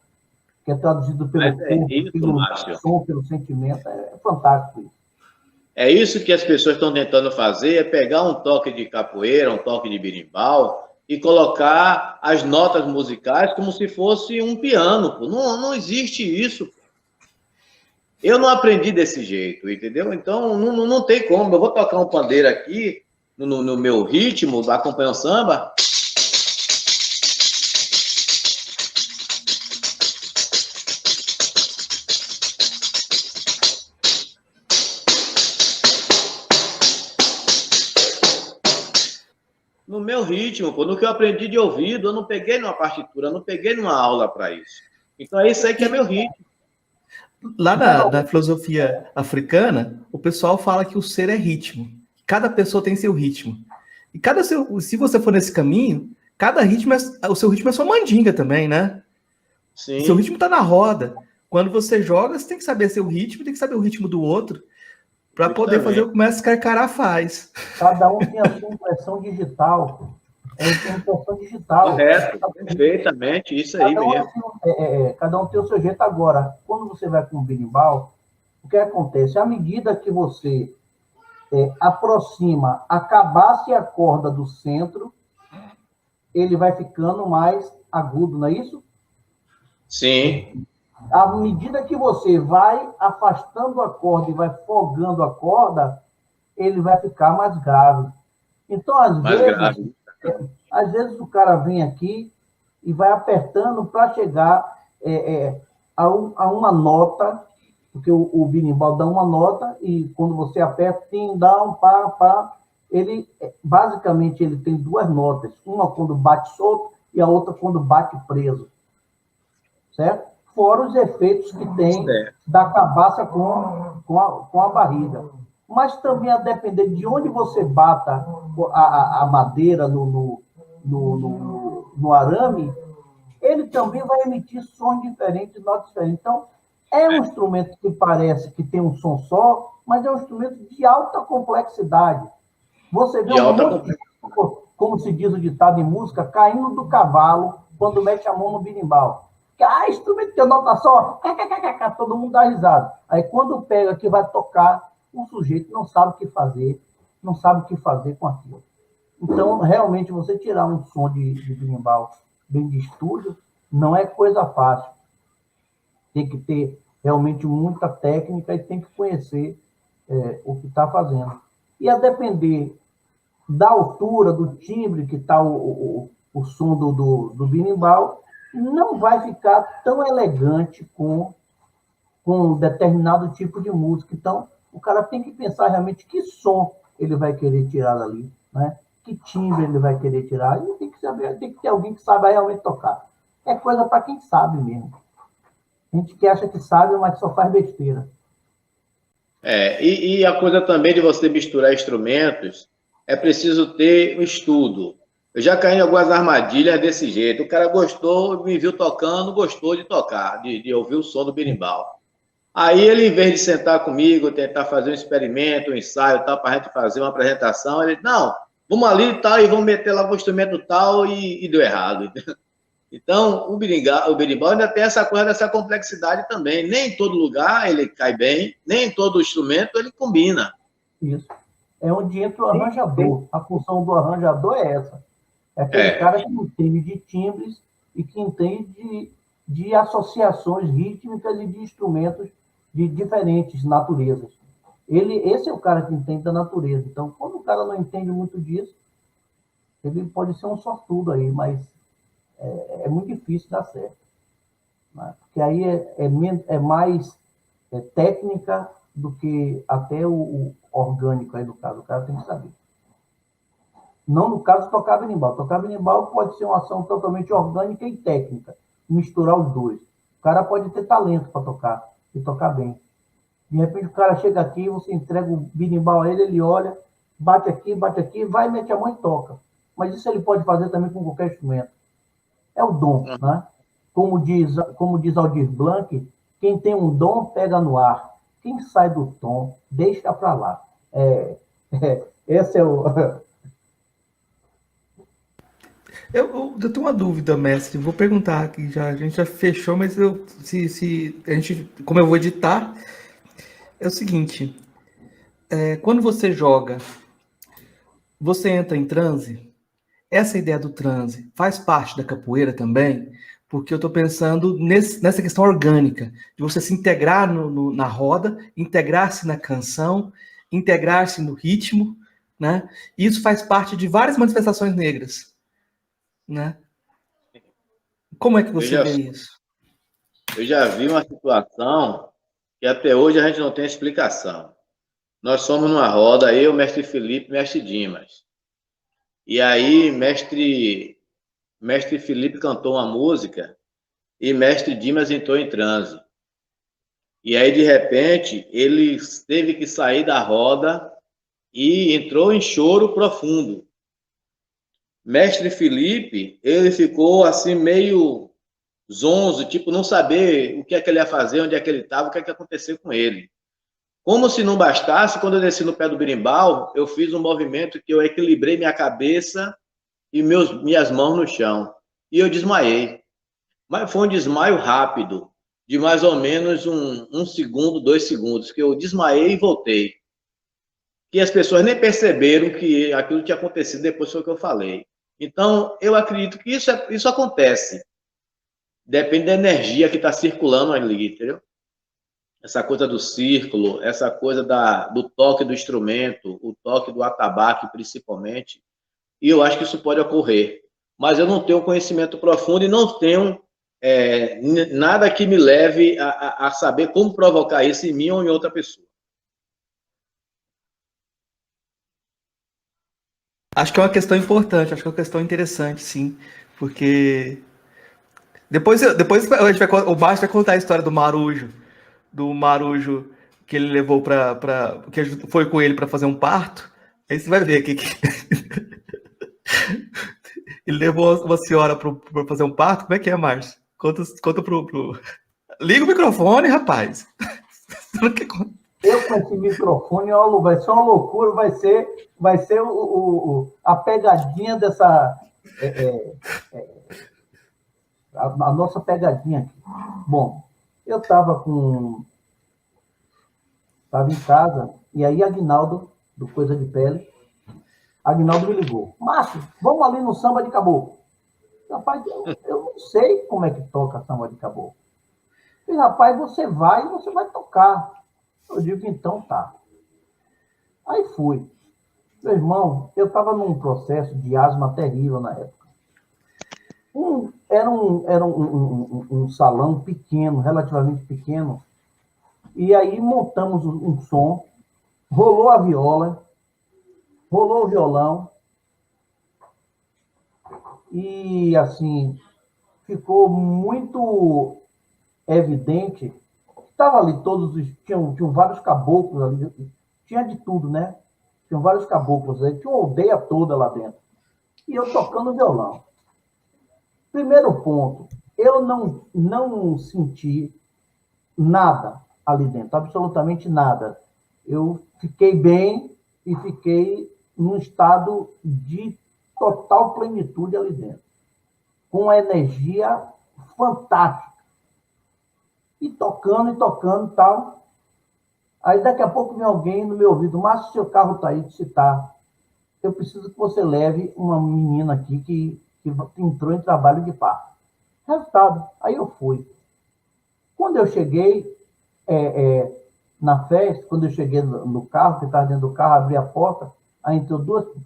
que é traduzido pelo corpo, pelo som, pelo sentimento. É fantástico isso. É isso que as pessoas estão tentando fazer, é pegar um toque de capoeira, um toque de berimbau e colocar as notas musicais como se fosse um piano. Pô. Não existe isso. Eu não aprendi desse jeito, entendeu? Então, não tem como. Eu vou tocar um pandeiro aqui, no meu ritmo, acompanhando o samba. No meu ritmo, pô, no que eu aprendi de ouvido, eu não peguei numa partitura, eu não peguei numa aula para isso. Então, é isso aí que é meu ritmo. Lá na filosofia africana, o pessoal fala que o ser é ritmo. Cada pessoa tem seu ritmo. E se você for nesse caminho, cada ritmo o seu ritmo é sua mandinga também, né? Sim. O seu ritmo tá na roda. Quando você joga, você tem que saber seu ritmo, tem que saber o ritmo do outro, para poder fazer o que o mestre Carcará faz. Cada um tem a sua impressão digital. É impressão digital. Correto, perfeitamente, isso aí mesmo. Cada um tem o seu jeito. Agora, quando você vai com o berimbau, o que acontece? À medida que você aproxima, acabasse a corda do centro, ele vai ficando mais agudo, não é isso? Sim. À medida que você vai afastando a corda e vai folgando a corda, ele vai ficar mais grave. Então, às vezes o cara vem aqui e vai apertando para chegar a uma nota, porque o berimbau dá uma nota e quando você aperta, tem dá um pá, pá. Basicamente, ele tem duas notas. Uma quando bate solto e a outra quando bate preso. Certo? Fora os efeitos que tem da cabaça com a barriga. Mas também, a depender de onde você bata a madeira no arame, ele também vai emitir sons diferentes, notas diferentes. Então, é um instrumento que parece que tem um som só, mas é um instrumento de alta complexidade. Você vê um monte de, como se diz o ditado em música, caindo do cavalo quando mete a mão no berimbau. Instrumento tem nota só, todo mundo dá risada. Aí quando pega que vai tocar, o sujeito não sabe o que fazer, não sabe o que fazer com aquilo. Então, realmente, você tirar um som de berimbau bem de estúdio, não é coisa fácil. Tem que ter realmente muita técnica e tem que conhecer o que está fazendo. E a depender da altura, do timbre que está o som do berimbau, não vai ficar tão elegante com um determinado tipo de música. Então, o cara tem que pensar realmente que som ele vai querer tirar dali, né? Que timbre ele vai querer tirar. E tem que ter alguém que saiba realmente tocar. É coisa para quem sabe mesmo. A gente que acha que sabe, mas só faz besteira. E a coisa também de você misturar instrumentos, é preciso ter um estudo. Eu já caí em algumas armadilhas desse jeito. O cara gostou, me viu tocando, gostou de tocar, de ouvir o som do berimbau. Aí ele, em vez de sentar comigo, tentar fazer um experimento, um ensaio, tal, para a gente fazer uma apresentação, ele disse, não, vamos ali e tal, e vamos meter lá o instrumento tal, e deu errado. Então, o berimbau ainda tem essa coisa dessa complexidade também. Nem em todo lugar ele cai bem, nem em todo instrumento ele combina. Isso. É onde entra o arranjador. A função do arranjador é essa. É aquele cara que entende de timbres e que entende de associações rítmicas e de instrumentos de diferentes naturezas. Esse é o cara que entende da natureza. Então, quando o cara não entende muito disso, ele pode ser um sortudo aí, mas é muito difícil dar certo. Né? Porque aí é mais técnica do que até o orgânico aí do caso. O cara tem que saber. Não no caso de tocar berimbau. Tocar berimbau pode ser uma ação totalmente orgânica e técnica. Misturar os dois. O cara pode ter talento para tocar e tocar bem. De repente o cara chega aqui, você entrega o birimbau a ele, ele olha, bate aqui, vai, mete a mão e toca. Mas isso ele pode fazer também com qualquer instrumento. É o dom, né? Como diz Aldir Blanc, quem tem um dom pega no ar. Quem sai do tom, deixa para lá. Esse é o... Eu tenho uma dúvida, mestre. Vou perguntar aqui já. A gente já fechou, mas se a gente, como eu vou editar, é o seguinte: quando você joga, você entra em transe. Essa ideia do transe faz parte da capoeira também, porque eu estou pensando nessa questão orgânica, de você se integrar na roda, integrar-se na canção, integrar-se no ritmo, né? E isso faz parte de várias manifestações negras, né? Como é que você vê isso? Eu já vi uma situação que até hoje a gente não tem explicação. Nós somos numa roda, eu, mestre Felipe, mestre Dimas. E aí, mestre Felipe cantou uma música e mestre Dimas entrou em transe. E aí, de repente, ele teve que sair da roda e entrou em choro profundo. Mestre Felipe, ele ficou assim meio zonzo, tipo, não saber o que é que ele ia fazer, onde é que ele estava, o que é que ia acontecer com ele. Como se não bastasse, quando eu desci no pé do berimbau, eu fiz um movimento que eu equilibrei minha cabeça e minhas mãos no chão. E eu desmaiei. Mas foi um desmaio rápido, de mais ou menos um segundo, 2 segundos, que eu desmaiei e voltei. Que as pessoas nem perceberam que aquilo tinha acontecido depois foi o que eu falei. Então, eu acredito que isso acontece. Depende da energia que está circulando ali, entendeu? Essa coisa do círculo, essa coisa do toque do instrumento, o toque do atabaque, principalmente. E eu acho que isso pode ocorrer. Mas eu não tenho conhecimento profundo e não tenho nada que me leve a saber como provocar isso em mim ou em outra pessoa. Acho que é uma questão importante, acho que é uma questão interessante, sim, porque depois a gente o Márcio vai contar a história do Marujo que ele levou que foi com ele para fazer um parto. Aí você vai ver que ele levou uma senhora para fazer um parto. Como é que é, Márcio? Conta pro... Liga o microfone, rapaz. Eu com esse microfone, ó, vai ser uma loucura, vai ser a pegadinha dessa... a nossa pegadinha aqui. Bom, eu estava em casa, e aí Aguinaldo, do Coisa de Pele, Aguinaldo me ligou. Márcio, vamos ali no samba de caboclo. Rapaz, eu não sei como é que toca samba de caboclo. E, rapaz, você vai tocar. Eu digo, então tá. Aí fui. Meu irmão, eu estava num processo de asma terrível na época. Era um salão pequeno, relativamente pequeno, e aí montamos um som, rolou a viola, rolou o violão, e assim, ficou muito evidente, estava ali tinham vários caboclos ali, tinha de tudo, né? Tinham vários caboclos aí, tinha uma aldeia toda lá dentro. E eu tocando violão. Primeiro ponto, eu não senti nada ali dentro, absolutamente nada. Eu fiquei bem e fiquei num estado de total plenitude ali dentro, com uma energia fantástica. E tocando e tal. Aí daqui a pouco vem alguém no meu ouvido, Márcio, seu carro está aí, se tá. Eu preciso que você leve uma menina aqui que entrou em trabalho de parto. Resultado, aí eu fui. Quando eu cheguei na festa, quando eu cheguei no carro, que estava dentro do carro, abri a porta, aí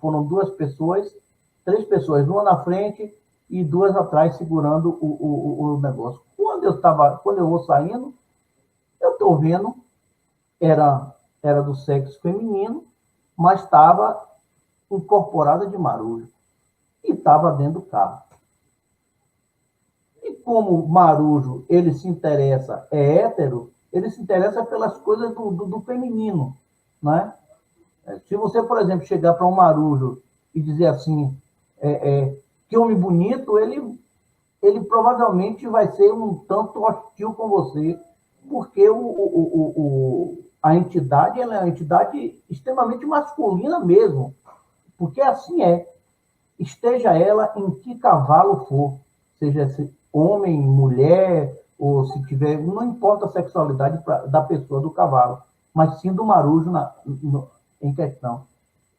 foram 3 pessoas, uma na frente e 2 atrás segurando o negócio. Quando eu vou saindo, eu estou vendo, era do sexo feminino, mas estava incorporada de Marujo e estava dentro do carro. E como Marujo, ele se interessa, é hétero, ele se interessa pelas coisas do feminino, né? Se você, por exemplo, chegar para um marujo e dizer assim, que homem bonito, ele provavelmente vai ser um tanto hostil com você, porque a entidade ela é uma entidade extremamente masculina mesmo, porque assim é. Esteja ela em que cavalo for, seja homem, mulher, ou se tiver, não importa a sexualidade da pessoa, do cavalo, mas sim do marujo em questão.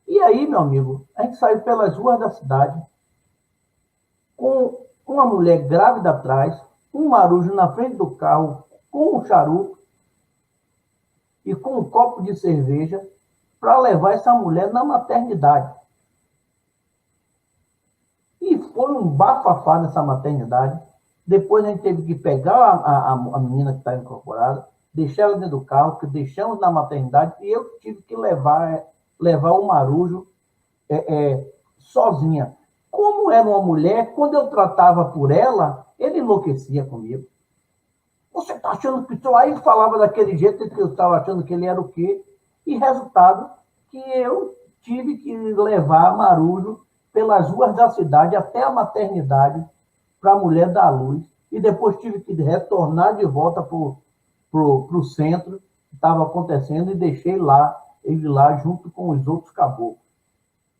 E aí, meu amigo, a gente saiu pelas ruas da cidade, com uma mulher grávida atrás, um marujo na frente do carro, com um charuto e com um copo de cerveja, para levar essa mulher na maternidade. E foi um bafafá nessa maternidade. Depois a gente teve que pegar a menina que está incorporada, deixar ela dentro do carro, que deixamos na maternidade, e eu tive que levar o marujo sozinha. Como era uma mulher, quando eu tratava por ela, ele enlouquecia comigo. Você está achando que... Aí falava daquele jeito que eu estava achando que ele era o quê? E resultado que eu tive que levar marujo pelas ruas da cidade até a maternidade para a mulher dar luz. E depois tive que retornar de volta para o centro que estava acontecendo e deixei ele lá junto com os outros caboclos.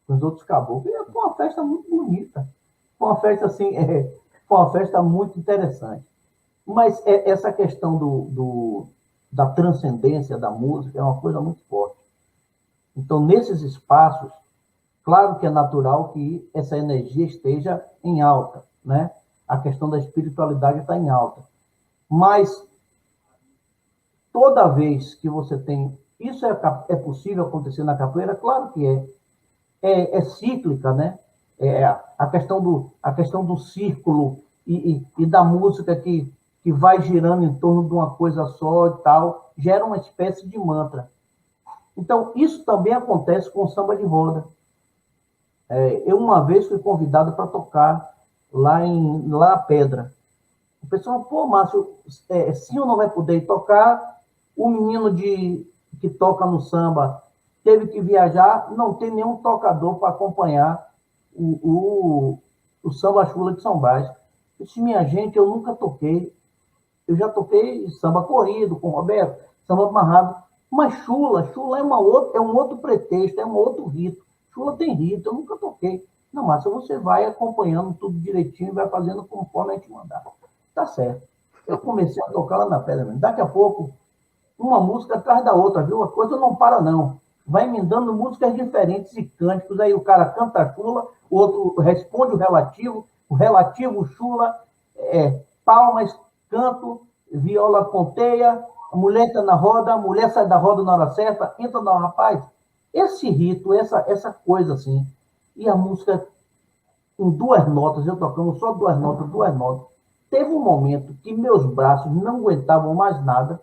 E foi uma festa muito bonita. Foi uma festa, assim, foi uma festa muito interessante. Mas essa questão da transcendência da música é uma coisa muito forte. Então, nesses espaços, claro que é natural que essa energia esteja em alta, né? A questão da espiritualidade está em alta. Mas, toda vez que você tem... Isso é possível acontecer na capoeira? Claro que é. É cíclica, né? A questão do círculo e da música que vai girando em torno de uma coisa só e tal, gera uma espécie de mantra. Então, isso também acontece com o samba de roda. Eu, uma vez, fui convidado para tocar lá na Pedra. O pessoal, pô, Márcio, sim ou não vai poder tocar? O menino que toca no samba teve que viajar, não tem nenhum tocador para acompanhar o samba chula de São Brás. Eu disse, minha gente, eu nunca toquei. Eu já toquei samba corrido com o Roberto, samba amarrado, mas chula é um outro pretexto, é um outro rito. Chula tem rito, eu nunca toquei. Não, Márcio, você vai acompanhando tudo direitinho e vai fazendo conforme a gente mandar. Tá certo. Eu comecei a tocar lá na Pedra. Daqui a pouco, uma música atrás da outra, viu? A coisa não para, não. Vai emendando músicas diferentes e cânticos. Aí o cara canta a chula, o outro responde o relativo chula, palmas, canto, viola ponteia, a mulher entra na roda, a mulher sai da roda na hora certa, entra na rapaz. Esse rito, essa coisa assim. E a música com duas notas, eu tocando só duas notas. Teve um momento que meus braços não aguentavam mais nada.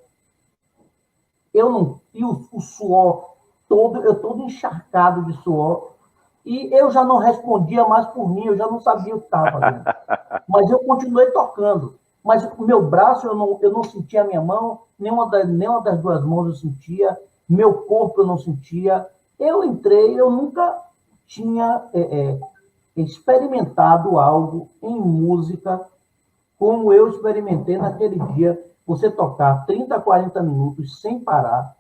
E o suor todo, eu todo encharcado de suor, e eu já não respondia mais por mim, eu já não sabia o que estava fazendo. Mas eu continuei tocando. Mas o meu braço, eu não sentia a minha mão, nenhuma das duas mãos eu sentia, meu corpo eu não sentia. Eu entrei, eu nunca tinha experimentado algo em música como eu experimentei naquele dia. Você tocar 30, 40 minutos sem parar,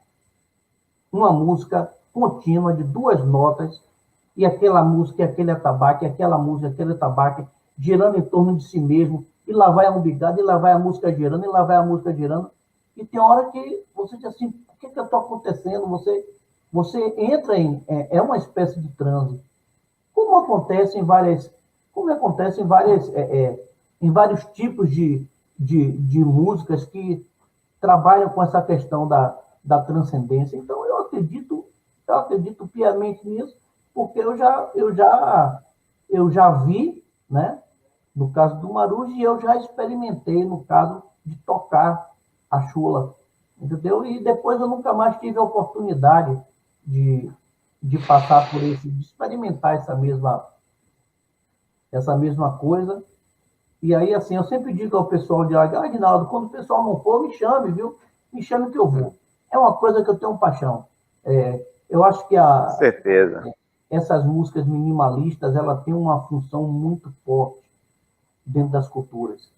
uma música contínua de duas notas, e aquela música, aquele atabaque, aquela música, aquele atabaque, girando em torno de si mesmo, e lá vai a umbigada, e lá vai a música girando, e lá vai a música girando. E tem hora que você diz assim, o que está acontecendo? Você entra é uma espécie de transe. Como acontece em vários tipos de músicas que trabalham com essa questão da transcendência. Então, eu acredito piamente nisso, porque eu já vi, né, no caso do marujo, e eu já experimentei no caso de tocar a chula, entendeu? E depois eu nunca mais tive a oportunidade de passar por esse, de experimentar essa mesma coisa. E aí, assim, eu sempre digo ao pessoal de Aguinaldo, quando o pessoal não for, me chame, viu? me chame que eu vou. É uma coisa que eu tenho paixão. Eu acho que Com certeza. essas músicas minimalistas, ela tem uma função muito forte dentro das culturas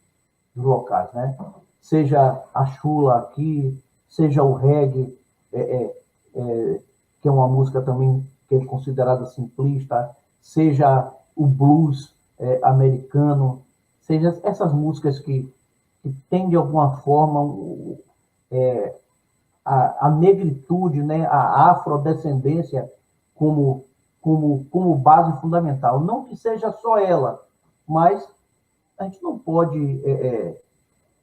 dos locais, né? Seja a chula aqui, seja o reggae, que é uma música também que é considerada simplista, seja o blues americano, seja essas músicas que têm, de alguma forma, a negritude, né, a afrodescendência como base fundamental. Não que seja só ela, mas a gente não pode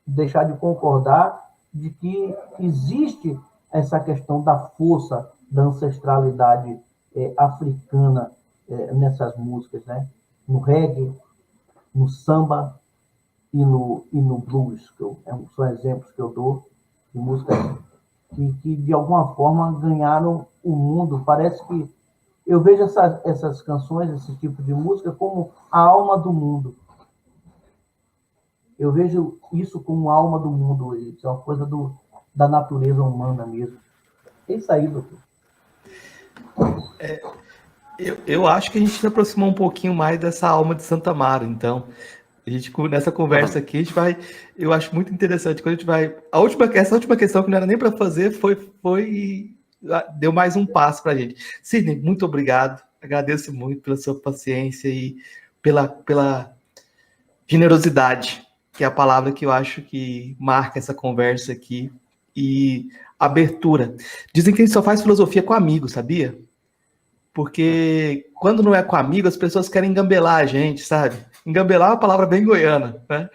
deixar de concordar de que existe essa questão da força da ancestralidade africana nessas músicas, né? No reggae, no samba e no blues, são exemplos que eu dou de músicas que de alguma forma ganharam o mundo. Parece que eu vejo essas canções, esse tipo de música, como a alma do mundo. Eu vejo isso como a alma do mundo. Isso é uma coisa da natureza humana mesmo. É isso aí, doutor. Eu acho que a gente se aproximou um pouquinho mais dessa alma de Santa Mara, então. A gente, nessa conversa aqui, a gente vai. Eu acho muito interessante. Quando a gente vai. Essa última questão, que não era nem para fazer, deu mais um passo para a gente. Sidney, muito obrigado. Agradeço muito pela sua paciência e pela generosidade, que é a palavra que eu acho que marca essa conversa aqui. E abertura. Dizem que a gente só faz filosofia com amigos, sabia? Porque quando não é com amigo, as pessoas querem engambelar a gente, sabe? Engambelar é uma palavra bem goiana, né?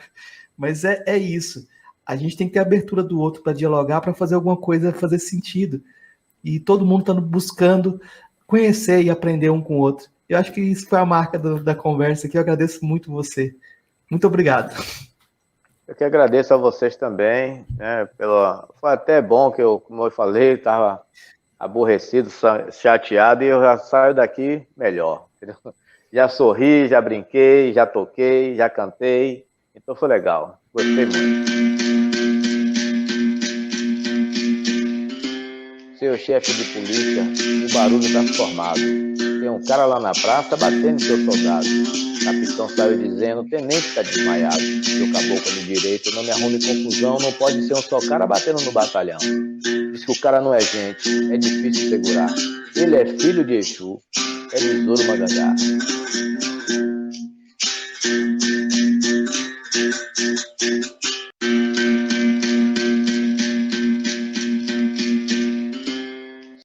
Mas é isso. A gente tem que ter a abertura do outro para dialogar, para fazer alguma coisa fazer sentido. E todo mundo está buscando conhecer e aprender um com o outro. Eu acho que isso foi a marca da conversa aqui. Eu agradeço muito você. Muito obrigado. Eu que agradeço a vocês também, né? Foi até bom que como eu falei, estava aborrecido, chateado, e eu já saio daqui melhor. Entendeu? Já sorri, já brinquei, já toquei, já cantei, então foi legal, gostei muito. Seu chefe de polícia, o barulho está formado. Tem um cara lá na praça batendo em seu soldado. O capitão saiu dizendo: o tenente está desmaiado. Seu caboclo de direito, não me arrume confusão, não pode ser um só cara batendo no batalhão. Diz que o cara não é gente, é difícil segurar. Ele é filho de Exu, é besouro Magangá.